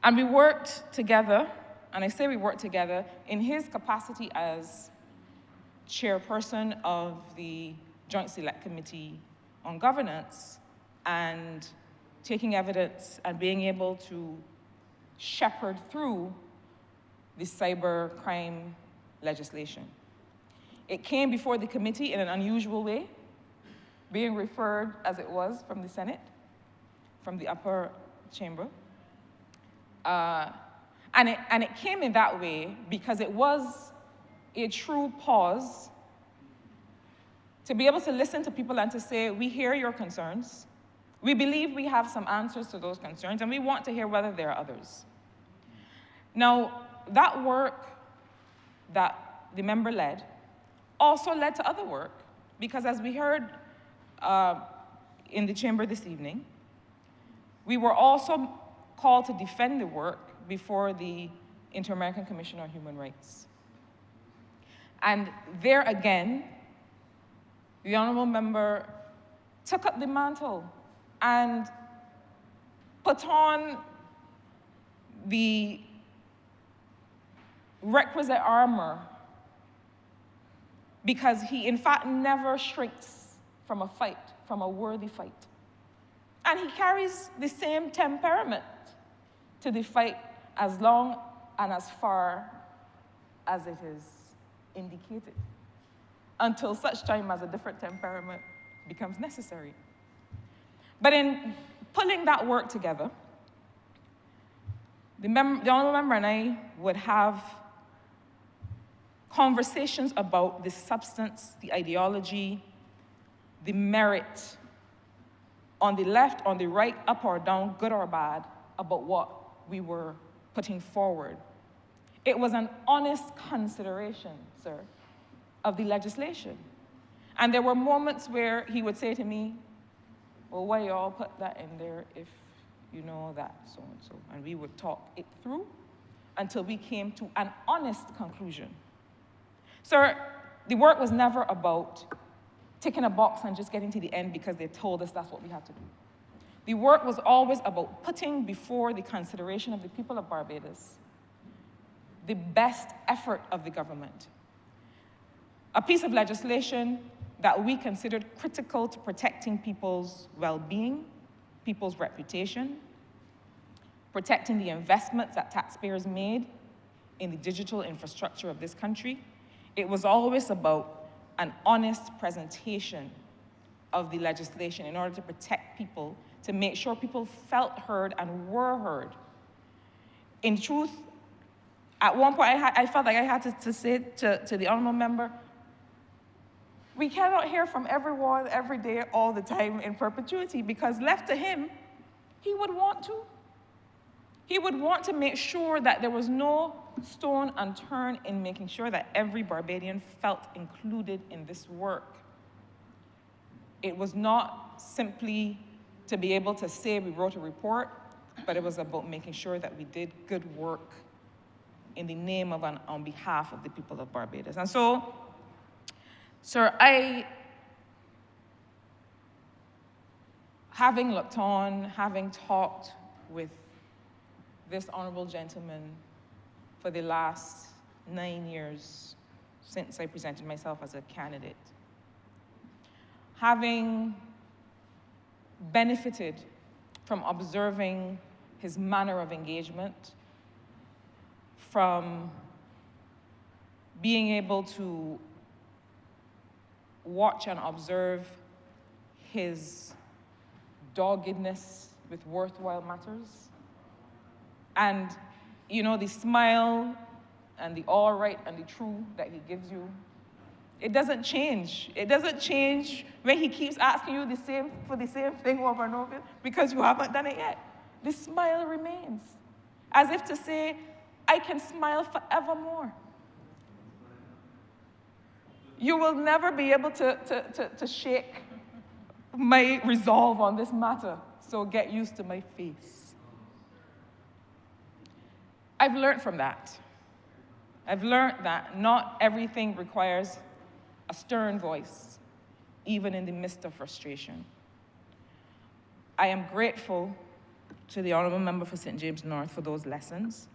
And we worked together, and I say we worked together, in his capacity as chairperson of the Joint Select Committee on Governance, and taking evidence and being able to shepherd through the cyber crime legislation. It came before the committee in an unusual way, being referred as it was from the Senate, from the upper chamber. And it came in that way because it was a true pause to be able to listen to people and to say, we hear your concerns. We believe we have some answers to those concerns, and we want to hear whether there are others. Now, that work that the member led also led to other work, because as we heard in the chamber this evening, we were also called to defend the work before the Inter-American Commission on Human Rights. And there again, the honorable member took up the mantle and put on the requisite armor, because he in fact never shrinks from a fight, from a worthy fight. And he carries the same temperament to the fight as long and as far as it is indicated, until such time as a different temperament becomes necessary. But in pulling that work together, the honorable member and I would have conversations about the substance, the ideology, the merit, on the left, on the right, up or down, good or bad, about what we were putting forward. It was an honest consideration, sir, of the legislation. And there were moments where he would say to me, well, why y'all put that in there if you know that, so and so? And we would talk it through until we came to an honest conclusion. Sir, the work was never about ticking a box and just getting to the end because they told us that's what we had to do. The work was always about putting before the consideration of the people of Barbados the best effort of the government. A piece of legislation that we considered critical to protecting people's well-being, people's reputation, protecting the investments that taxpayers made in the digital infrastructure of this country. It was always about an honest presentation of the legislation in order to protect people, to make sure people felt heard and were heard. In truth, at one point I felt like I had to say to the honourable member, we cannot hear from everyone every day, all the time, in perpetuity, because left to him, he would want to. He would want to make sure that there was no stone unturned in making sure that every Barbadian felt included in this work. It was not simply to be able to say we wrote a report, but it was about making sure that we did good work in the name of and on behalf of the people of Barbados. And so, sir, having looked on, having talked with this honourable gentleman for the last 9 years since I presented myself as a candidate, having benefited from observing his manner of engagement, from being able to watch and observe his doggedness with worthwhile matters, and, you know, the smile and the all right and the true that he gives you, it doesn't change. It doesn't change when he keeps asking you the same thing over and over because you haven't done it yet. The smile remains, as if to say, I can smile forevermore. You will never be able to shake my resolve on this matter, so get used to my face. I've learned from that. I've learned that not everything requires a stern voice, even in the midst of frustration. I am grateful to the Honourable Member for St. James North for those lessons,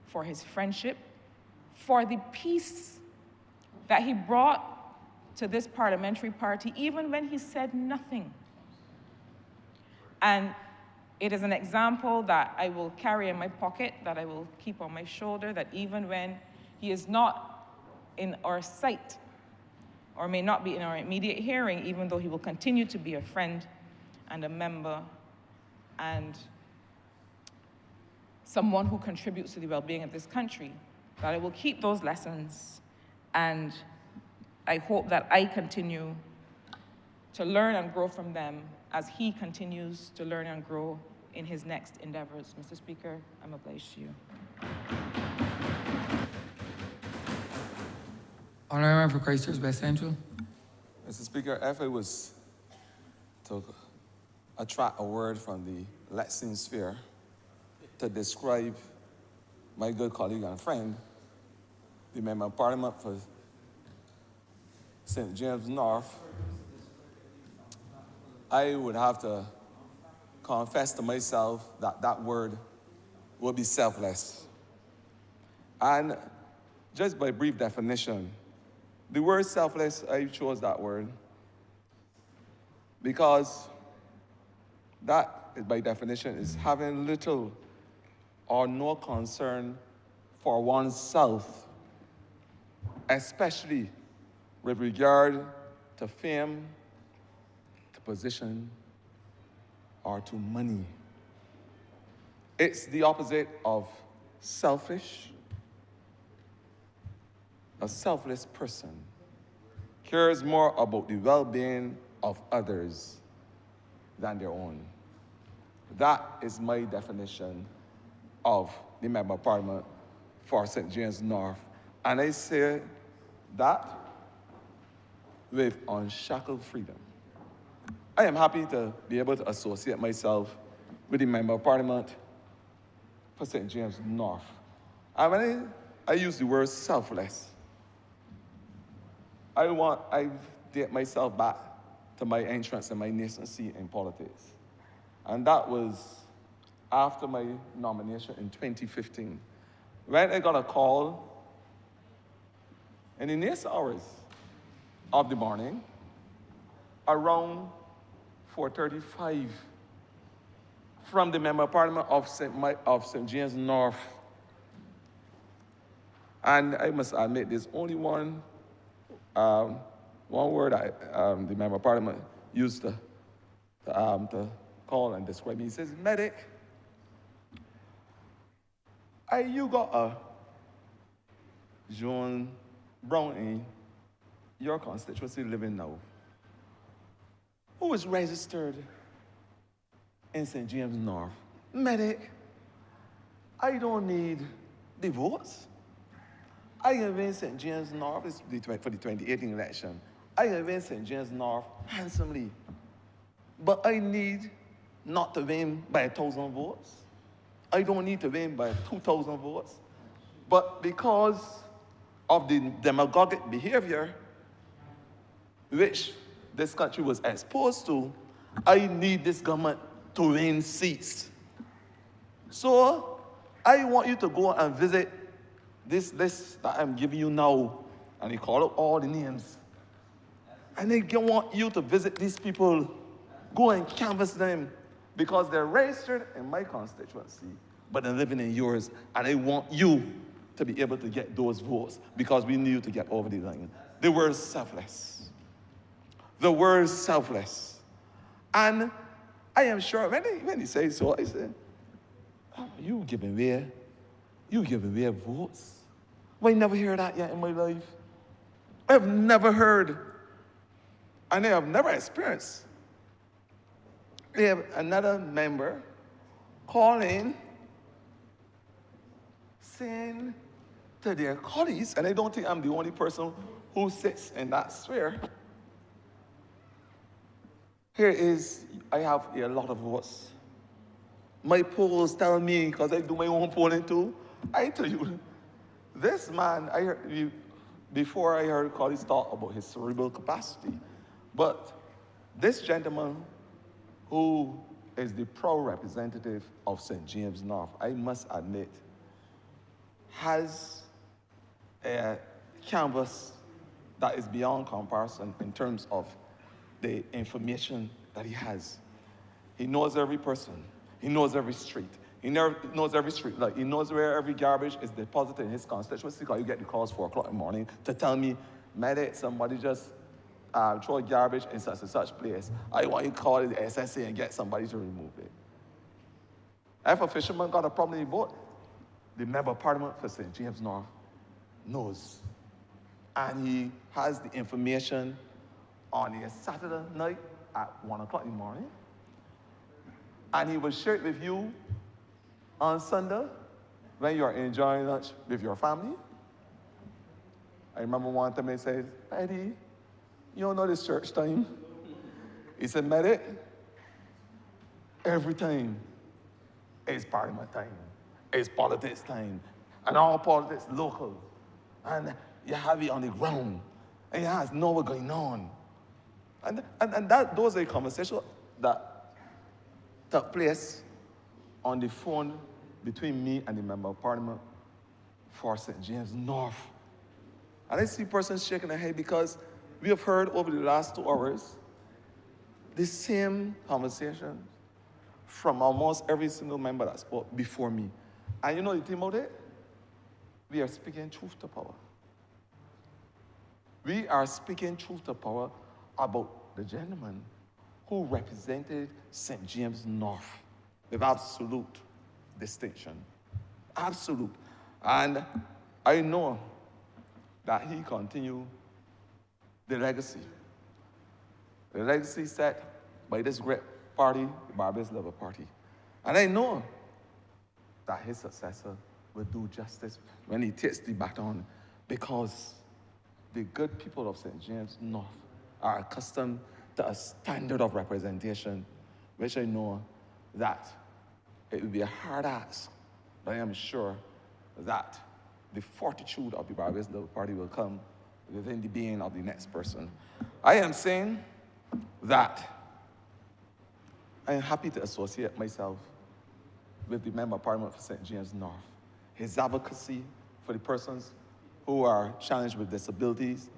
for his friendship, for the peace that he brought to this parliamentary party, even when he said nothing. And it is an example that I will carry in my pocket, that I will keep on my shoulder, that even when he is not in our sight, or may not be in our immediate hearing, even though he will continue to be a friend and a member and someone who contributes to the well-being of this country, that I will keep those lessons, and I hope that I continue to learn and grow from them as he continues to learn and grow in his next endeavors. Mr. Speaker, I'm obliged to you. Honourable Member for Christchurch West Central. Mr. Speaker, if I was to attract a word from the Lexian sphere to describe my good colleague and friend, the Member of Parliament for St. James North, I would have to confess to myself that that word would be selfless. And just by brief definition, the word selfless, I chose that word because that, by definition, is having little or no concern for oneself, especially with regard to fame, to position, or to money. It's the opposite of selfish, a selfless person, cares more about the well-being of others than their own. That is my definition of the Member of Parliament for St. James North. And I say that with unshackled freedom. I am happy to be able to associate myself with the Member of Parliament for St. James North. And when I use the word selfless, I date myself back to my entrance and my nascency in politics. And that was after my nomination in 2015. When I got a call in the next hours of the morning, around 4:35, from the Member of Parliament of St. James North. And I must admit, there's only one word the Member of Parliament used to call and describe me. He says, "Medic, you got a John Brown in your constituency living now, who is registered in St. James North. Medic, I don't need the votes. I can win St. James North for the 2018 election. I can win St. James North handsomely. But I need not to win by 1,000 votes. I don't need to win by 2,000 votes. But because of the demagogic behavior which this country was exposed to, I need this government to win seats. So I want you to go and visit this list that I'm giving you now. And he called out all the names. And I want you to visit these people, go and canvass them, because they're registered in my constituency, but they're living in yours. And I want you to be able to get those votes, because we need you to get over the line. The word selfless. The word selfless. And I am sure when he says so, I say, oh, you giving away votes? Well, I never heard that yet in my life. I've never heard, and I have never experienced. We have another member calling, saying to their colleagues, and I don't think I'm the only person who sits in that sphere. Here is, I have a lot of votes. My polls tell me, because I do my own polling too, I tell you, this man, before I heard colleagues talk about his cerebral capacity, but this gentleman who is the proud representative of St. James North, I must admit, has a canvas that is beyond comparison in terms of the information that he has. He knows every person. He knows every street. He knows every street. Like, he knows where every garbage is deposited in his constituency, because you get the calls 4 o'clock in the morning to tell me, medic, somebody just throw garbage in such and such place. I want you to call the SSA and get somebody to remove it. If a fisherman got a problem in the boat, the Member of Parliament for St. James North knows. And he has the information on a Saturday night at 1 o'clock in the morning. And he will share it with you on Sunday when you're enjoying lunch with your family. I remember one time he said, Eddie, you don't know this church time? He said, medic, every time it's Parliament time. It's politics time. And all politics local. And you have it on the ground. And you have to know what's going on. And those are conversations that took place on the phone between me and the Member of Parliament for St. James North. And I see persons shaking their head, because we have heard over the last 2 hours the same conversation from almost every single member that spoke before me. And you know the thing about it? We are speaking truth to power. We are speaking truth to power about the gentleman who represented St. James North with absolute distinction. Absolute. And I know that he continue the legacy set by this great party, the Barbados Labour Party. And I know that his successor will do justice when he takes the baton, because the good people of St. James North are accustomed to a standard of representation, which I know that it will be a hard ask, but I am sure that the fortitude of the Barbados Labour Party will come within the being of the next person. I am saying that I am happy to associate myself with the Member of Parliament for St. James North. His advocacy for the persons who are challenged with disabilities,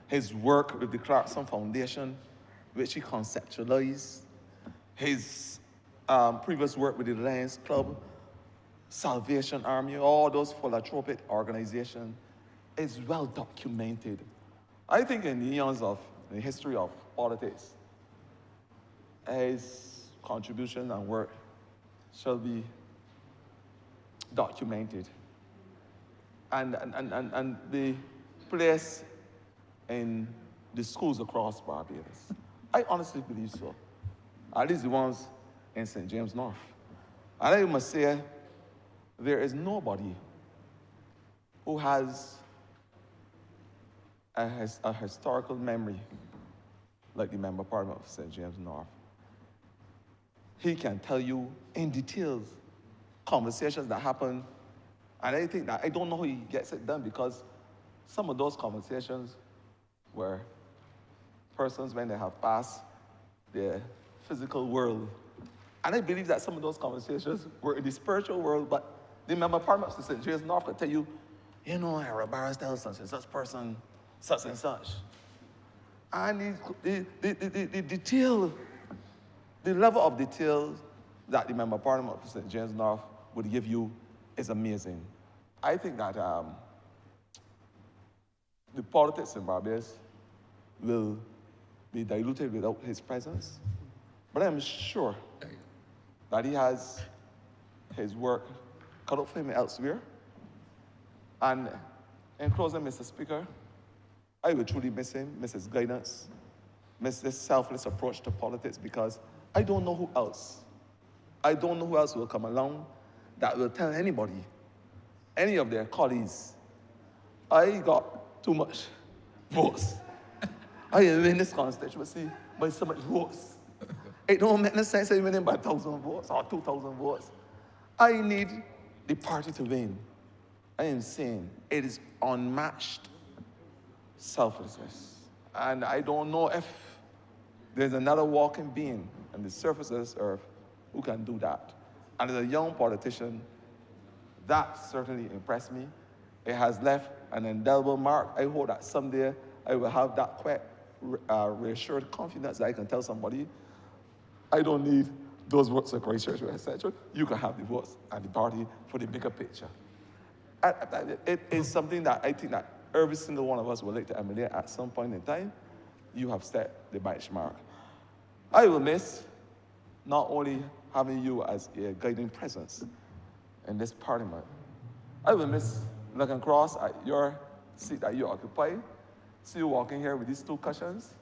his work with the Clarkson Foundation, which he conceptualized, his previous work with the Lions Club, Salvation Army, all those philanthropic organizations, is well documented. I think in the eons of the history of politics, his contribution and work shall be documented and be placed in the schools across Barbados. I honestly believe so. At least the ones in St. James North. And I must say, there is nobody who has a historical memory like the Member of Parliament of St. James North. He can tell you in details conversations that happen, and I think that I don't know how he gets it done, because some of those conversations were persons when they have passed their physical world. And I believe that some of those conversations were in the spiritual world, but the Member of Parliament of St. James North could tell you, you know, Harold Barras tells such and such person, such and such. And the detail, the level of detail that the Member of Parliament of St. James North would give you is amazing. I think that the politics in Barbados will be diluted without his presence, but I'm sure that he has his work cut out for him elsewhere. And in closing, Mr. Speaker, I will truly miss him, miss his guidance, miss this selfless approach to politics, because I don't know who else. I don't know who else will come along that will tell anybody, any of their colleagues, I got too much votes. I win this constituency by so much votes. It don't make no sense I win by 1,000 votes or 2,000 votes. I need the party to win. I am saying it is unmatched selflessness. And I don't know if there's another walking being on the surface of this earth who can do that. And as a young politician, that certainly impressed me. It has left an indelible mark. I hope that someday I will have that quite reassured confidence that I can tell somebody, I don't need those votes of Christchurch, etc. You can have the votes and the party for the bigger picture. It is something that I think that every single one of us would like to emulate at some point in time. You have set the benchmark. I will miss not only having you as a guiding presence in this parliament, I will miss looking across at your seat that you occupy, see you walking here with these two cushions,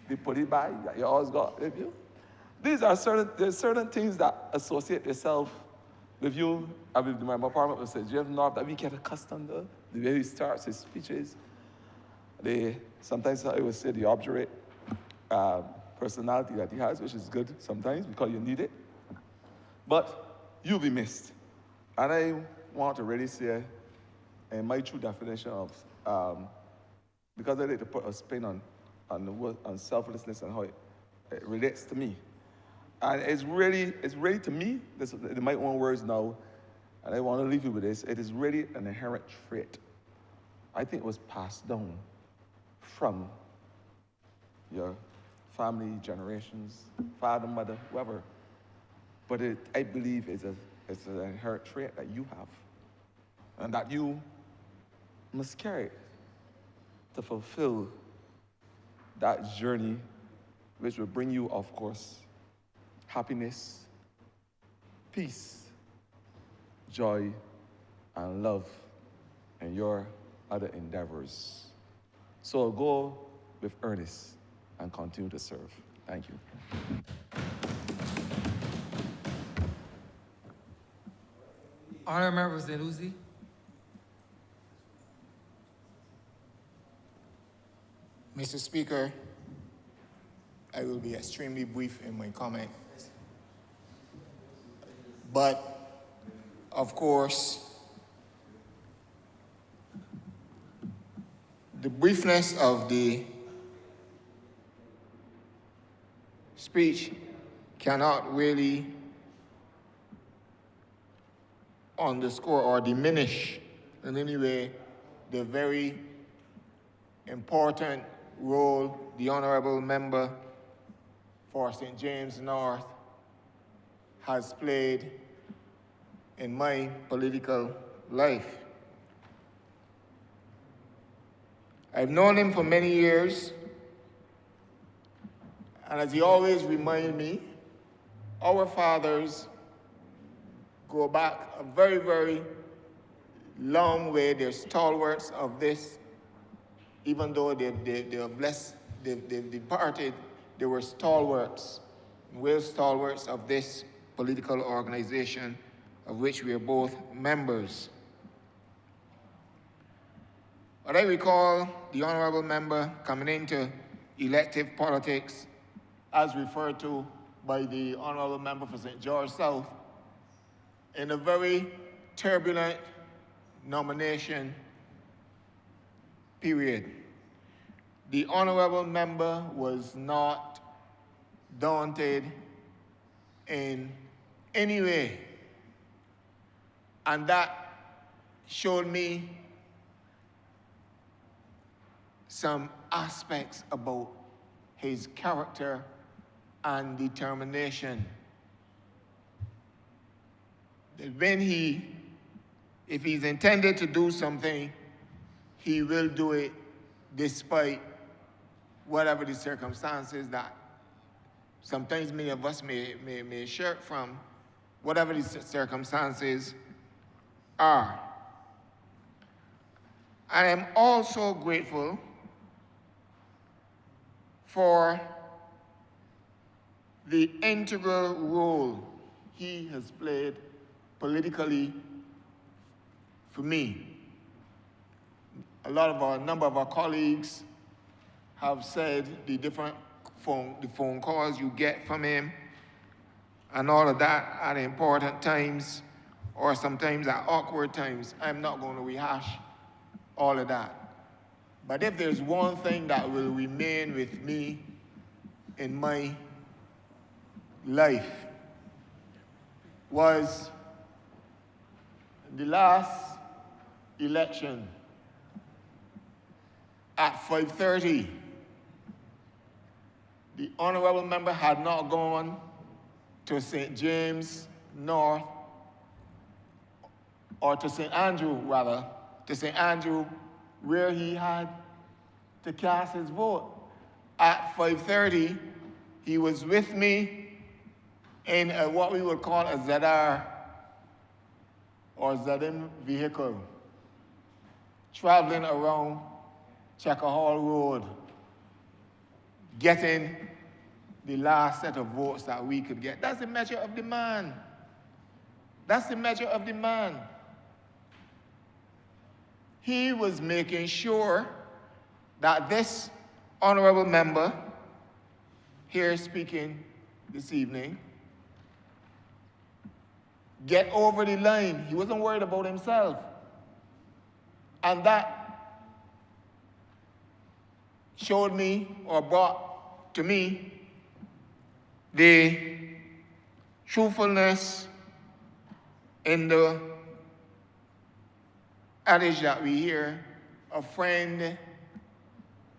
the putty bag that you always got with you. There's certain things that associate yourself with you and with the Member of Parliament of St. James North that we get accustomed to, the way he starts his speeches. Sometimes I would say the obdurate personality that he has, which is good sometimes because you need it. But you'll be missed. And I want to really say, in my true definition of, because I like to put a spin on selflessness and how it relates to me. And it's really to me, this is my own words now, and I want to leave you with this, it is really an inherent trait. I think it was passed down from your family, generations, father, mother, whoever. But I believe it's an inherent trait that you have, and that you must carry to fulfill that journey, which will bring you, of course, happiness, peace, joy, and love in your other endeavors. So I'll go with Ernest and continue to serve. Thank you. Honourable Member for St. Lucie. Mr. Speaker, I will be extremely brief in my comments. But, of course, the briefness of the speech cannot really underscore or diminish in any way the very important role the Honourable Member for St. James North has played in my political life. I've known him for many years, and as he always reminds me, our fathers go back a very, very long way. They're stalwarts of this. Even though they've departed, they were stalwarts, real stalwarts of this political organization of which we are both members. But I recall the Honourable Member coming into elective politics, as referred to by the Honourable Member for St. George South, in a very turbulent nomination period. The Honourable Member was not daunted in any way, and that showed me some aspects about his character and determination. That when if he's intended to do something, he will do it despite whatever the circumstances that sometimes many of us may shirk from, whatever the circumstances are. I am also grateful for the integral role he has played politically for me. A number of our colleagues have said the phone calls you get from him and all of that at important times or sometimes at awkward times. I'm not going to rehash all of that. But if there's one thing that will remain with me in my life, was the last election at 5:30. The Honourable Member had not gone to St. James North, or to St. Andrew rather, to St. Andrew, where he had to cast his vote. At 5:30, he was with me in what we would call a ZR or ZM vehicle, traveling around Checker Hall Road, getting the last set of votes that we could get. That's the measure of the man. That's the measure of the man. He was making sure that this Honourable Member here speaking this evening get over the line. He wasn't worried about himself. And that showed me, or brought to me, the truthfulness in the adage that we hear, a friend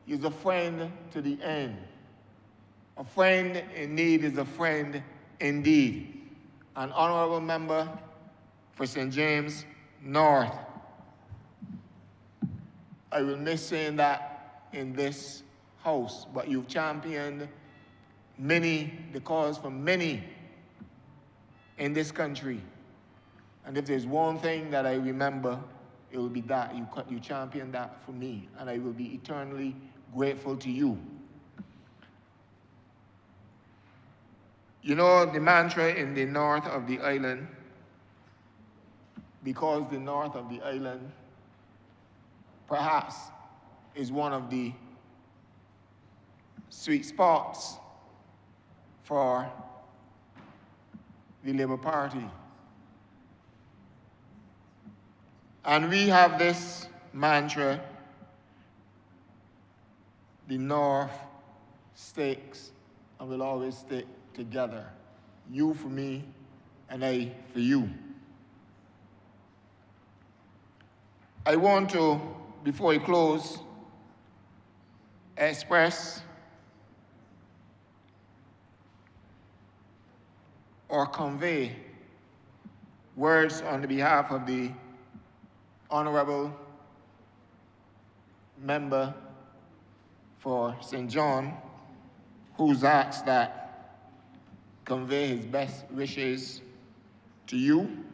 is a friend to the end. A friend in need is a friend indeed. An Honourable Member for St. James North. I will miss saying that in this House, but you've championed the cause for many in this country. And if there's one thing that I remember, it will be that. You championed that for me, and I will be eternally grateful to you. You know, the mantra in the north of the island, because the north of the island perhaps is one of the sweet spots for the Labour Party. And we have this mantra, the North sticks and will always stick together. You for me, and I for you. I want to, before I close, express or convey words on the behalf of the Honourable Member for St. John, who's asked that convey his best wishes to you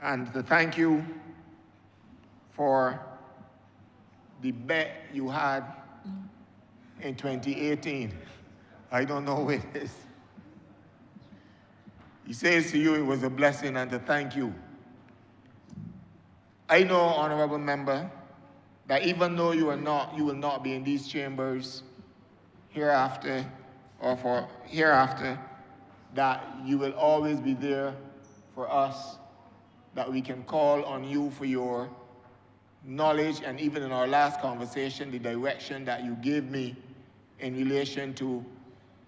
and to thank you for the bet you had in 2018. I don't know who it is. He says to you it was a blessing and to thank you. I know, Honourable Member, that even though you will not be in these chambers hereafter or for hereafter, that you will always be there for us, that we can call on you for your knowledge, and even in our last conversation, the direction that you gave me in relation to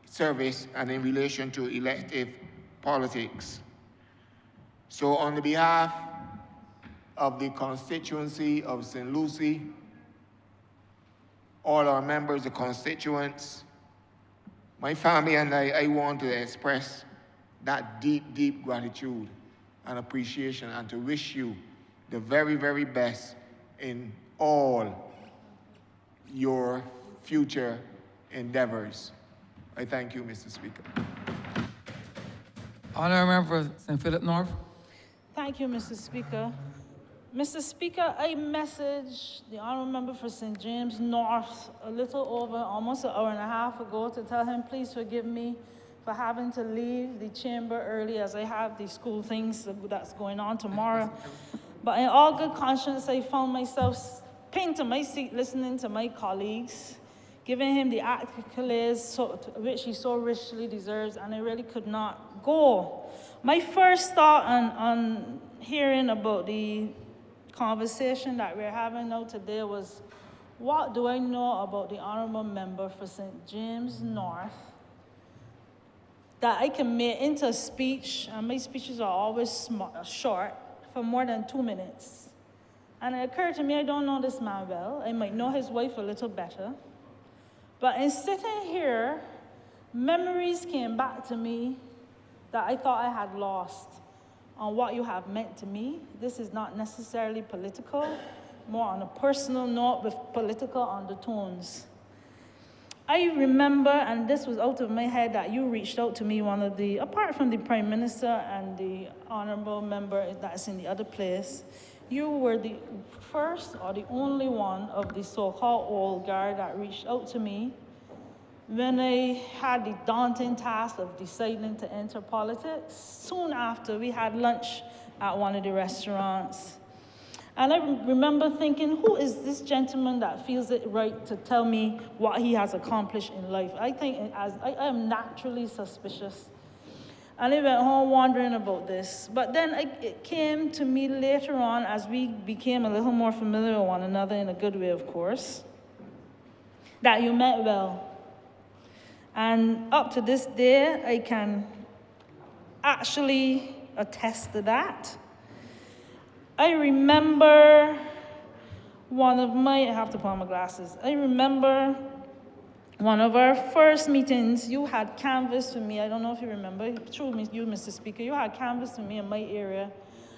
service and in relation to elective politics. So on the behalf of the constituency of St. Lucie, all our members, the constituents, my family and I want to express that deep, deep gratitude and appreciation and to wish you the very, very best in all your future endeavors. I thank you, Mr. Speaker. Honourable Member for St. Philip North. Thank you, Mr. Speaker. Mr. Speaker, I messaged the Honourable Member for St. James North a little over, almost an hour and a half ago, to tell him, please forgive me for having to leave the chamber early as I have the school things that's going on tomorrow. But in all good conscience, I found myself pinned to my seat listening to my colleagues, giving him the accolades which he so richly deserves, and I really could not go. My first thought on hearing about the conversation that we're having now today was, what do I know about the Honourable Member for St. James North that I can make into a speech, and my speeches are always short, for more than 2 minutes. And it occurred to me, I don't know this man well. I might know his wife a little better. But in sitting here, memories came back to me that I thought I had lost on what you have meant to me. This is not necessarily political, more on a personal note with political undertones. I remember, and this was out of my head, that you reached out to me, apart from the Prime Minister and the Honourable Member that's in the other place, you were the first or the only one of the so-called old guard that reached out to me when I had the daunting task of deciding to enter politics. Soon after, we had lunch at one of the restaurants. And I remember thinking, who is this gentleman that feels it right to tell me what he has accomplished in life? I think I am naturally suspicious. And I went home wondering about this. But then it came to me later on as we became a little more familiar with one another, in a good way, of course, that you meant well. And up to this day, I can actually attest to that. I remember I have to put on my glasses. I remember one of our first meetings, you had canvassed for me. I don't know if you remember. True, you, Mr. Speaker, you had canvassed for me in my area.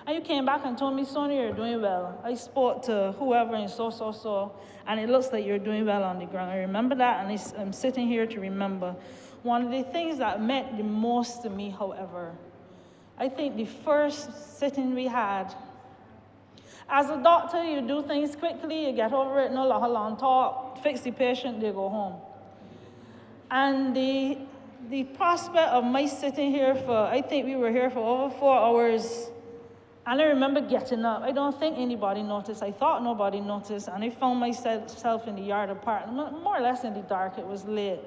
And you came back and told me, Sonia, you're doing well. I spoke to whoever and so, and it looks like you're doing well on the ground. I remember that, and I'm sitting here to remember. One of the things that meant the most to me, however, I think the first sitting we had, As a doctor, you do things quickly, you get over it, no long talk, fix the patient, they go home. And the prospect of my sitting here for, I think we were here for over 4 hours, and I remember getting up. I don't think anybody noticed. I thought nobody noticed, and I found myself in the yard of Parliament, more or less in the dark. It was late.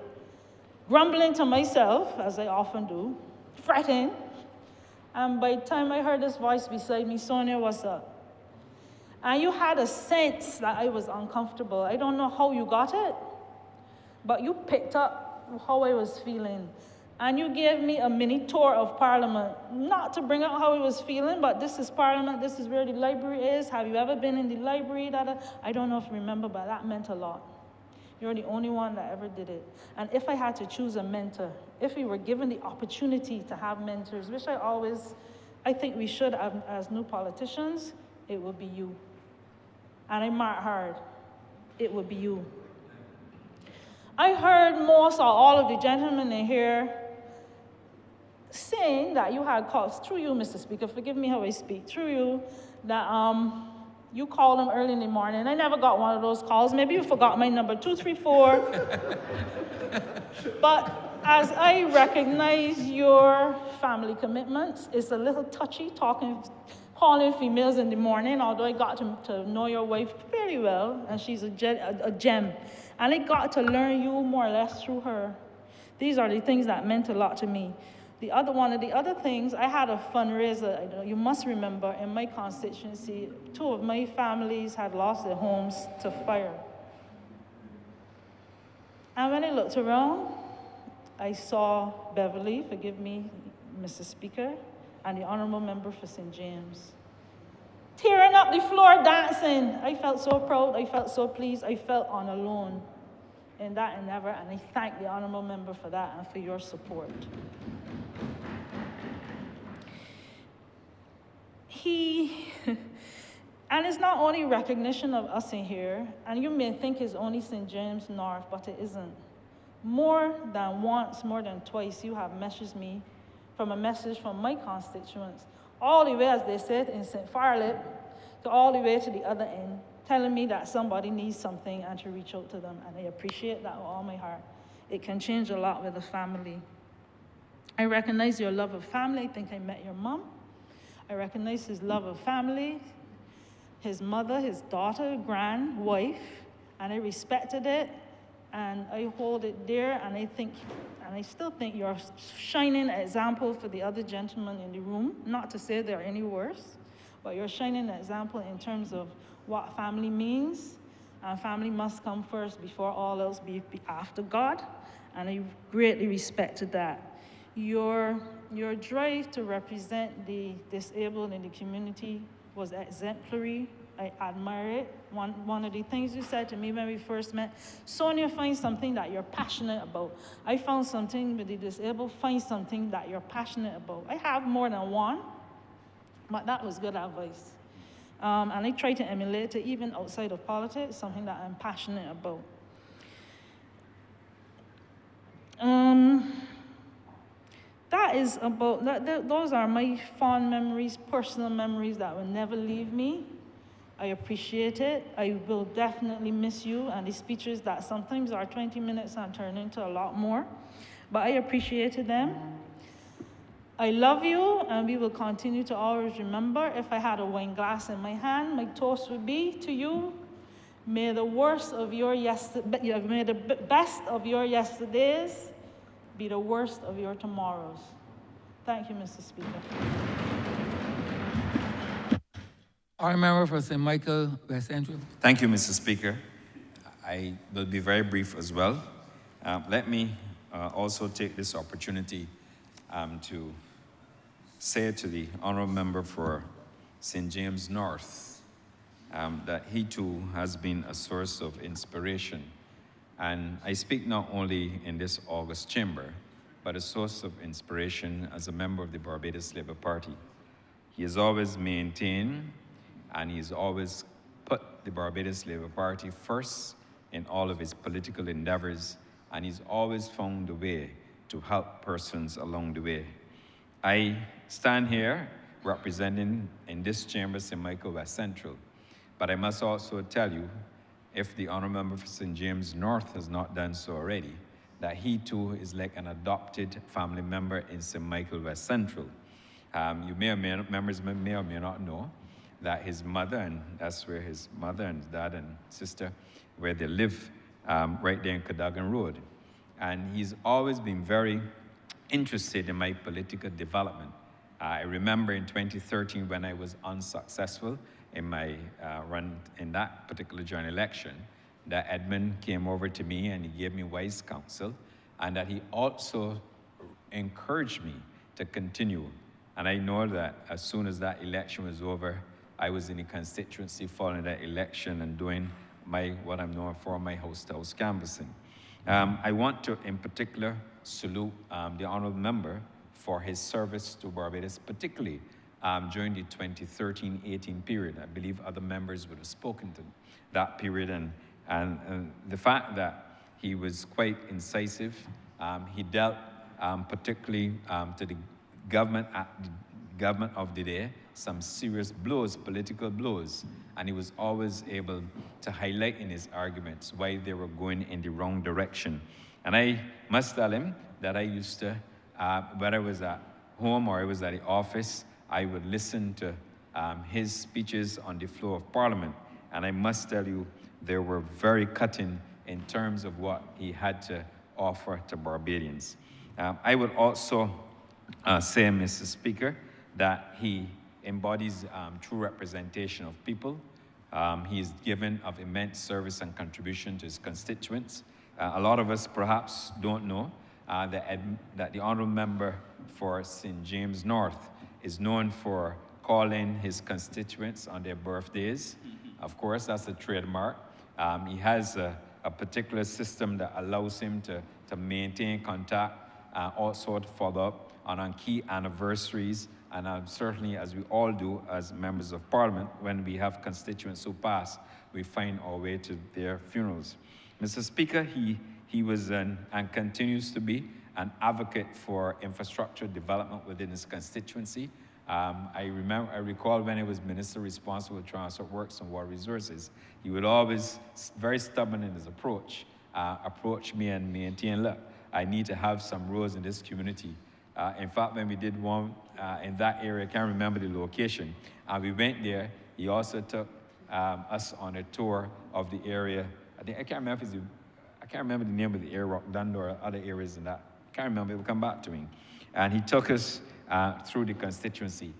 Grumbling to myself, as I often do, fretting. And by the time I heard this voice beside me, Sonia, what's up? And you had a sense that I was uncomfortable. I don't know how you got it, but you picked up how I was feeling. And you gave me a mini tour of Parliament, not to bring out how I was feeling, but this is Parliament, this is where the library is. Have you ever been in the library? I don't know if you remember, but that meant a lot. You're the only one that ever did it. And if I had to choose a mentor, if we were given the opportunity to have mentors, which I think we should have as new politicians, it would be you. And I mark hard, it would be you. I heard most or all of the gentlemen in here saying that you had calls, through you, Mr. Speaker, forgive me how I speak, through you, that you called them early in the morning. I never got one of those calls. Maybe you forgot my number, 234. But as I recognize your family commitments, it's a little touchy calling females in the morning, although I got to know your wife fairly well, and she's a gem. And I got to learn you more or less through her. These are the things that meant a lot to me. One of the other things, I had a fundraiser, you must remember, in my constituency, 2 of my families had lost their homes to fire. And when I looked around, I saw Beverly, forgive me, Mr. Speaker, and the Honourable Member for St. James, tearing up the floor, dancing. I felt so proud, I felt so pleased, I felt unalone in that endeavor, and I thank the Honourable Member for that and for your support. And it's not only recognition of us in here, and you may think it's only St. James North, but it isn't. More than once, more than twice, you have messaged me from a message from my constituents, all the way, as they said, in St. Farlip, to all the way to the other end, telling me that somebody needs something and to reach out to them, and I appreciate that with all my heart. It can change a lot with a family. I recognize your love of family. I think I met your mom. I recognize his love of family, his mother, his daughter, wife, and I respected it, and I hold it dear, and I still think you're a shining example for the other gentlemen in the room, not to say they're any worse, but you're a shining example in terms of what family means, and family must come first before all else be after God, and I greatly respected that. Your drive to represent the disabled in the community was exemplary. I admire it. One of the things you said to me when we first met, Sonia, find something that you're passionate about. I found something with the disabled, find something that you're passionate about. I have more than one, but that was good advice. And I try to emulate it even outside of politics, something that I'm passionate about. Those are my fond memories, personal memories that will never leave me. I appreciate it. I will definitely miss you and the speeches that sometimes are 20 minutes and turn into a lot more. But I appreciated them. I love you, and we will continue to always remember. If I had a wine glass in my hand, my toast would be to you. May the best of your yesterdays be the worst of your tomorrows. Thank you, Mr. Speaker. Honourable Member for St. Michael, West Central. Thank you, Mr. Speaker. I will be very brief as well. Let me also take this opportunity to say to the Honourable Member for St. James North that he too has been a source of inspiration. And I speak not only in this August chamber, but a source of inspiration as a member of the Barbados Labour Party. He has always maintained and he's always put the Barbados Labour Party first in all of his political endeavors, and he's always found a way to help persons along the way. I stand here representing in this chamber St. Michael West Central. But I must also tell you, if the Honourable Member for St. James North has not done so already, that he too is like an adopted family member in St. Michael West Central. You may or may not, members may or may not know that his mother, and that's where his mother and dad and sister, where they live, right there in Cadogan Road. And he's always been very interested in my political development. I remember in 2013 when I was unsuccessful in my run in that particular general election, that Edmund came over to me and he gave me wise counsel, and that he also encouraged me to continue. And I know that as soon as that election was over, I was in the constituency following that election and doing what I'm known for, my house-to-house canvassing. I want to, in particular, salute the Honourable Member for his service to Barbados, particularly during the 2013-18 period. I believe other members would have spoken to that period, and the fact that he was quite incisive. He dealt particularly to the government of the day some serious blows, political blows, and he was always able to highlight in his arguments why they were going in the wrong direction. And I must tell him that I used to, whether I was at home or I was at the office, I would listen to his speeches on the floor of Parliament. And I must tell you, they were very cutting in terms of what he had to offer to Barbadians. I would also say, Mr. Speaker, that he embodies true representation of people. He is given of immense service and contribution to his constituents. A lot of us perhaps don't know that the Honourable Member for St. James North is known for calling his constituents on their birthdays. Of course, that's a trademark. He has a particular system that allows him to maintain contact, also to follow up on key anniversaries, and certainly, as we all do as members of Parliament, when we have constituents who pass, we find our way to their funerals. Mr. Speaker, he was and continues to be an advocate for infrastructure development within his constituency. I recall when he was minister responsible for transport works and water resources, he would always, very stubborn in his approach me and maintain, look, I need to have some roads in this community. In fact, when we did one in that area, I can't remember the location, we went there. He also took us on a tour of the area. I can't remember the name of the area, Rock Dundor, or other areas in that. I can't remember, it will come back to me. And he took us through the constituency.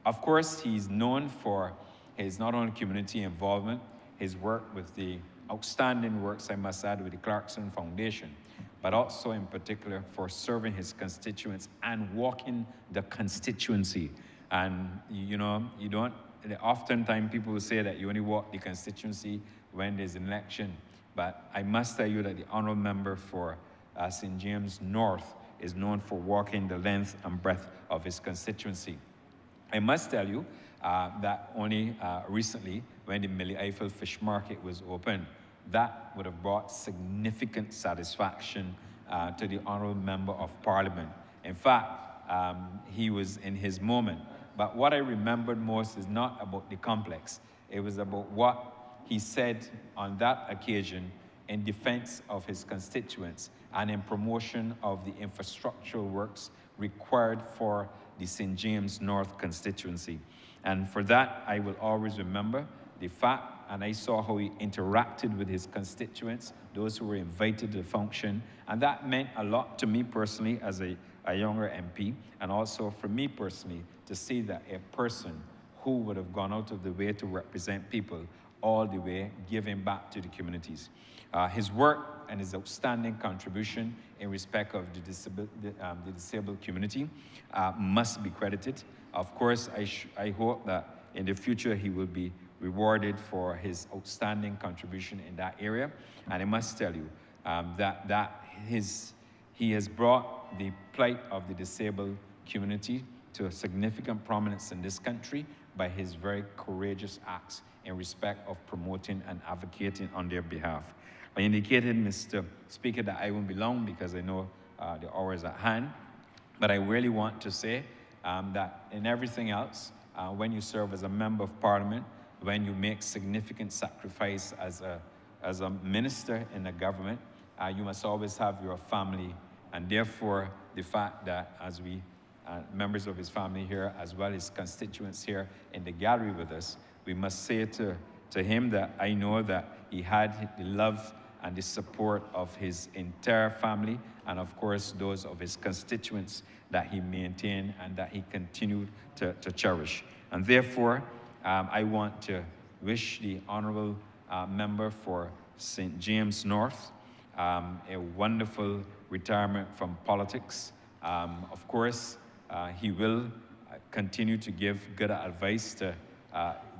Of course, he's known for his not only community involvement, his work with the outstanding works, I must add, with the Clarkson Foundation, but also in particular for serving his constituents and walking the constituency. And oftentimes people will say that you only walk the constituency when there's an election, but I must tell you that the Honourable Member for St. James North is known for walking the length and breadth of his constituency. I must tell you that only recently, when the Millie Eiffel Fish Market was open, that would have brought significant satisfaction to the Honourable Member of Parliament. In fact, he was in his moment. But what I remembered most is not about the complex. It was about what he said on that occasion in defense of his constituents and in promotion of the infrastructural works required for the St. James North constituency. And for that, I will always remember the fact, and I saw how he interacted with his constituents, those who were invited to the function, and that meant a lot to me personally as a younger MP, and also for me personally to see that a person who would have gone out of the way to represent people all the way, giving back to the communities. His work and his outstanding contribution in respect of the disabled community must be credited. Of course, I hope that in the future he will be rewarded for his outstanding contribution in that area. And I must tell you that he has brought the plight of the disabled community to a significant prominence in this country by his very courageous acts in respect of promoting and advocating on their behalf. I indicated, Mr. Speaker, that I won't be long because I know the hour is at hand, but I really want to say that in everything else, when you serve as a member of parliament, when you make significant sacrifice as a minister in the government, you must always have your family. And therefore, the fact that as we, members of his family here, as well as constituents here in the gallery with us, we must say to him that I know that he had the love and the support of his entire family, and of course those of his constituents that he maintained and that he continued to cherish. And therefore, I want to wish the honourable member for St. James North a wonderful retirement from politics. Of course, he will continue to give good advice to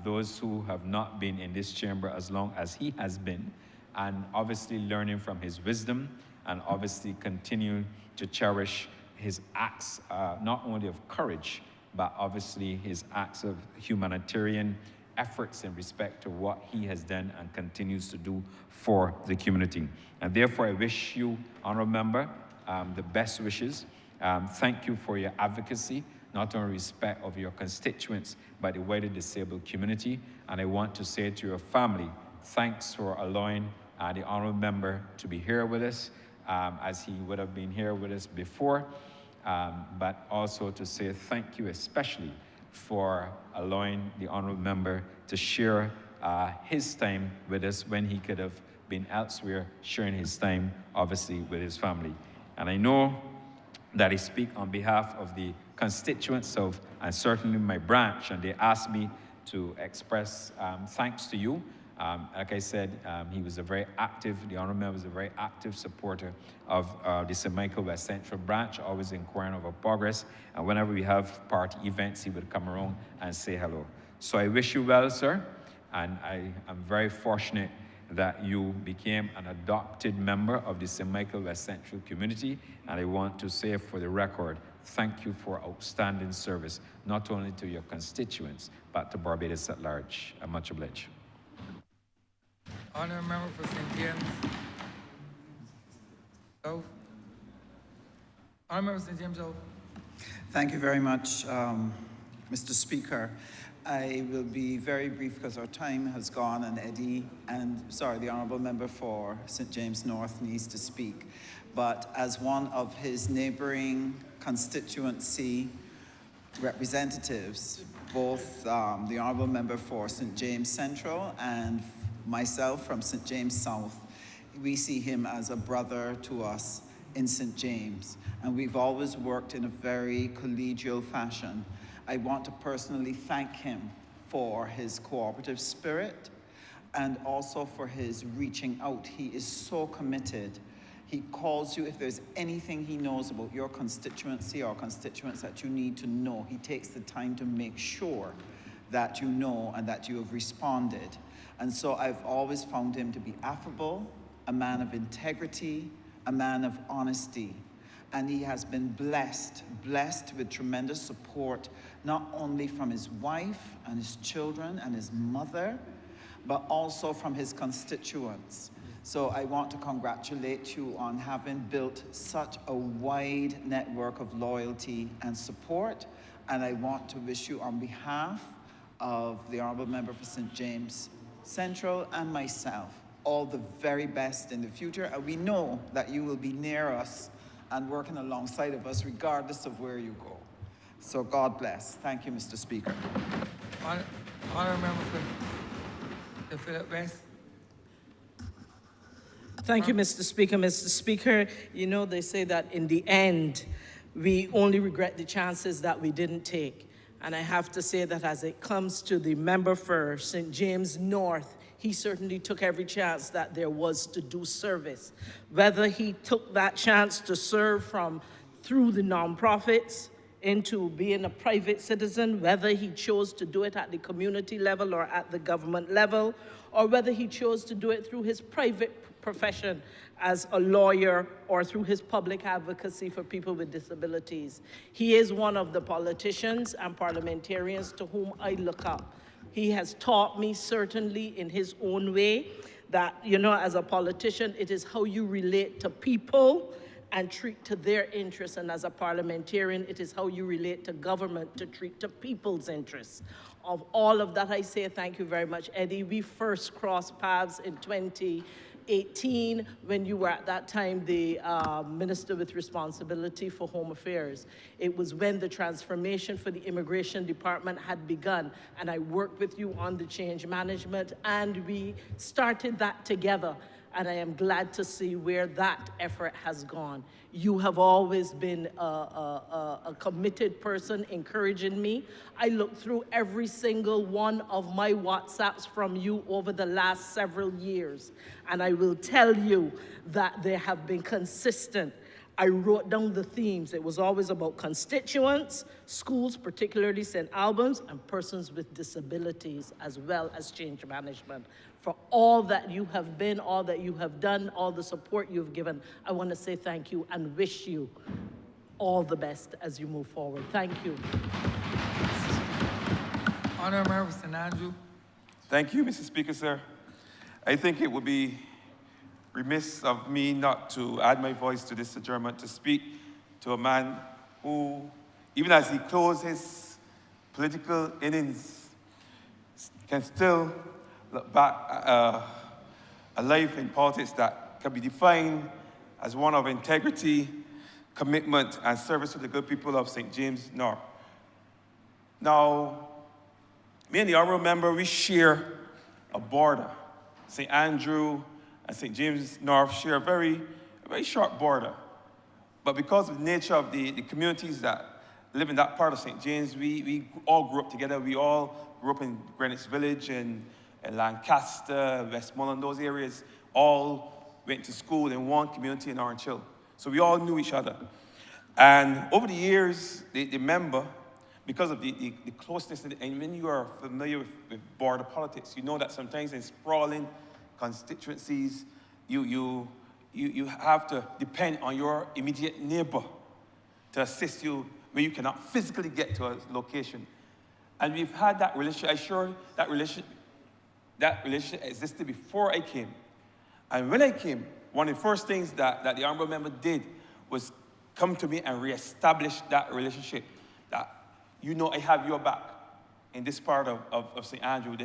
those who have not been in this chamber as long as he has been, and obviously learning from his wisdom, and obviously continue to cherish his acts, not only of courage, but obviously his acts of humanitarian efforts in respect to what he has done and continues to do for the community. And therefore, I wish you, honourable member, the best wishes. Thank you for your advocacy, not only respect of your constituents, but the wider disabled community. And I want to say to your family, thanks for allowing the honourable member to be here with us, as he would have been here with us before, but also to say thank you especially for allowing the honourable member to share his time with us when he could have been elsewhere, sharing his time, obviously, with his family. And I know that I speak on behalf of the constituents of, and certainly my branch, and they asked me to express thanks to you. Like I said, he was a very active, the honourable member was a very active supporter of the St. Michael West Central branch, always inquiring of our progress. And whenever we have party events, he would come around and say hello. So I wish you well, sir. And I am very fortunate that you became an adopted member of the St. Michael West Central community. And I want to say for the record, thank you for outstanding service, not only to your constituents, but to Barbados at large. I'm much obliged. Honourable member for St. James. South. Honourable member for St. James South. Thank you very much, Mr. Speaker. I will be very brief because our time has gone, and the honourable member for St. James North needs to speak. But as one of his neighbouring constituency representatives, both the honourable member for St. James Central and myself from St. James South, we see him as a brother to us in St. James, and we've always worked in a very collegial fashion. I want to personally thank him for his cooperative spirit and also for his reaching out. He is so committed. He calls you if there's anything he knows about your constituency or constituents that you need to know. He takes the time to make sure that you know and that you have responded. And so I've always found him to be affable, a man of integrity, a man of honesty. And he has been blessed with tremendous support, not only from his wife and his children and his mother, but also from his constituents. So I want to congratulate you on having built such a wide network of loyalty and support. And I want to wish you, on behalf of the honourable member for St. James Central and myself, all the very best in the future. And we know that you will be near us and working alongside of us regardless of where you go. So God bless. Thank you, Mr. Speaker. Honourable member for the Philip West. Thank you, Mr. Speaker. Mr. Speaker, you know, they say that in the end, we only regret the chances that we didn't take. And I have to say that as it comes to the member for St. James North, he certainly took every chance that there was to do service. Whether he took that chance to serve through the nonprofits into being a private citizen, whether he chose to do it at the community level or at the government level, or whether he chose to do it through his private profession as a lawyer or through his public advocacy for people with disabilities. He is one of the politicians and parliamentarians to whom I look up. He has taught me, certainly in his own way, that, you know, as a politician, it is how you relate to people and treat to their interests. And as a parliamentarian, it is how you relate to government to treat to people's interests. Of all of that, I say thank you very much, Eddie. We first crossed paths in 2018 when you were at that time the Minister with responsibility for Home Affairs. It was when the transformation for the Immigration Department had begun, and I worked with you on the change management, and we started that together. And I am glad to see where that effort has gone. You have always been a committed person encouraging me. I look through every single one of my WhatsApps from you over the last several years, and I will tell you that they have been consistent. I wrote down the themes. It was always about constituents, schools, particularly St. Albans, and persons with disabilities, as well as change management. For all that you have been, all that you have done, all the support you've given, I want to say thank you and wish you all the best as you move forward. Thank you. Honourable Member for St. Andrew. Thank you, Mr. Speaker, sir. I think it would be remiss of me not to add my voice to this adjournment to speak to a man who, even as he closed his political innings, can still look back at a life in politics that can be defined as one of integrity, commitment, and service to the good people of St. James North. Now, me and the honourable member, we share a border. St. Andrew and St. James North share a very short border. But because of the nature of the communities that live in that part of St. James, we all grew up together. We all grew up in Greenwich Village and Lancaster, Westmoreland, those areas, all went to school in one community in Orange Hill. So we all knew each other. And over the years, the member, because of the closeness, and when you are familiar with border politics, you know that sometimes in sprawling constituencies, you have to depend on your immediate neighbor to assist you when you cannot physically get to a location. And we've had that relationship. I'm sure that relationship existed before I came. And when I came, one of the first things that the honourable member did was come to me and reestablish that relationship. That, you know, I have your back in this part of St. Andrew,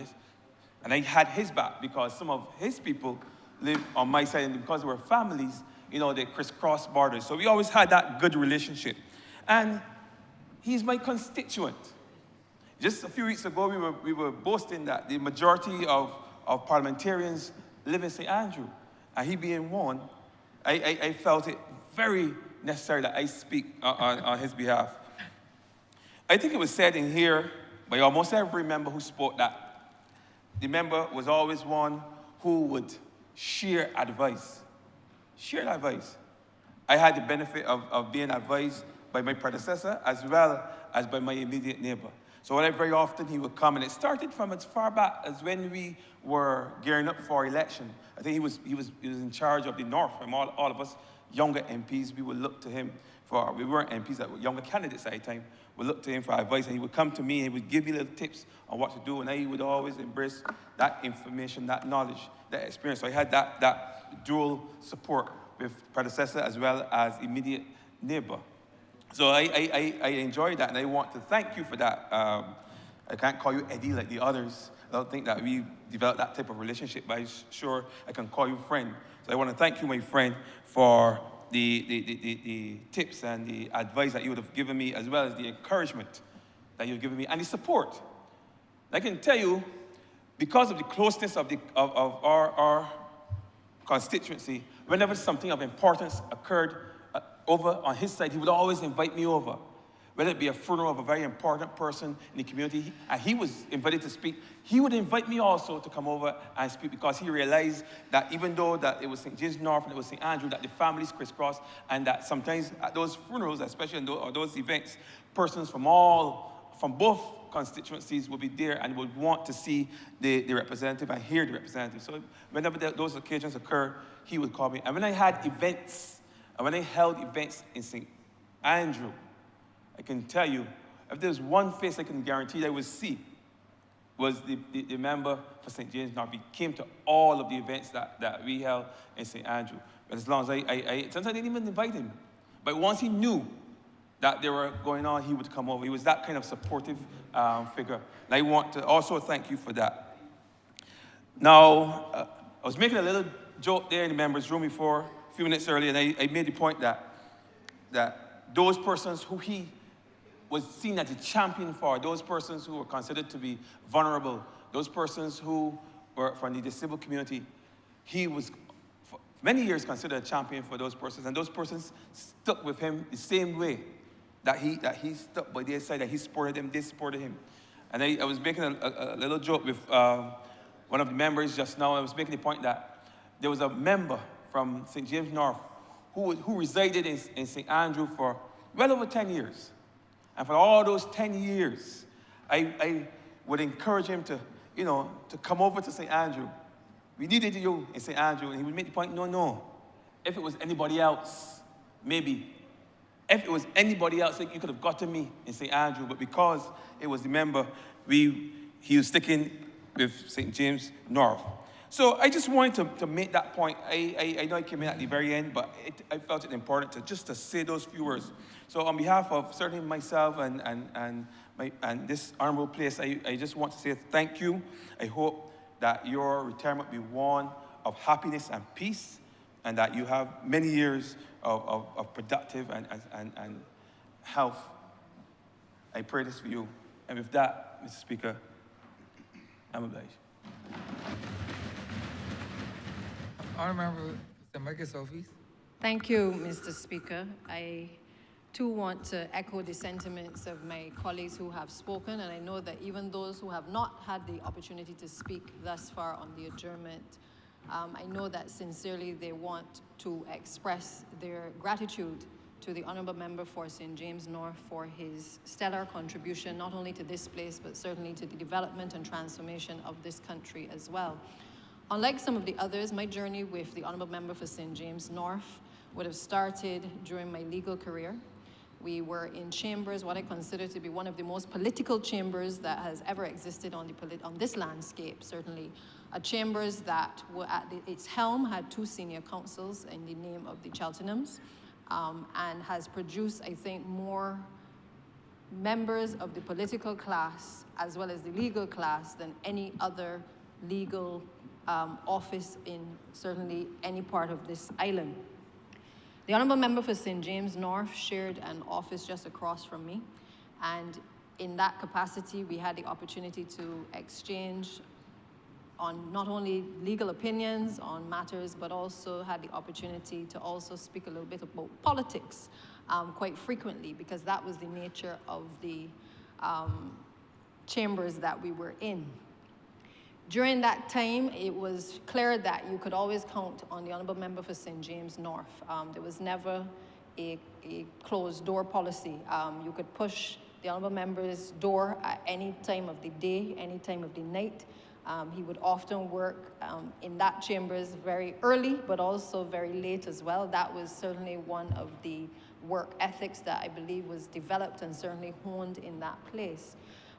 and I had his back because some of his people live on my side, and because we're families, you know, they crisscross borders. So we always had that good relationship. And he's my constituent. Just a few weeks ago, we were boasting that the majority of parliamentarians live in St. Andrew. And he being one, I felt it very necessary that I speak on his behalf. I think it was said in here by almost every member who spoke that the member was always one who would share advice. Share advice. I had the benefit of being advised by my predecessor as well as by my immediate neighbor. So very often he would come, and it started from as far back as when we were gearing up for election. I think he was in charge of the North, and all of us younger MPs, we would look to him for, we weren't MPs, that were younger candidates at the time, would look to him for advice, and he would come to me and he would give me little tips on what to do, and I would always embrace that information, that knowledge, that experience. So I had that dual support with predecessor as well as immediate neighbor. So I enjoy that, and I want to thank you for that. I can't call you Eddie like the others. I don't think that we developed that type of relationship, but I'm sure I can call you friend. So I want to thank you, my friend, for the tips and the advice that you would have given me, as well as the encouragement that you've given me, and the support. I can tell you, because of the closeness of our constituency, whenever something of importance occurred over on his side, he would always invite me over. Whether it be a funeral of a very important person in the community, and he was invited to speak, he would invite me also to come over and speak, because he realized that even though that it was St. James North and it was St. Andrew, that the families crisscross, and that sometimes at those funerals, especially in those events, persons from both constituencies would be there and would want to see the representative and hear the representative. So whenever those occasions occur, he would call me. And when I had events, and when I held events in St. Andrew, I can tell you, if there's one face I can guarantee that I would see, was the member for St. James North. He came to all of the events that we held in St. Andrew. But as long as sometimes I didn't even invite him. But once he knew that they were going on, he would come over. He was that kind of supportive figure. And I want to also thank you for that. Now, I was making a little joke there in the members' room before, a few minutes earlier, and I made the point that those persons who he was seen as a champion for, those persons who were considered to be vulnerable, those persons who were from the disabled community, he was for many years considered a champion for those persons, and those persons stuck with him the same way that he stuck by their side, that he supported them, they supported him. And I was making a little joke with one of the members just now. I was making the point that there was a member from St. James North who resided in St. Andrew for well over 10 years. And for all those 10 years, I would encourage him to come over to St. Andrew. We needed you in St. Andrew. And he would make the point, no. If it was anybody else, maybe. If it was anybody else, you could have gotten me in St. Andrew. But because it was the member, he was sticking with St. James North. So I just wanted to make that point. I know I came in at the very end, but I felt it important to say those few words. So on behalf of certainly myself and this honorable place, I just want to say thank you. I hope that your retirement be one of happiness and peace, and that you have many years of productive and health. I pray this for you. And with that, Mr. Speaker, I'm obliged. Honourable Mr. Sophie. Thank you, Mr. Speaker. I too want to echo the sentiments of my colleagues who have spoken, and I know that even those who have not had the opportunity to speak thus far on the adjournment, I know that sincerely they want to express their gratitude to the Honourable Member for St. James North for his stellar contribution, not only to this place, but certainly to the development and transformation of this country as well. Unlike some of the others, my journey with the Honourable Member for St. James North would have started during my legal career. We were in chambers, what I consider to be one of the most political chambers that has ever existed on this landscape, certainly. Chambers that were at its helm had 2 senior counsels in the name of the Cheltenhams, and has produced, I think, more members of the political class as well as the legal class than any other legal office in certainly any part of this island. The Honourable Member for St. James North shared an office just across from me, and in that capacity we had the opportunity to exchange on not only legal opinions on matters, but also had the opportunity to also speak a little bit about politics quite frequently, because that was the nature of the chambers that we were in. During that time, it was clear that you could always count on the Honourable Member for St. James North. There was never a closed door policy. You could push the Honourable Member's door at any time of the day, any time of the night. He would often work in that chambers very early, but also very late as well. That was certainly one of the work ethics that I believe was developed and certainly honed in that place.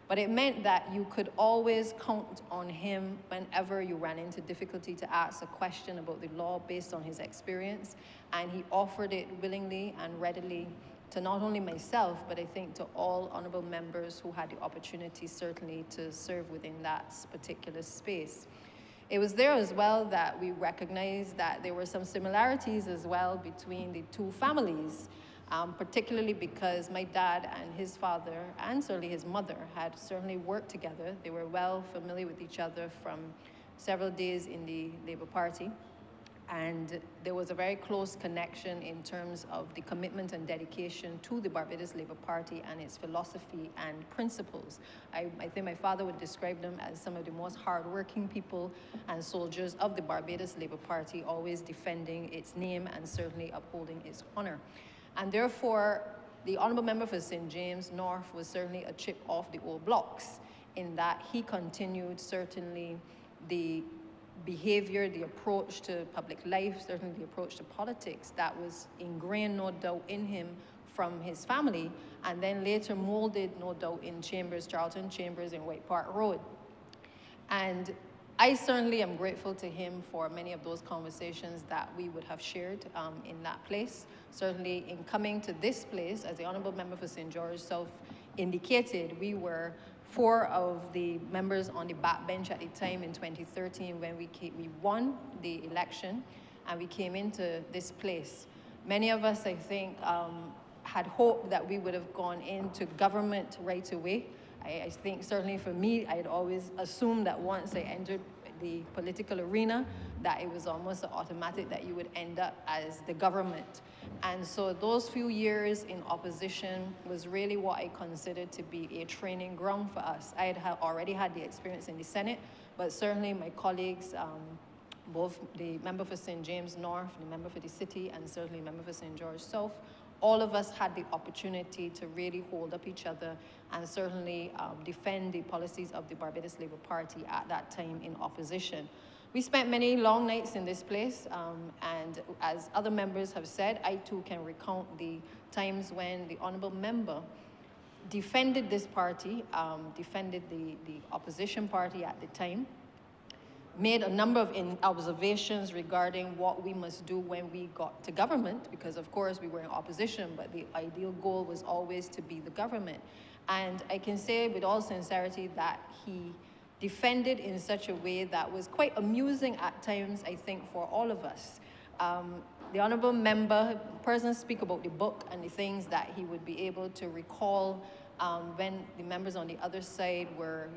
But it meant that you could always count on him whenever you ran into difficulty to ask a question about the law based on his experience, and he offered it willingly and readily to not only myself, but I think to all honourable members who had the opportunity certainly to serve within that particular space. It was there as well that we recognized that there were some similarities as well between the 2 families, particularly because my dad and his father, and certainly his mother, had certainly worked together. They were well familiar with each other from several days in the Labour Party. And there was a very close connection in terms of the commitment and dedication to the Barbados Labour Party and its philosophy and principles. I think my father would describe them as some of the most hardworking people and soldiers of the Barbados Labour Party, always defending its name and certainly upholding its honor. And therefore, the Honourable Member for St. James North was certainly a chip off the old blocks, in that he continued certainly the behavior, the approach to public life, certainly the approach to politics that was ingrained, no doubt, in him from his family, and then later molded, no doubt, in Chambers, Charlton Chambers in White Park Road. And I certainly am grateful to him for many of those conversations that we would have shared in that place. Certainly in coming to this place, as the Honourable Member for St. George South indicated, we were 4 of the members on the backbench at the time in 2013 when we won the election and we came into this place. Many of us, I think, had hoped that we would have gone into government right away. I think certainly for me, I had always assumed that once I entered the political arena, that it was almost automatic that you would end up as the government. And so those few years in opposition was really what I considered to be a training ground for us. I had already had the experience in the Senate, but certainly my colleagues, both the member for St. James North, the member for the city, and certainly the member for St. George South, all of us had the opportunity to really hold up each other and certainly defend the policies of the Barbados Labour Party at that time in opposition. We spent many long nights in this place, and as other members have said, I too can recount the times when the Honourable Member defended this party, defended the opposition party at the time, made a number of observations regarding what we must do when we got to government, because of course we were in opposition, but the ideal goal was always to be the government. And I can say with all sincerity that he defended in such a way that was quite amusing at times, I think, for all of us. The Honourable Member, person speak about the book and the things that he would be able to recall when the members on the other side were,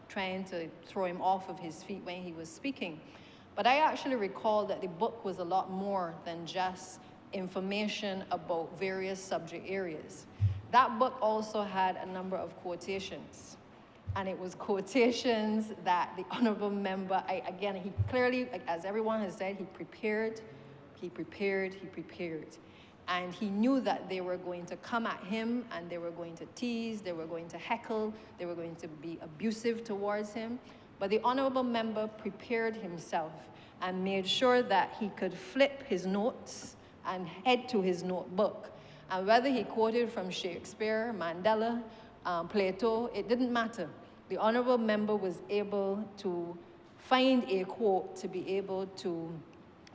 trying to throw him off of his feet when he was speaking. But I actually recall that the book was a lot more than just information about various subject areas. That book also had a number of quotations. And it was quotations that the Honourable Member, again, he clearly, as everyone has said, he prepared. And he knew that they were going to come at him and they were going to tease, they were going to heckle, they were going to be abusive towards him. But the Honourable Member prepared himself and made sure that he could flip his notes and head to his notebook. And whether he quoted from Shakespeare, Mandela, Plato, it didn't matter. The Honourable Member was able to find a quote to be able to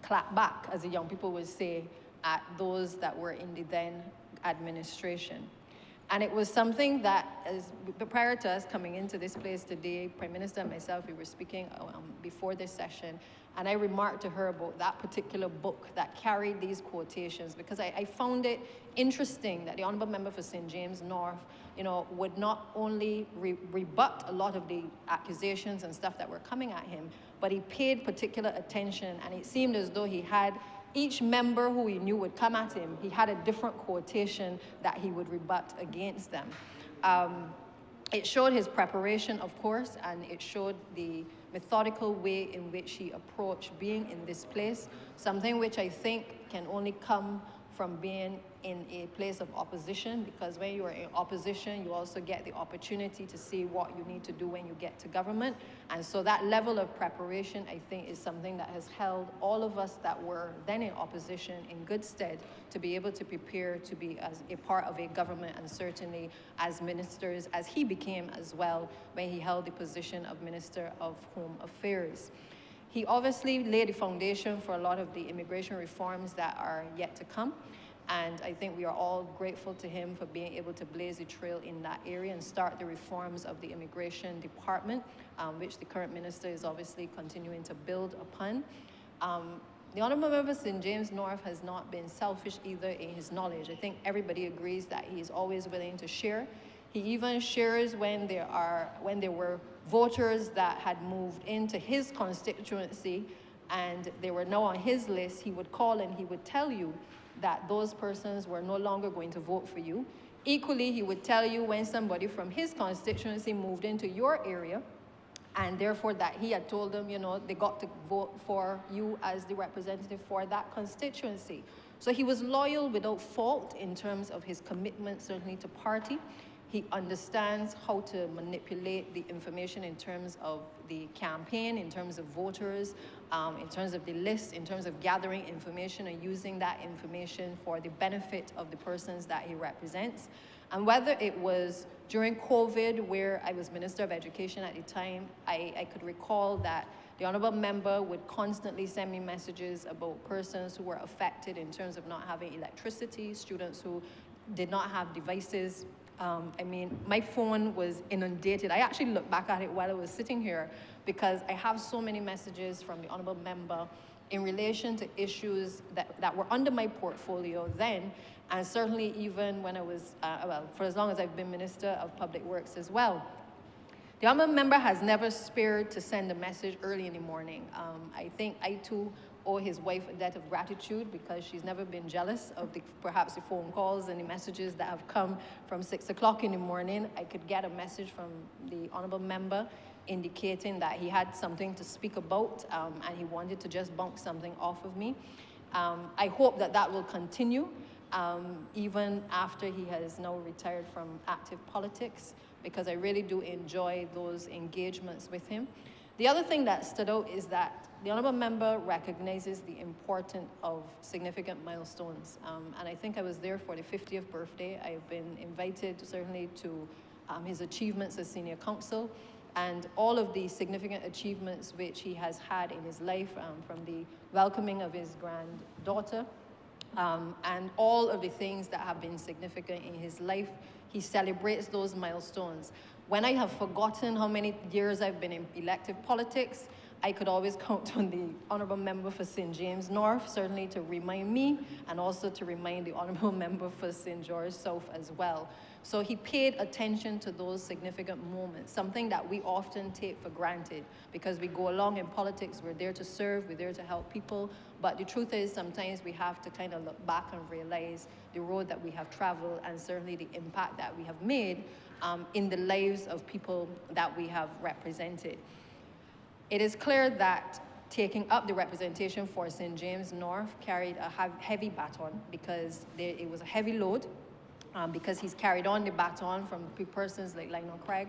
clap back, as the young people would say, at those that were in the then administration. And it was something that, prior to us coming into this place today, Prime Minister and myself, we were speaking before this session, and I remarked to her about that particular book that carried these quotations, because I found it interesting that the Honourable Member for St. James North, would not only rebut a lot of the accusations and stuff that were coming at him, but he paid particular attention, and it seemed as though he had each member who he knew would come at him, he had a different quotation that he would rebut against them. It showed his preparation, of course, and it showed the methodical way in which he approached being in this place, something which I think can only come from being in a place of opposition, because when you are in opposition, you also get the opportunity to see what you need to do when you get to government. And so that level of preparation, I think, is something that has held all of us that were then in opposition in good stead to be able to prepare to be as a part of a government, and certainly as ministers, as he became as well when he held the position of Minister of Home Affairs. He obviously laid the foundation for a lot of the immigration reforms that are yet to come. And I think we are all grateful to him for being able to blaze a trail in that area and start the reforms of the immigration department, which the current minister is obviously continuing to build upon. The Honourable Member St. James North has not been selfish either in his knowledge. I think everybody agrees that he is always willing to share. He even shares when there were voters that had moved into his constituency and they were now on his list. He would call and he would tell you that those persons were no longer going to vote for you. Equally, he would tell you when somebody from his constituency moved into your area, and therefore that he had told them, they got to vote for you as the representative for that constituency. So he was loyal without fault in terms of his commitment, certainly to party. He understands how to manipulate the information in terms of the campaign, in terms of voters, in terms of the list, in terms of gathering information and using that information for the benefit of the persons that he represents. And whether it was during COVID, where I was Minister of Education at the time, I could recall that The honourable member would constantly send me messages about persons who were affected in terms of not having electricity, students who did not have devices. I mean, my phone was inundated. I actually looked back at it while I was sitting here because I have so many messages from the honourable member in relation to issues that were under my portfolio then, and certainly even when I was, well, for as long as I've been Minister of Public Works as well. The honourable member has never spared to send a message early in the morning. I think I too owe his wife a debt of gratitude because she's never been jealous of perhaps the phone calls and the messages that have come from 6 o'clock in the morning. I could get a message from the honourable member indicating that he had something to speak about and he wanted to just bounce something off of me. I hope that that will continue even after he has now retired from active politics, because I really do enjoy those engagements with him. The other thing that stood out is that the honourable member recognizes the importance of significant milestones. And I think I was there for the 50th birthday. I've been invited certainly to his achievements as senior counsel and all of the significant achievements which he has had in his life, from the welcoming of his granddaughter, and all of the things that have been significant in his life. He celebrates those milestones. When I have forgotten how many years I've been in elective politics, I could always count on the honourable member for St. James North, certainly to remind me, and also to remind the honourable member for St. George South as well. So he paid attention to those significant moments, something that we often take for granted because we go along in politics, we're there to serve, we're there to help people, but the truth is sometimes we have to kind of look back and realize the road that we have traveled and certainly the impact that we have made in the lives of people that we have represented. It is clear that taking up the representation for St. James North carried a heavy baton because it was a heavy load, because he's carried on the baton from persons like Lionel Craig,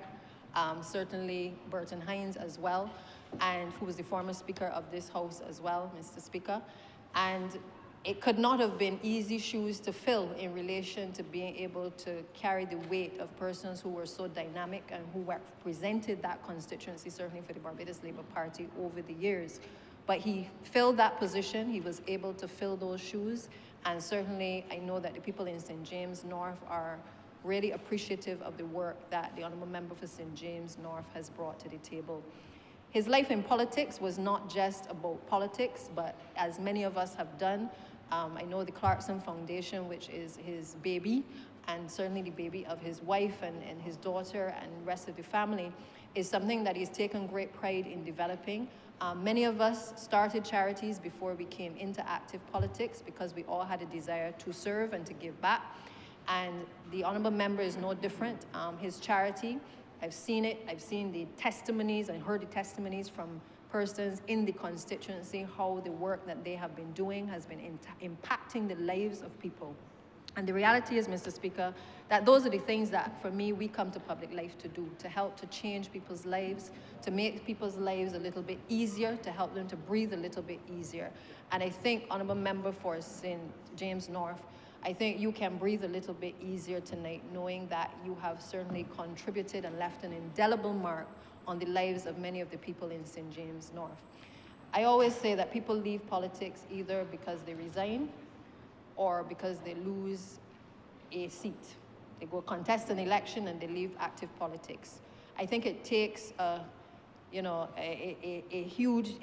certainly Burton Hines as well, and who was the former Speaker of this House as well, Mr. Speaker. And it could not have been easy shoes to fill in relation to being able to carry the weight of persons who were so dynamic and who represented that constituency, certainly for the Barbados Labour Party over the years. But he filled that position, he was able to fill those shoes, and certainly I know that the people in St. James North are really appreciative of the work that the Honourable Member for St. James North has brought to the table. His life in politics was not just about politics, but as many of us have done, I know the Clarkson Foundation, which is his baby, and certainly the baby of his wife and his daughter and the rest of the family, is something that he's taken great pride in developing. Many of us started charities before we came into active politics because we all had a desire to serve and to give back. And the Honourable Member is no different. His charity, I've seen it, I've seen the testimonies, I heard the testimonies from persons in the constituency, how the work that they have been doing has been impacting the lives of people. And the reality is, Mr. Speaker, that those are the things that, for me, we come to public life to do, to help to change people's lives, to make people's lives a little bit easier, to help them to breathe a little bit easier. And I think, Honourable Member for St. James North, I think you can breathe a little bit easier tonight, knowing that you have certainly contributed and left an indelible mark on the lives of many of the people in St. James North. I always say that people leave politics either because they resign or because they lose a seat. They go contest an election and they leave active politics. I think it takes it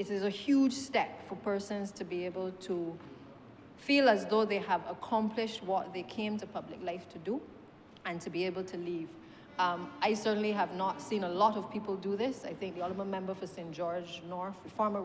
is a huge step for persons to be able to feel as though they have accomplished what they came to public life to do and to be able to leave. I certainly have not seen a lot of people do this. I think the Honourable Member for St. George North, the former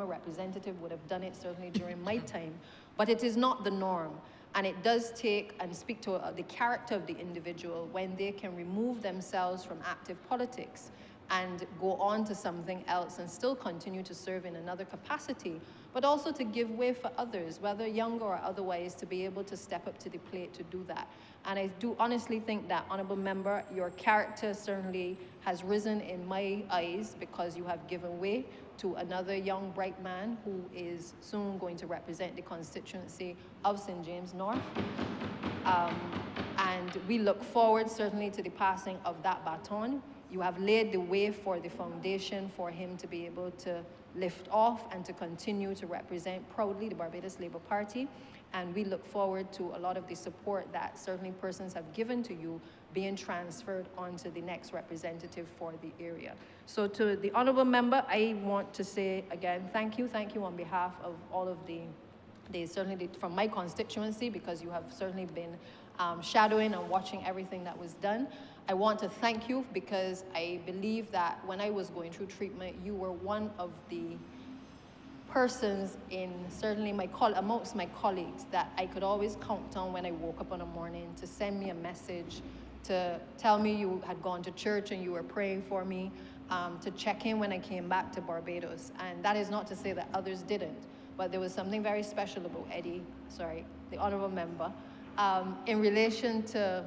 representative, would have done it certainly during my time, but it is not the norm. And it does take and speak to the character of the individual when they can remove themselves from active politics and go on to something else and still continue to serve in another capacity, but also to give way for others, whether younger or otherwise, to be able to step up to the plate to do that. And I do honestly think that, Honourable Member, your character certainly has risen in my eyes because you have given way to another young, bright man who is soon going to represent the constituency of St. James North. And we look forward certainly to the passing of that baton. You have laid the way for the foundation for him to be able to lift off and to continue to represent proudly the Barbados Labour Party. And we look forward to a lot of the support that certainly persons have given to you being transferred onto the next representative for the area. So to the honourable member, I want to say again, thank you on behalf of all of from my constituency, because you have certainly been shadowing and watching everything that was done. I want to thank you because I believe that when I was going through treatment, you were one of the persons in certainly amongst my colleagues that I could always count on when I woke up in the morning to send me a message, to tell me you had gone to church and you were praying for me, to check in when I came back to Barbados. And that is not to say that others didn't, but there was something very special about the honourable member, in relation to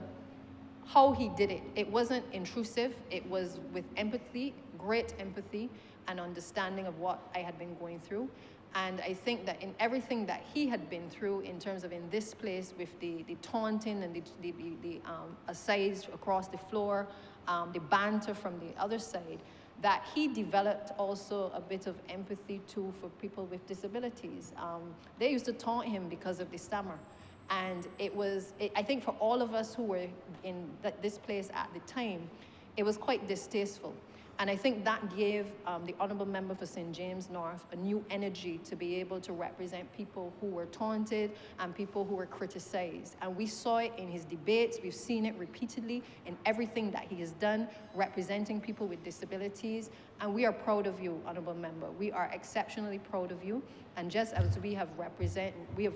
how he did it. It wasn't intrusive, it was with empathy, great empathy, and understanding of what I had been going through. And I think that in everything that he had been through in terms of in this place with the taunting and the asides across the floor, the banter from the other side, that he developed also a bit of empathy too for people with disabilities. They used to taunt him because of the stammer. And I think for all of us who were in this place at the time, it was quite distasteful. And I think that gave the honourable member for St. James North a new energy to be able to represent people who were taunted and people who were criticized. And we saw it in his debates. We've seen it repeatedly in everything that he has done, representing people with disabilities. And we are proud of you, honourable member. We are exceptionally proud of you. And just as we have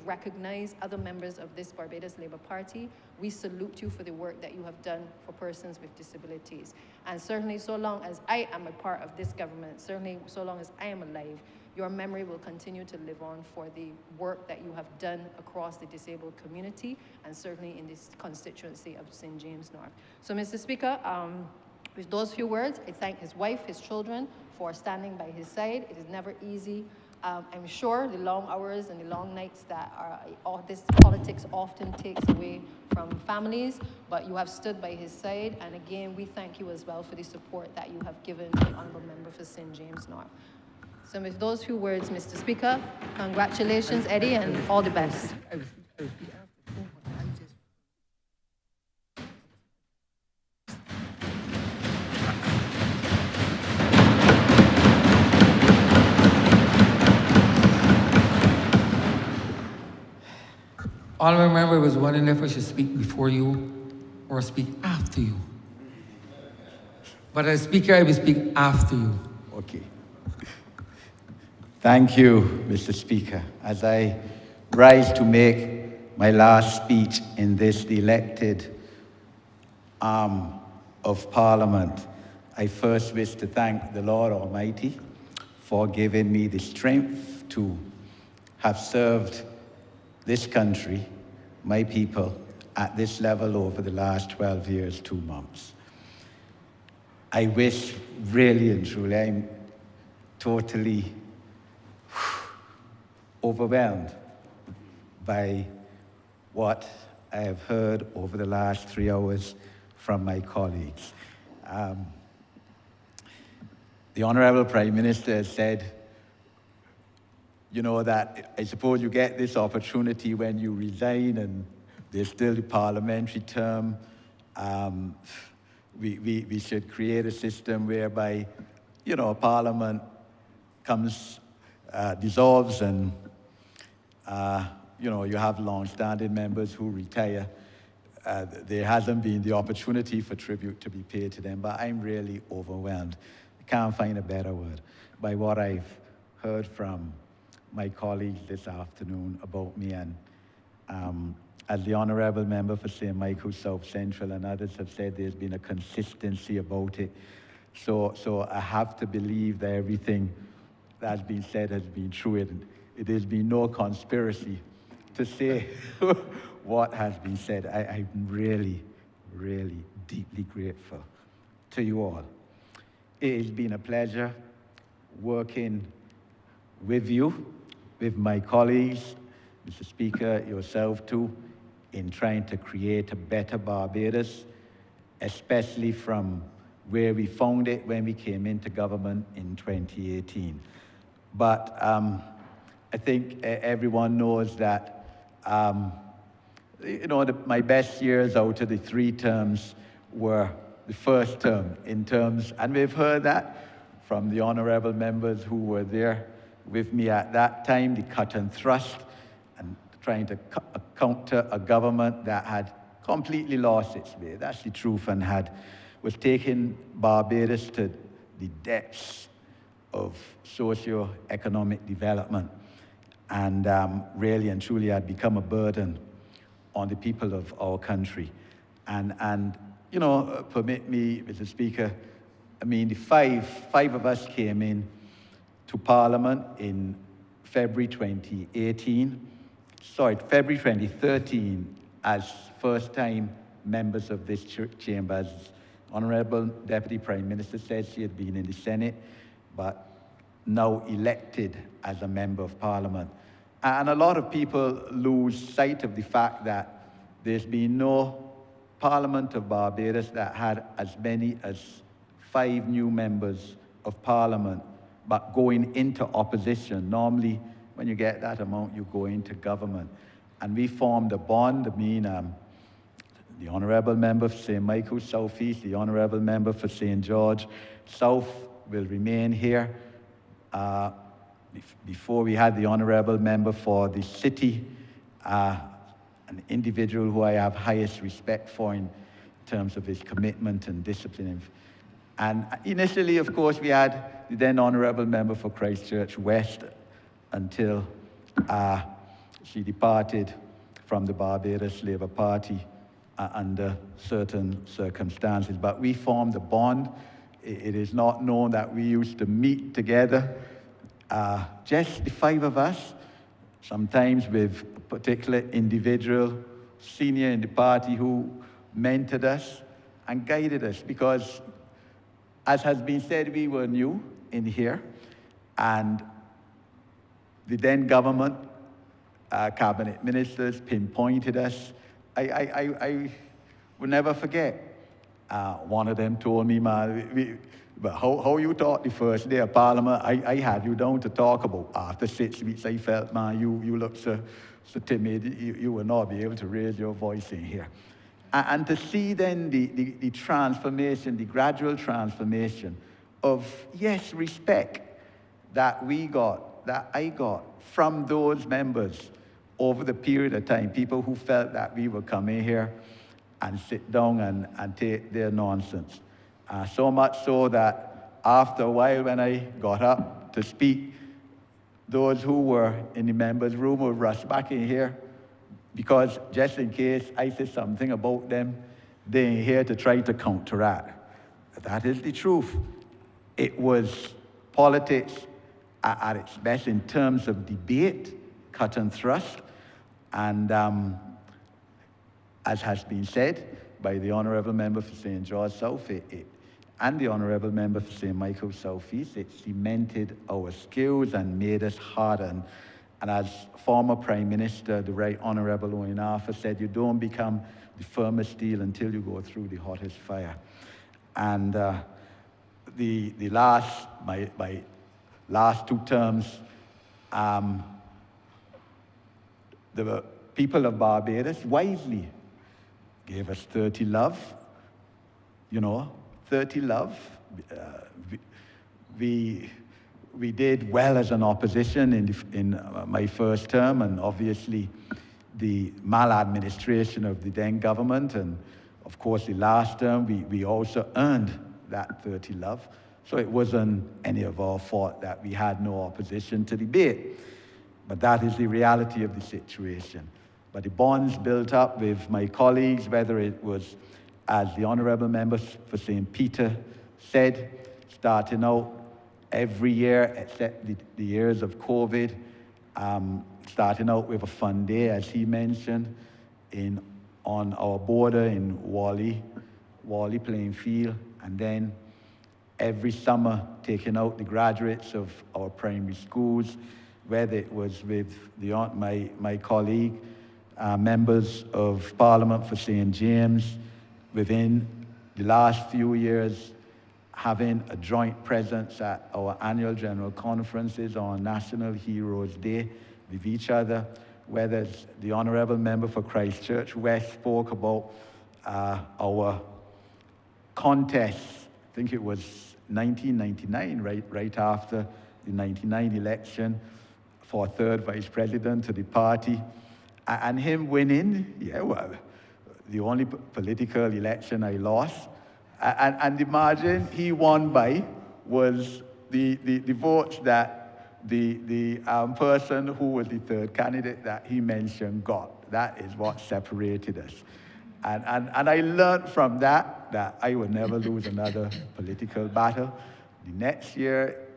recognized other members of this Barbados Labour Party, we salute you for the work that you have done for persons with disabilities. And certainly so long as I am a part of this government, certainly so long as I am alive, your memory will continue to live on for the work that you have done across the disabled community and certainly in this constituency of St. James North. So, Mr. Speaker, with those few words, I thank his wife, his children for standing by his side. It is never easy. I'm sure the long hours and the long nights that this politics often takes away from families, but you have stood by his side. And again, we thank you as well for the support that you have given the honourable member for St. James North. So with those few words, Mr. Speaker, congratulations, Eddie, and all the best. Honourable member was wondering if I should speak before you or speak after you. But as Speaker, I will speak after you. Okay. Thank you, Mr. Speaker. As I rise to make my last speech in this elected arm of Parliament, I first wish to thank the Lord Almighty for giving me the strength to have served this country, my people, at this level over the last 12 years, 2 months. I wish, really and truly, I'm totally overwhelmed by what I have heard over the last 3 hours from my colleagues. The Honourable Prime Minister has said, you know, that I suppose you get this opportunity when you resign and there's still the parliamentary term. We should create a system whereby, you know, Parliament comes, dissolves and, you know, you have long-standing members who retire. There hasn't been the opportunity for tribute to be paid to them, but I'm really overwhelmed. I can't find a better word by what I've heard from my colleagues this afternoon about me, and as the Honourable Member for St. Michael's South Central and others have said, there's been a consistency about it. So I have to believe that everything that's been said has been true. It has been no conspiracy to say what has been said. I'm really, really deeply grateful to you all. It has been a pleasure working with you, with my colleagues, Mr. Speaker, yourself too, in trying to create a better Barbados, especially from where we found it when we came into government in 2018. But I think everyone knows that, my best years out of the 3 terms were the first term in terms, and we've heard that from the honourable members who were there with me at that time, the cut and thrust, and trying to counter a government that had completely lost its way. That's the truth, and was taking Barbados to the depths of socio-economic development, and really and truly had become a burden on the people of our country. And permit me, Mr. Speaker, I mean, the five of us came in to Parliament in February 2013 as first-time members of this chamber. As Honourable Deputy Prime Minister said, she had been in the Senate, but now elected as a Member of Parliament. And a lot of people lose sight of the fact that there's been no Parliament of Barbados that had as many as 5 new members of Parliament, but going into opposition. Normally, when you get that amount, you go into government. And we formed a bond. I mean, the Honourable Member for St. Michael South East, the Honourable Member for St. George South will remain here. Before we had the Honourable Member for the City, an individual who I have highest respect for in terms of his commitment and discipline. And initially, of course, we had the then Honourable Member for Christchurch West until she departed from the Barbados Labour Party under certain circumstances. But we formed a bond. It is not known that we used to meet together, just the 5 of us, sometimes with a particular individual, senior in the party, who mentored us and guided us, because, as has been said, we were new in here, and the then government, cabinet ministers pinpointed us. I will never forget, one of them told me, man, but how you talk the first day of Parliament, I had you down to talk about. After 6 weeks, I felt, man, you look so timid, you will not be able to raise your voice in here. And to see then the transformation, the gradual transformation of, yes, respect that I got from those members over the period of time, people who felt that we would come in here and sit down and take their nonsense. So much so that after a while, when I got up to speak, those who were in the members' room would rush back in here, because just in case I said something about them, they're here to try to counteract. That is the truth. It was politics at its best in terms of debate, cut and thrust, and as has been said by the Honourable Member for St. George South and the Honourable Member for St. Michael South East, it cemented our skills and made us harder. And as former Prime Minister, the Right Honourable Owen Arthur said, you don't become the firmest steel until you go through the hottest fire. And my last 2 terms, the people of Barbados wisely gave us 30 love, 30 love. We did well as an opposition in my first term, and obviously the maladministration of the then government, and of course the last term, we also earned that 30 love. So it wasn't any of our fault that we had no opposition to debate. But that is the reality of the situation. But the bonds built up with my colleagues, whether it was, as the Honourable Member for St. Peter said, starting out every year except the years of COVID, starting out with a fun day, as he mentioned, on our border in Wally playing field, and then every summer taking out the graduates of our primary schools, whether it was with my colleague, members of Parliament for St. James. Within the last few years, having a joint presence at our annual general conferences on National Heroes Day with each other, whether it's the Honourable Member for Christchurch West spoke about our contest. I think it was 1999, right after the 99 election for third vice president to the party. And him winning, yeah, well, the only political election I lost. And the margin he won by was the votes that the person who was the third candidate that he mentioned got. That is what separated us. And I learned from that I would never lose another political battle. The next year,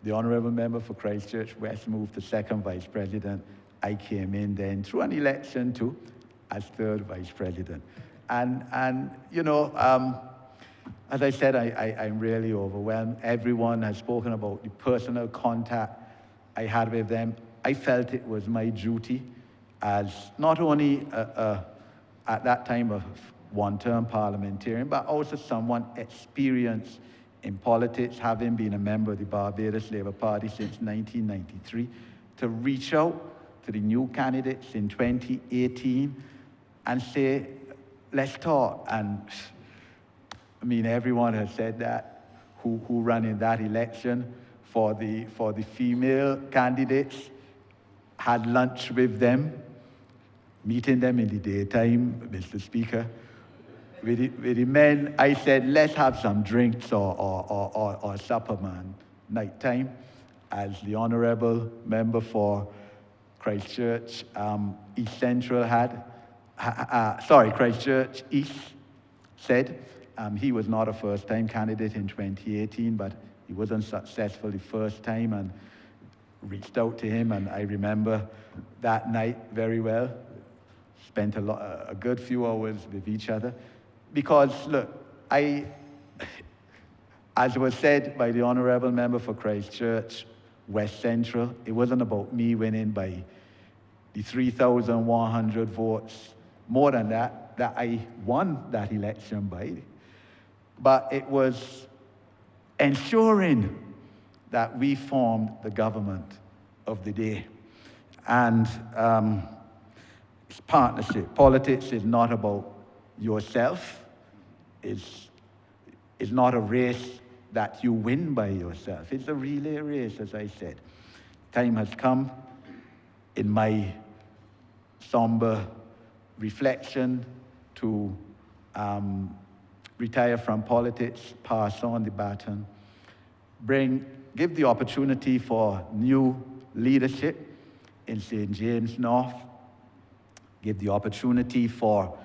the Honourable Member for Christchurch West moved to second vice president. I came in then through an election too as third vice president. And you know, as I said, I'm really overwhelmed. Everyone has spoken about the personal contact I had with them. I felt it was my duty as not only at that time a one-term parliamentarian, but also someone experienced in politics, having been a member of the Barbados Labour Party since 1993, to reach out to the new candidates in 2018 and say, let's talk. And I mean, everyone has said that who ran in that election for the female candidates, had lunch with them, meeting them in the daytime, Mr. Speaker. With the men, I said, let's have some drinks or supper, man, nighttime, as the Honourable Member for Christchurch East Central had, Christchurch East said. He was not a first-time candidate in 2018, but he wasn't successful the first time, and reached out to him, and I remember that night very well. Spent a good few hours with each other. Because, look, as was said by the Honourable Member for Christchurch West Central, it wasn't about me winning by the 3,100 votes, more than that I won that election by. But it was ensuring that we formed the government of the day. And it's partnership. Politics is not about yourself. It's not a race that you win by yourself. It's a relay race, as I said. Time has come in my somber reflection to retire from politics, pass on the baton, give the opportunity for new leadership in St. James North, give the opportunity for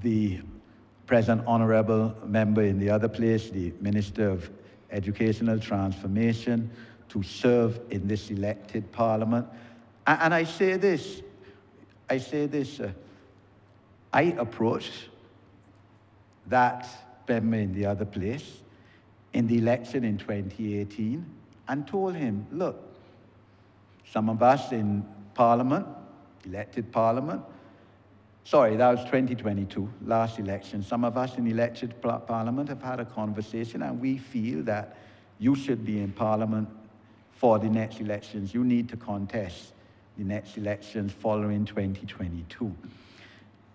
the present Honourable Member in the other place, the Minister of Educational Transformation, to serve in this elected Parliament. And I say this, I approached that member in the other place in the election in 2018 and told him, look, some of us in Parliament, elected Parliament, sorry, that was 2022, last election, some of us in elected Parliament have had a conversation and we feel that you should be in Parliament for the next elections. You need to contest the next elections following 2022.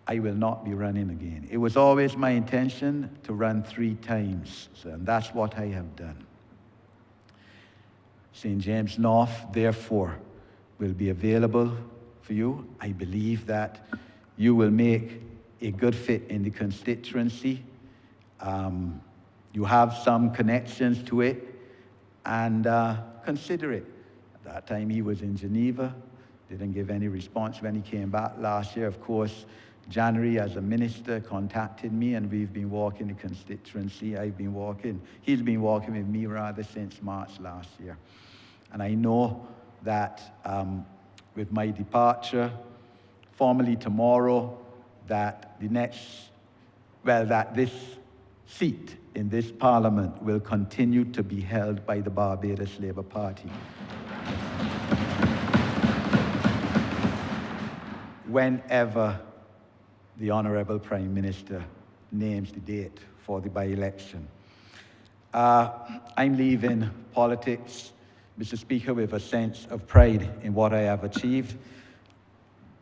I will not be running again. It was always my intention to run 3 times, and that's what I have done. St. James North, therefore, will be available for you. I believe that you will make a good fit in the constituency. You have some connections to it, and consider it. At that time, he was in Geneva, didn't give any response when he came back last year. Of course, January, as a minister, contacted me, and we've been walking the constituency. He's been walking with me rather since March last year. And I know that with my departure, formally tomorrow, that this seat in this Parliament will continue to be held by the Barbados Labour Party. Whenever the Honourable Prime Minister names the date for the by-election. I'm leaving politics, Mr. Speaker, with a sense of pride in what I have achieved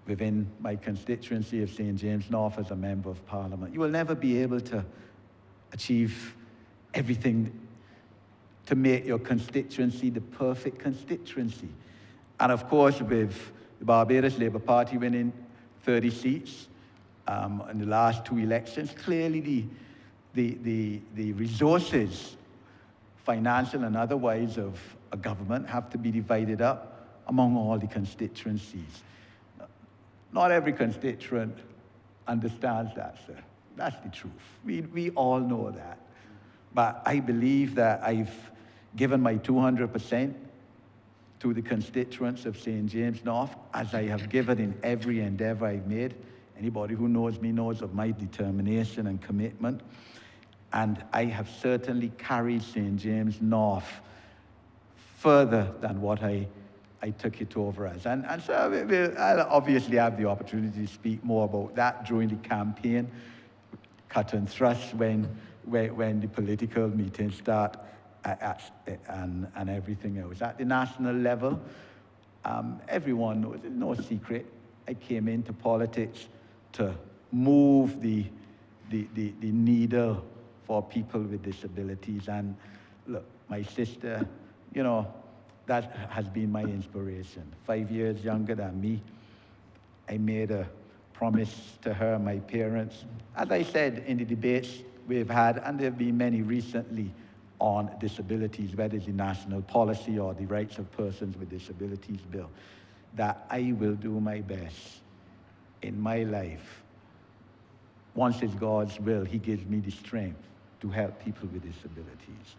within my constituency of St. James North as a Member of Parliament. You will never be able to achieve everything to make your constituency the perfect constituency. And of course, with the Barbados Labour Party winning 30 seats in the last 2 elections, clearly the resources, financial and otherwise, of a government have to be divided up among all the constituencies. Not every constituent understands that, sir. That's the truth. We all know that. But I believe that I've given my 200% to the constituents of St. James North, as I have given in every endeavor I've made. Anybody who knows me knows of my determination and commitment. And I have certainly carried St. James North further than what I took it over as. And so I'll obviously have the opportunity to speak more about that during the campaign, cut and thrust when the political meetings start and everything else. At the national level, everyone knows, it's no secret, I came into politics to move the needle for people with disabilities. And look, my sister, you know, that has been my inspiration. 5 years younger than me, I made a promise to her, my parents, as I said in the debates we've had, and there have been many recently on disabilities, whether it's the national policy or the Rights of Persons with Disabilities Bill, that I will do my best in my life. Once it's God's will, He gives me the strength to help people with disabilities.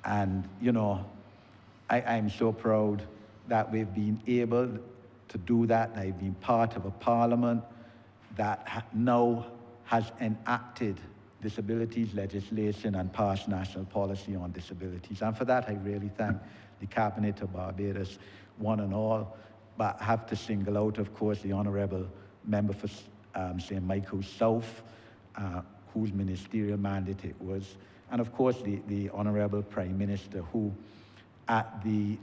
And, you know, I'm so proud that we've been able to do that. I've been part of a parliament that now has enacted disabilities legislation and passed national policy on disabilities. And for that, I really thank the Cabinet of Barbados, one and all. But I have to single out, of course, the Honourable Member for St. Michael South, whose ministerial mandate it was. And of course, the Honourable Prime Minister, who at the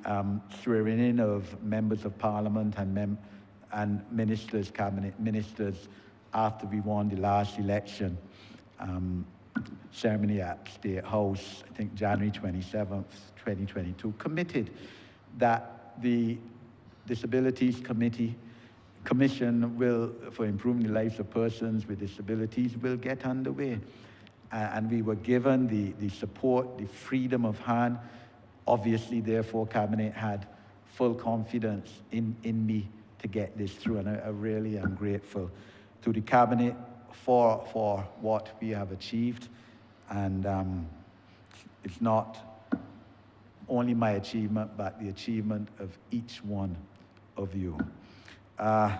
swearing in of members of Parliament and ministers, cabinet ministers, after we won the last election, ceremony at State House, I think January 27th, 2022, committed that the Disabilities Commission will, for improving the lives of persons with disabilities, will get underway. And we were given the support, the freedom of hand. Obviously, therefore, Cabinet had full confidence in me to get this through, and I really am grateful to the Cabinet for what we have achieved. And it's not only my achievement, but the achievement of each one of you. I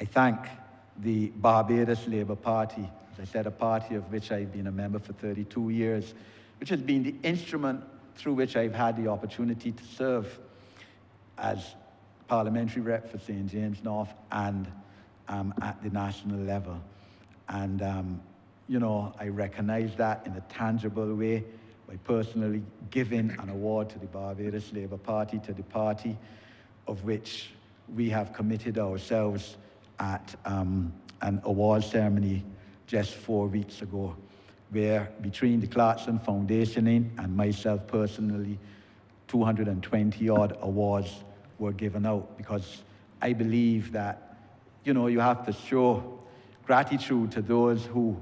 thank the Barbados Labour Party, as I said, a party of which I've been a member for 32 years, which has been the instrument through which I've had the opportunity to serve as parliamentary rep for St. James North and at the national level. And, you know, I recognize that in a tangible way by personally giving an award to the Barbados Labour Party, to the party of which we have committed ourselves at an award ceremony just 4 weeks ago, where between the Clarkson Foundation and myself personally, 220 odd awards were given out, because I believe that, you know, you have to show gratitude to those who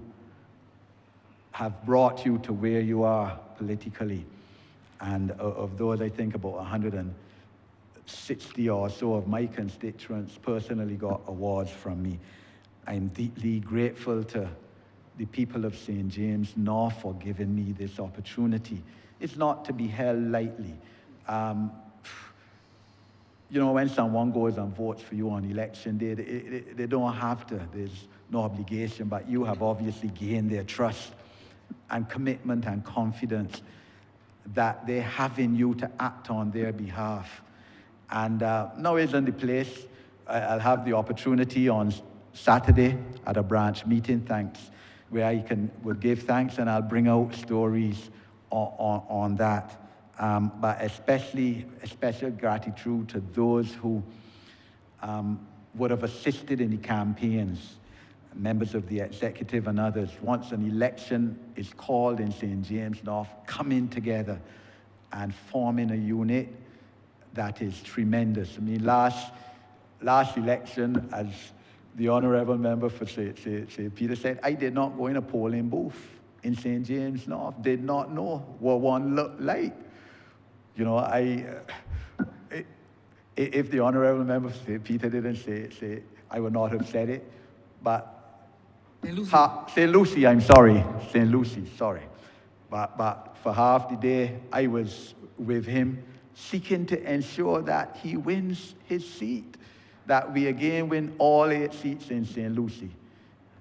have brought you to where you are politically. And of those, I think about 160 or so of my constituents personally got awards from me. I'm deeply grateful to the people of St. James North for giving me this opportunity. It's not to be held lightly. You know, when someone goes and votes for you on election day, they don't have to, there's no obligation, but you have obviously gained their trust and commitment and confidence that they have in you to act on their behalf. And now isn't the place. I'll have the opportunity on Saturday at a branch meeting, where I will give thanks, and I'll bring out stories on that. But especially special gratitude to those who would have assisted in the campaigns, members of the executive and others. Once an election is called in St. James North, coming together and forming a unit that is tremendous. I mean, last election, as the honourable member for St. Peter said, I did not go in a polling booth in St. James North, did not know what one looked like. You know, if the honourable member for St. Peter didn't say, I would not have said it. But St. Lucie, I'm sorry, St. Lucie, sorry. But for half the day, I was with him, seeking to ensure that he wins his seat, that we again win all 8 seats in St. Lucie.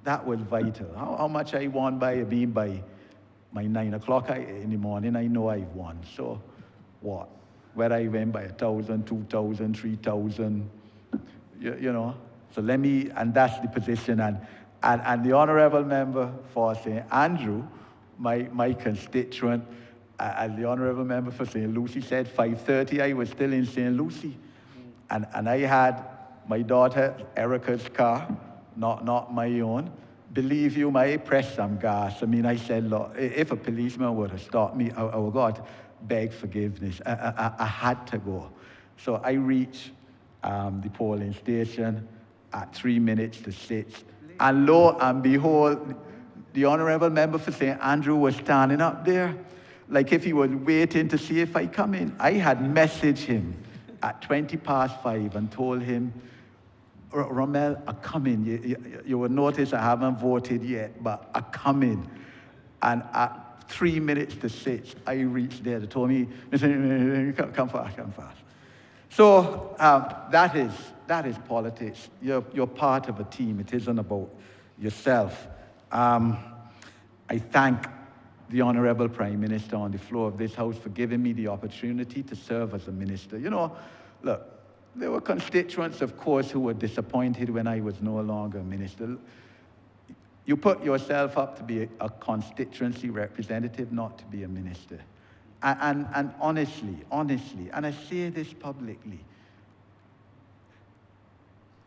That was vital. How much I won by 9 o'clock in the morning, I know I've won. So what? Whether I win by 1,000, 2,000, 3,000, you know. So and that's the position. And the honourable member for St. Andrew, my constituent, as the honourable member for St. Lucie said, 5:30, I was still in St. Lucie. And I had my daughter Erica's car, not my own. Believe you, I pressed some gas. I mean, I said, look, if a policeman would have stopped me, I would God beg forgiveness. I had to go. So I reached the polling station at 3 minutes to 6. And lo and behold, the honourable member for St. Andrew was standing up there, like if he was waiting to see if I come in. I had messaged him at 5:20 and told him, Rommel, I come in. You will notice I haven't voted yet, but I come in. And at 3 minutes to 6, I reached there. They told me, come fast, come fast. So that is politics. You're part of a team. It isn't about yourself. I thank the Honourable Prime Minister on the floor of this House for giving me the opportunity to serve as a minister. You know, look, there were constituents, of course, who were disappointed when I was no longer a minister. You put yourself up to be a constituency representative, not to be a minister. And honestly, and I say this publicly,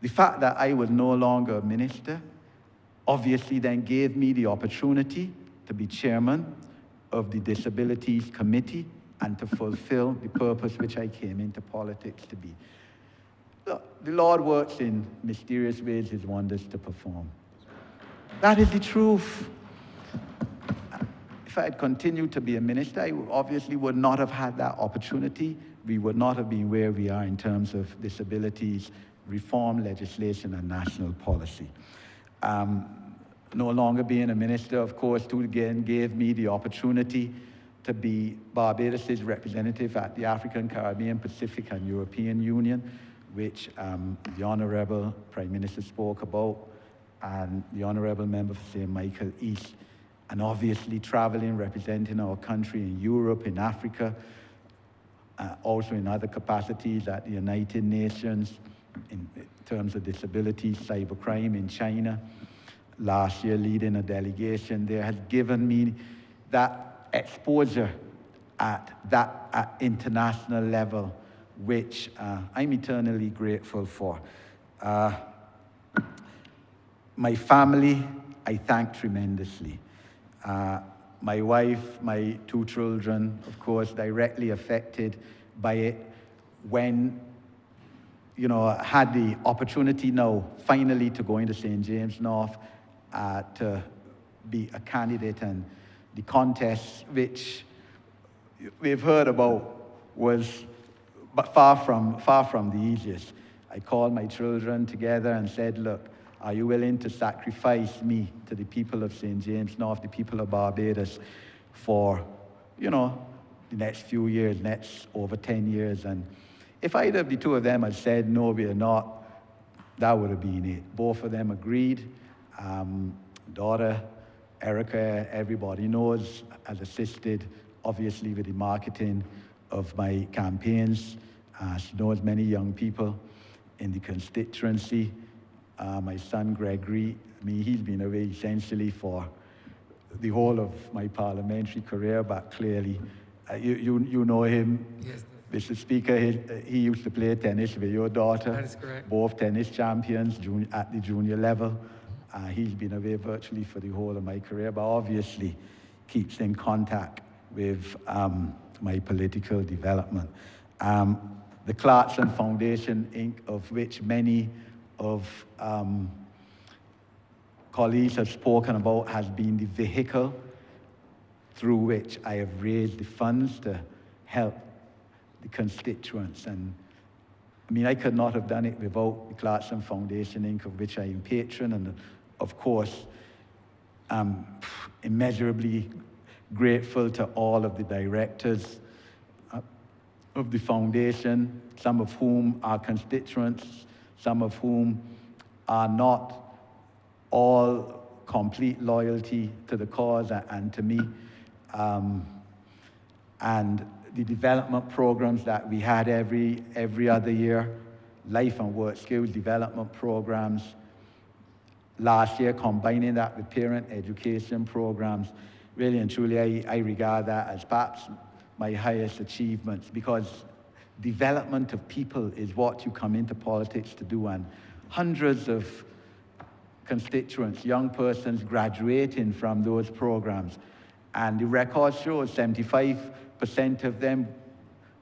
the fact that I was no longer a minister obviously then gave me the opportunity to be chairman of the Disabilities Committee and to fulfill the purpose which I came into politics to be. Look, the Lord works in mysterious ways, his wonders to perform. That is the truth. If I had continued to be a minister, I obviously would not have had that opportunity. We would not have been where we are in terms of disabilities, reform legislation, and national policy. No longer being a minister, of course, too, again, gave me the opportunity to be Barbados' representative at the African, Caribbean, Pacific, and European Union, which the Honourable Prime Minister spoke about, and the Honourable Member for St. Michael East, and obviously traveling, representing our country in Europe, in Africa, also in other capacities at the United Nations, in terms of disabilities, cybercrime in China. Last year, leading a delegation there has given me that exposure at international level, which I'm eternally grateful for. My family, I thank tremendously. My wife, my 2 children, of course, directly affected by it. When, you know, I had the opportunity now, finally, to go into St. James North, to be a candidate, and the contest, which we've heard about, was but far from the easiest. I called my children together and said, look, are you willing to sacrifice me to the people of St. James North, the people of Barbados, for, you know, the next few years, next over 10 years? And if either of the 2 of them had said, no, we are not, that would have been it. Both of them agreed. Daughter, Erica, everybody knows, has assisted, obviously, with the marketing of my campaigns. She knows many young people in the constituency. My son, Gregory, I mean, he's been away essentially for the whole of my parliamentary career, but clearly, you know him. Yes. Mr. Speaker, he used to play tennis with your daughter. That is correct. Both tennis champions at the junior level. He's been away virtually for the whole of my career, but obviously keeps in contact with my political development. The Clarkson Foundation, Inc., of which many of colleagues have spoken about, has been the vehicle through which I have raised the funds to help the constituents. And I mean, I could not have done it without the Clarkson Foundation, Inc., of which I am patron, and of course, I'm immeasurably grateful to all of the directors of the foundation, some of whom are constituents, some of whom are not, all complete loyalty to the cause and to me. And the development programs that we had every other year, life and work skills development programs. Last year, combining that with parent education programs, really and truly, I regard that as perhaps my highest achievements, because development of people is what you come into politics to do, and hundreds of constituents, young persons graduating from those programs. And the record shows 75% of them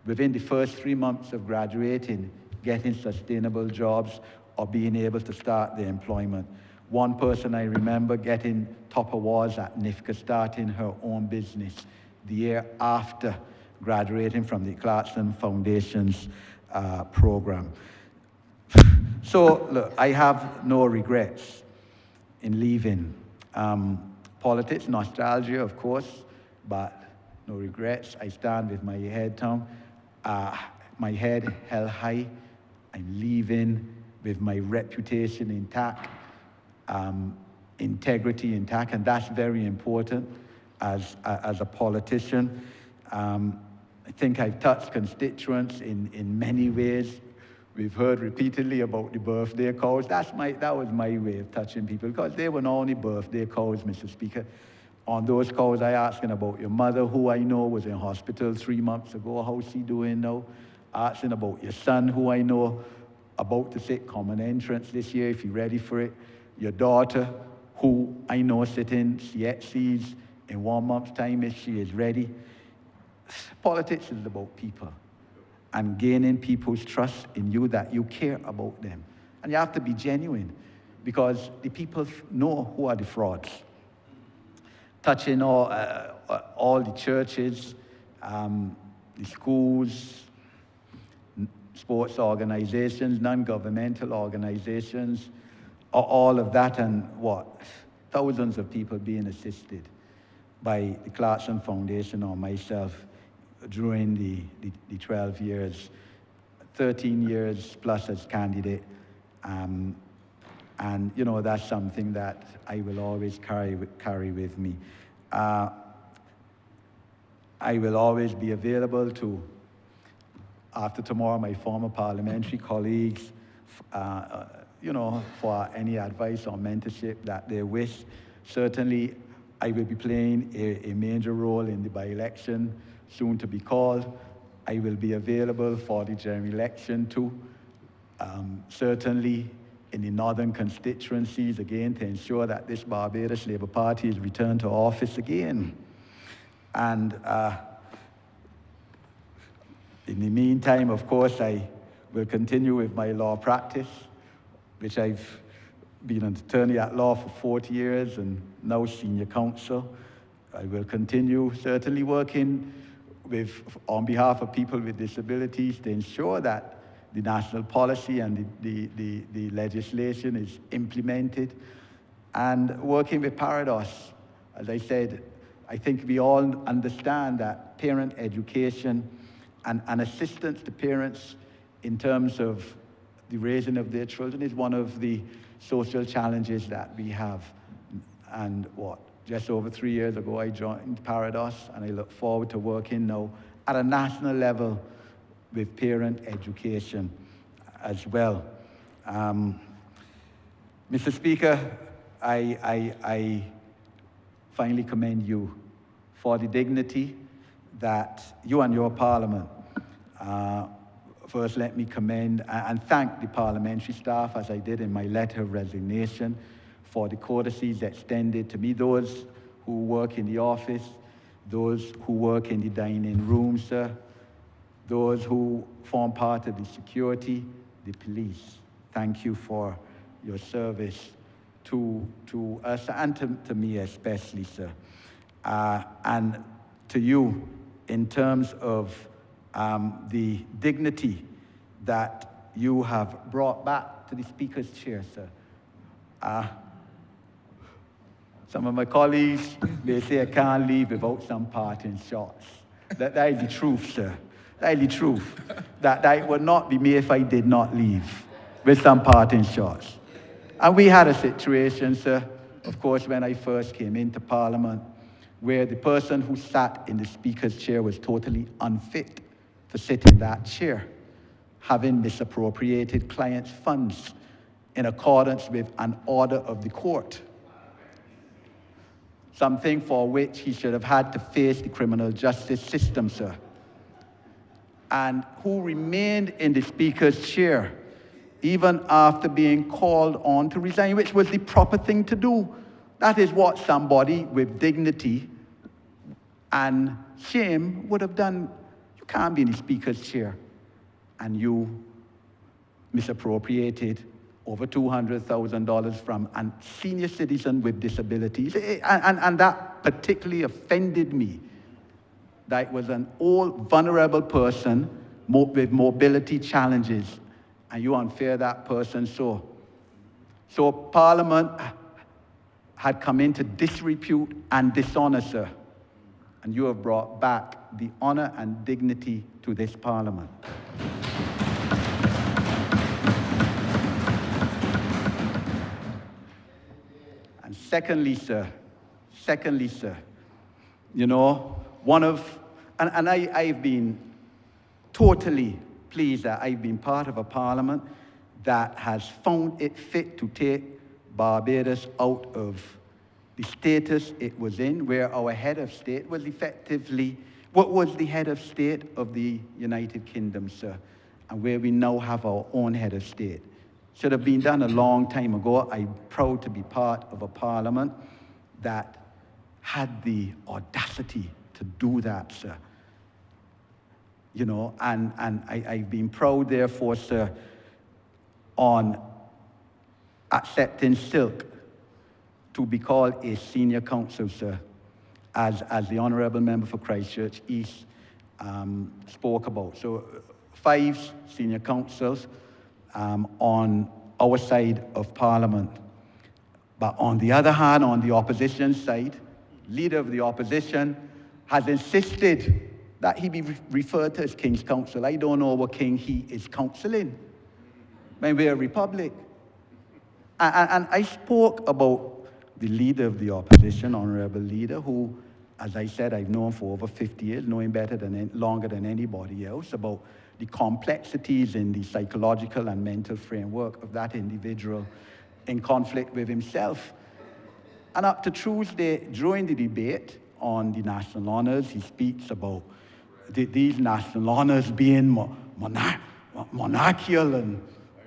within the first 3 months of graduating, getting sustainable jobs or being able to start their employment. One person I remember getting top awards at NIFCA, starting her own business the year after graduating from the Clarkson Foundation's program. So, look, I have no regrets in leaving politics, nostalgia, of course, but no regrets. I stand with my head down, my head held high. I'm leaving with my reputation intact, integrity intact, and that's very important as a politician. I think I've touched constituents in many ways. We've heard repeatedly about the birthday calls. That was my way of touching people, because they were not only birthday calls, Mr. Speaker. On those calls, I asking about your mother, who I know was in hospital 3 months ago. How's she doing now? Asking about your son, who I know about to sit common entrance this year, if you're ready for it. Your daughter, who I know sitting CHCs in 1 month's time if she is ready. Politics is about people and gaining people's trust in you, that you care about them. And you have to be genuine, because the people know who are the frauds. Touching all the churches, the schools, sports organizations, non-governmental organizations, all of that, and what? Thousands of people being assisted by the Clarkson Foundation or myself during the 12 years, 13 years plus as candidate. And, you know, that's something that I will always carry with me. I will always be available to, after tomorrow, my former parliamentary colleagues, you know, for any advice or mentorship that they wish. Certainly, I will be playing a major role in the by-election soon to be called. I will be available for the general election too. Certainly in the northern constituencies, again, to ensure that this Barbados Labour Party is returned to office again. And in the meantime, of course, I will continue with my law practice, which I've been an attorney at law for 40 years and now senior counsel. I will continue certainly working on behalf of people with disabilities to ensure that the national policy and the legislation is implemented, and working with Parados. As I said, I think we all understand that parent education and assistance to parents in terms of the raising of their children is one of the social challenges that we have. And just over 3 years ago, I joined Parados, and I look forward to working now at a national level with parent education as well. Mr. Speaker, I finally commend you for the dignity that you and your parliament. First, let me commend and thank the parliamentary staff, as I did in my letter of resignation, for the courtesies extended to me, those who work in the office, those who work in the dining room, sir, those who form part of the security, the police. Thank you for your service to us and to me especially, sir. And to you, in terms of the dignity that you have brought back to the Speaker's chair, sir. Some of my colleagues, they say I can't leave without some parting shots. That is the truth, sir. That is the truth. That would not be me if I did not leave with some parting shots. And we had a situation, sir, of course, when I first came into Parliament, where the person who sat in the Speaker's chair was totally unfit to sit in that chair, having misappropriated clients' funds in accordance with an order of the court. Something for which he should have had to face the criminal justice system, sir. And who remained in the Speaker's chair even after being called on to resign, which was the proper thing to do. That is what somebody with dignity and shame would have done. You can't be in the Speaker's chair and you misappropriated over $200,000 from a senior citizen with disabilities. And that particularly offended me. That was an old, vulnerable person with mobility challenges, and you unfair that person so. So Parliament had come into disrepute and dishonor, sir, and you have brought back the honor and dignity to this Parliament. And secondly, sir, you know, I've been totally pleased that I've been part of a Parliament that has found it fit to take Barbados out of the status it was in, where our head of state was effectively, what was the head of state of the United Kingdom, sir, and where we now have our own head of state. Should have been done a long time ago. I'm proud to be part of a Parliament that had the audacity to do that, sir. You know, and I've been proud, therefore, sir, on accepting Silk to be called a senior counsel, sir, as the Honourable Member for Christchurch East spoke about. So 5 senior counsels on our side of Parliament. But on the other hand, on the opposition side, leader of the opposition has insisted that he be referred to as King's Counsel. I don't know what king he is counseling. When we're a republic. And I spoke about the leader of the opposition, Honourable Leader, who, as I said, I've known for over 50 years, knowing longer than anybody else, about the complexities in the psychological and mental framework of that individual in conflict with himself. And up to Tuesday, during the debate on the national honours, he speaks about these national honours being monarchical and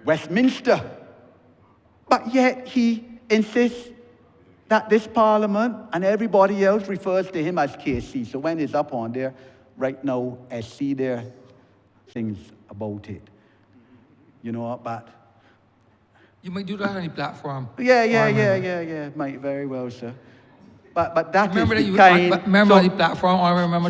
Westminster. But yet he insists that this Parliament and everybody else refers to him as KC. So when it's up on there, right now, SC there, things about it. You know, but... You might do that on the platform. Yeah, might very well, sir. But that remember is that the kind... Remember on the platform, I remember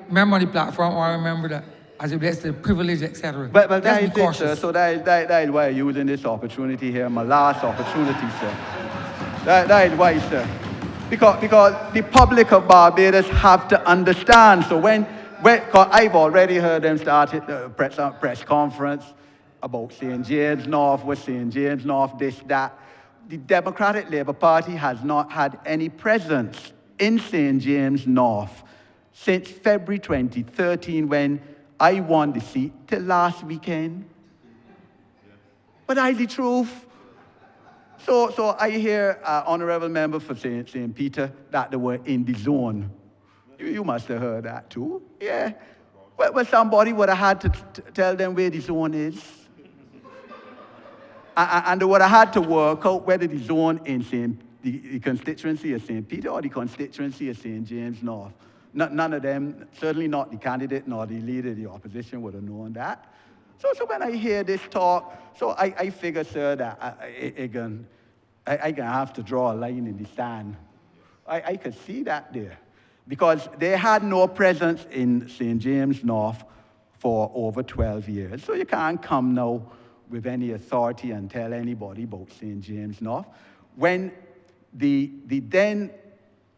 remember on the platform, I remember that as it relates to privilege, etc. But that is it, sir. So that is why I'm using this opportunity here, my last opportunity, sir. That is why, sir. Because the public of Barbados have to understand. So when I've already heard them start a press conference about St. James North, with St. James North, this, that. The Democratic Labour Party has not had any presence in St. James North since February 2013 when I won the seat till last weekend. But that's the truth. So I hear honorable member for St. Peter that they were in the zone. You must have heard that too. Yeah. Well, somebody would have had to tell them where the zone is. And they would have had to work out whether the zone in the constituency of St. Peter or the constituency of St. James North. None of them, certainly not the candidate nor the leader of the opposition, would have known that. So when I hear this talk, so I figure, sir, that I can have to draw a line in the sand. I could see that there. Because they had no presence in St. James North for over 12 years. So you can't come now with any authority and tell anybody about St. James North. When the then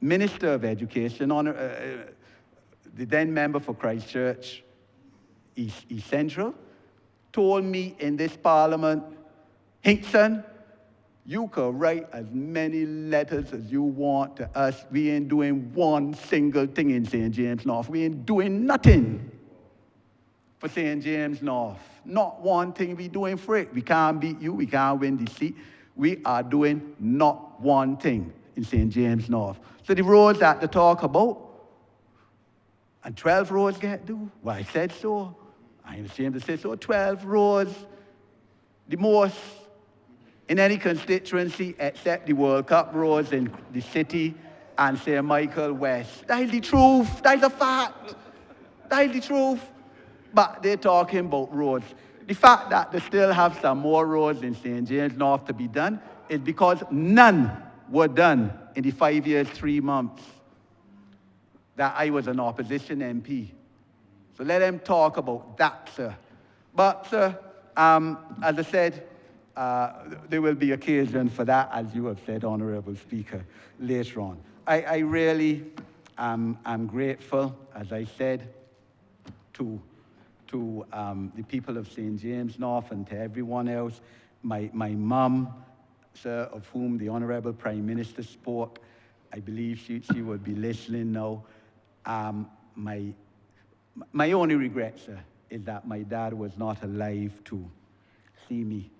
Minister of Education, the then member for Christchurch East Central, told me in this parliament, Hinkson, you can write as many letters as you want to us. We ain't doing one single thing in St. James North. We ain't doing nothing for St. James North. Not one thing we doing for it. We can't beat you. We can't win the seat. We are doing not one thing in St. James North. So the roads that they talk about, and 12 roads get due. Well, I said so. I ain't ashamed to say so. 12 roads, the most in any constituency except the World Cup roads in the city and St. Michael West. That is the truth. That is a fact. That is the truth. But they're talking about roads. The fact that they still have some more roads in St. James North to be done is because none were done in the 5 years, 3 months that I was an opposition MP. So let them talk about that, sir. But, sir, as I said, there will be occasion for that, as you have said, Honourable Speaker, later on. I really am grateful, as I said, to the people of St. James North and to everyone else. My mum, sir, of whom the Honourable Prime Minister spoke, I believe she would be listening now. My only regret, sir, is that my dad was not alive to see me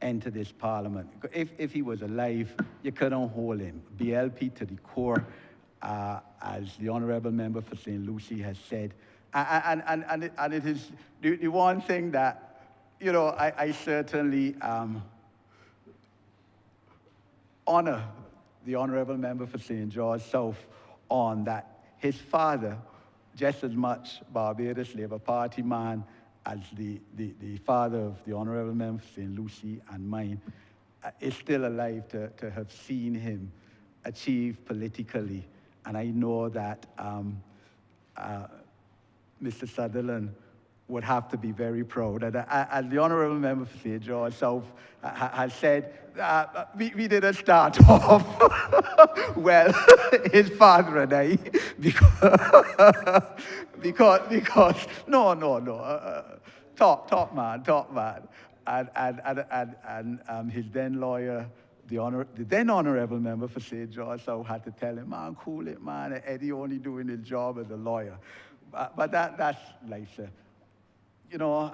enter this parliament. If he was alive, you couldn't hold him. BLP to the core, as the honourable member for St. Lucie has said. And it is the one thing that, you know, I certainly honour the honourable member for St. George South on, that his father, just as much Barbados Labour Party man as the father of the honourable member for St. Lucie and mine, is still alive to have seen him achieve politically. And I know that Mr. Sutherland would have to be very proud. And as the honourable member for St. George South has said, we didn't start off well, his father and I, because no, top man. And his then lawyer, the then honourable member for St. George South, had to tell him, man, cool it, man, Eddie only doing his job as a lawyer. But that's life, sir. You know,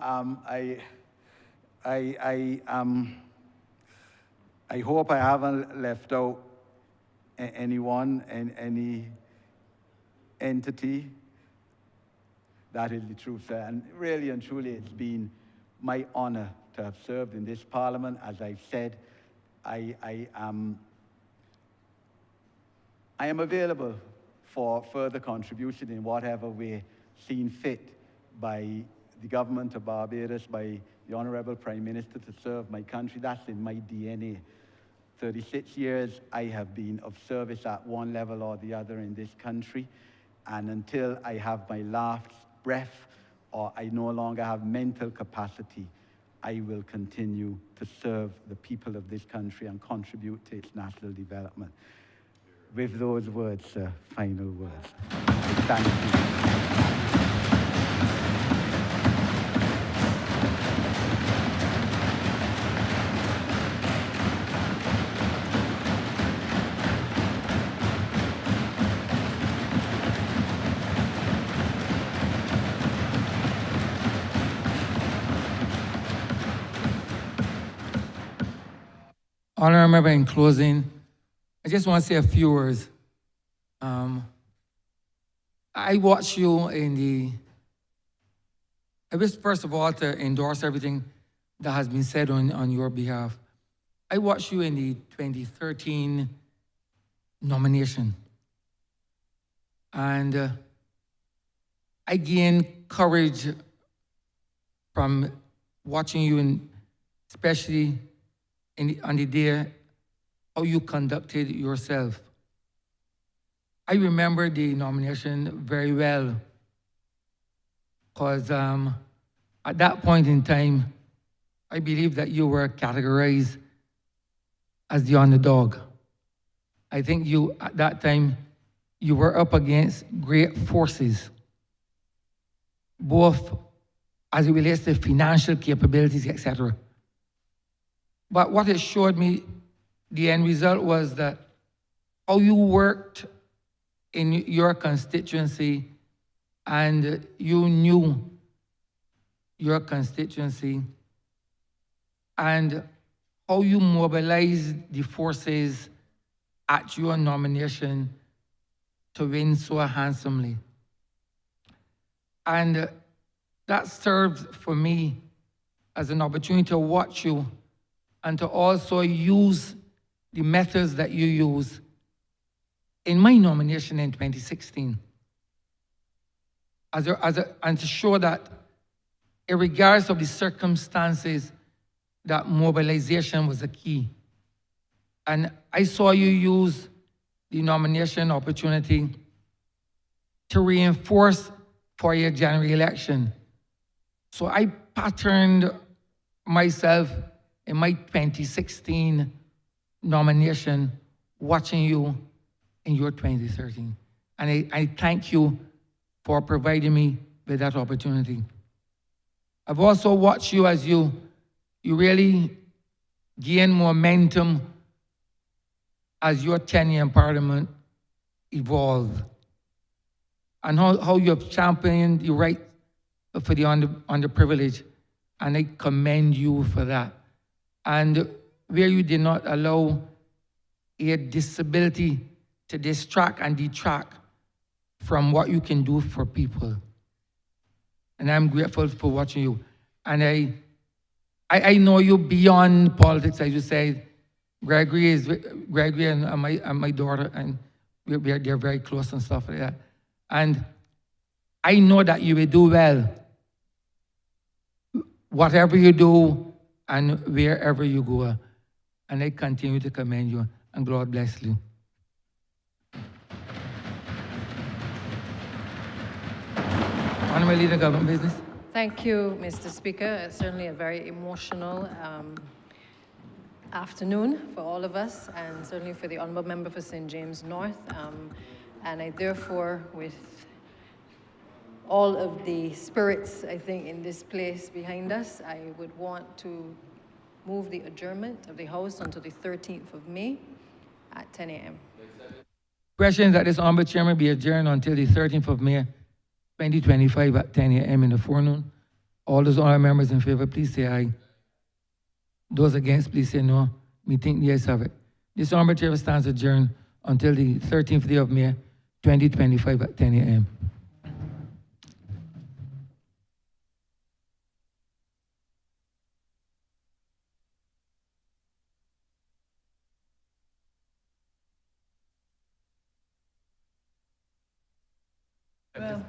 I hope I haven't left out anyone and any entity. That is the truth, sir. And really and truly, it's been my honor to have served in this parliament. As I've said, I am available for further contribution in whatever way seen fit by the government of Barbados, by the Honourable Prime Minister, to serve my country. That's in my DNA. 36 years I have been of service at one level or the other in this country, and until I have my last breath or I no longer have mental capacity, I will continue to serve the people of this country and contribute to its national development. With those words, sir, final words. Thank you. Honourable Member, in closing, I just want to say a few words. I watch you I wish, first of all, to endorse everything that has been said on your behalf. I watched you in the 2013 nomination. And I gained courage from watching you, especially on the day how you conducted yourself. I remember the nomination very well because at that point in time, I believe that you were categorized as the underdog. I think you, at that time, you were up against great forces, both as it relates to financial capabilities, etc. But what it showed me, the end result was that how you worked in your constituency and you knew your constituency and how you mobilized the forces at your nomination to win so handsomely. And that served for me as an opportunity to watch you and to also use the methods that you use in my nomination in 2016. And to show that, regardless of the circumstances, that mobilization was a key. And I saw you use the nomination opportunity to reinforce for your January election. So I patterned myself in my 2016 nomination watching you in your 2013. And I thank you for providing me with that opportunity. I've also watched you as you really gain momentum as your tenure in Parliament evolved, and how you have championed the right for the underprivileged, and I commend you for that. And where you did not allow a disability to distract and detract from what you can do for people. And I'm grateful for watching you. And I know you beyond politics, as you said. Gregory and my daughter, and they're very close and stuff like that. And I know that you will do well, whatever you do and wherever you go. And I continue to commend you, and God bless you. Honourable Leader, Government Business. Thank you, Mr. Speaker. It's certainly a very emotional afternoon for all of us, and certainly for the Honourable Member for St. James North. And I therefore, with all of the spirits, I think, in this place behind us, I would want to move the adjournment of the House until the 13th of May at 10 a.m. Question is that this Honourable Chairman be adjourned until the 13th of May, 2025 at 10 a.m. in the forenoon. All those honourable members in favor, please say aye. Those against, please say no. Me think the ayes have it. This Honourable Chair stands adjourned until the 13th day of May, 2025 at 10 a.m. Well.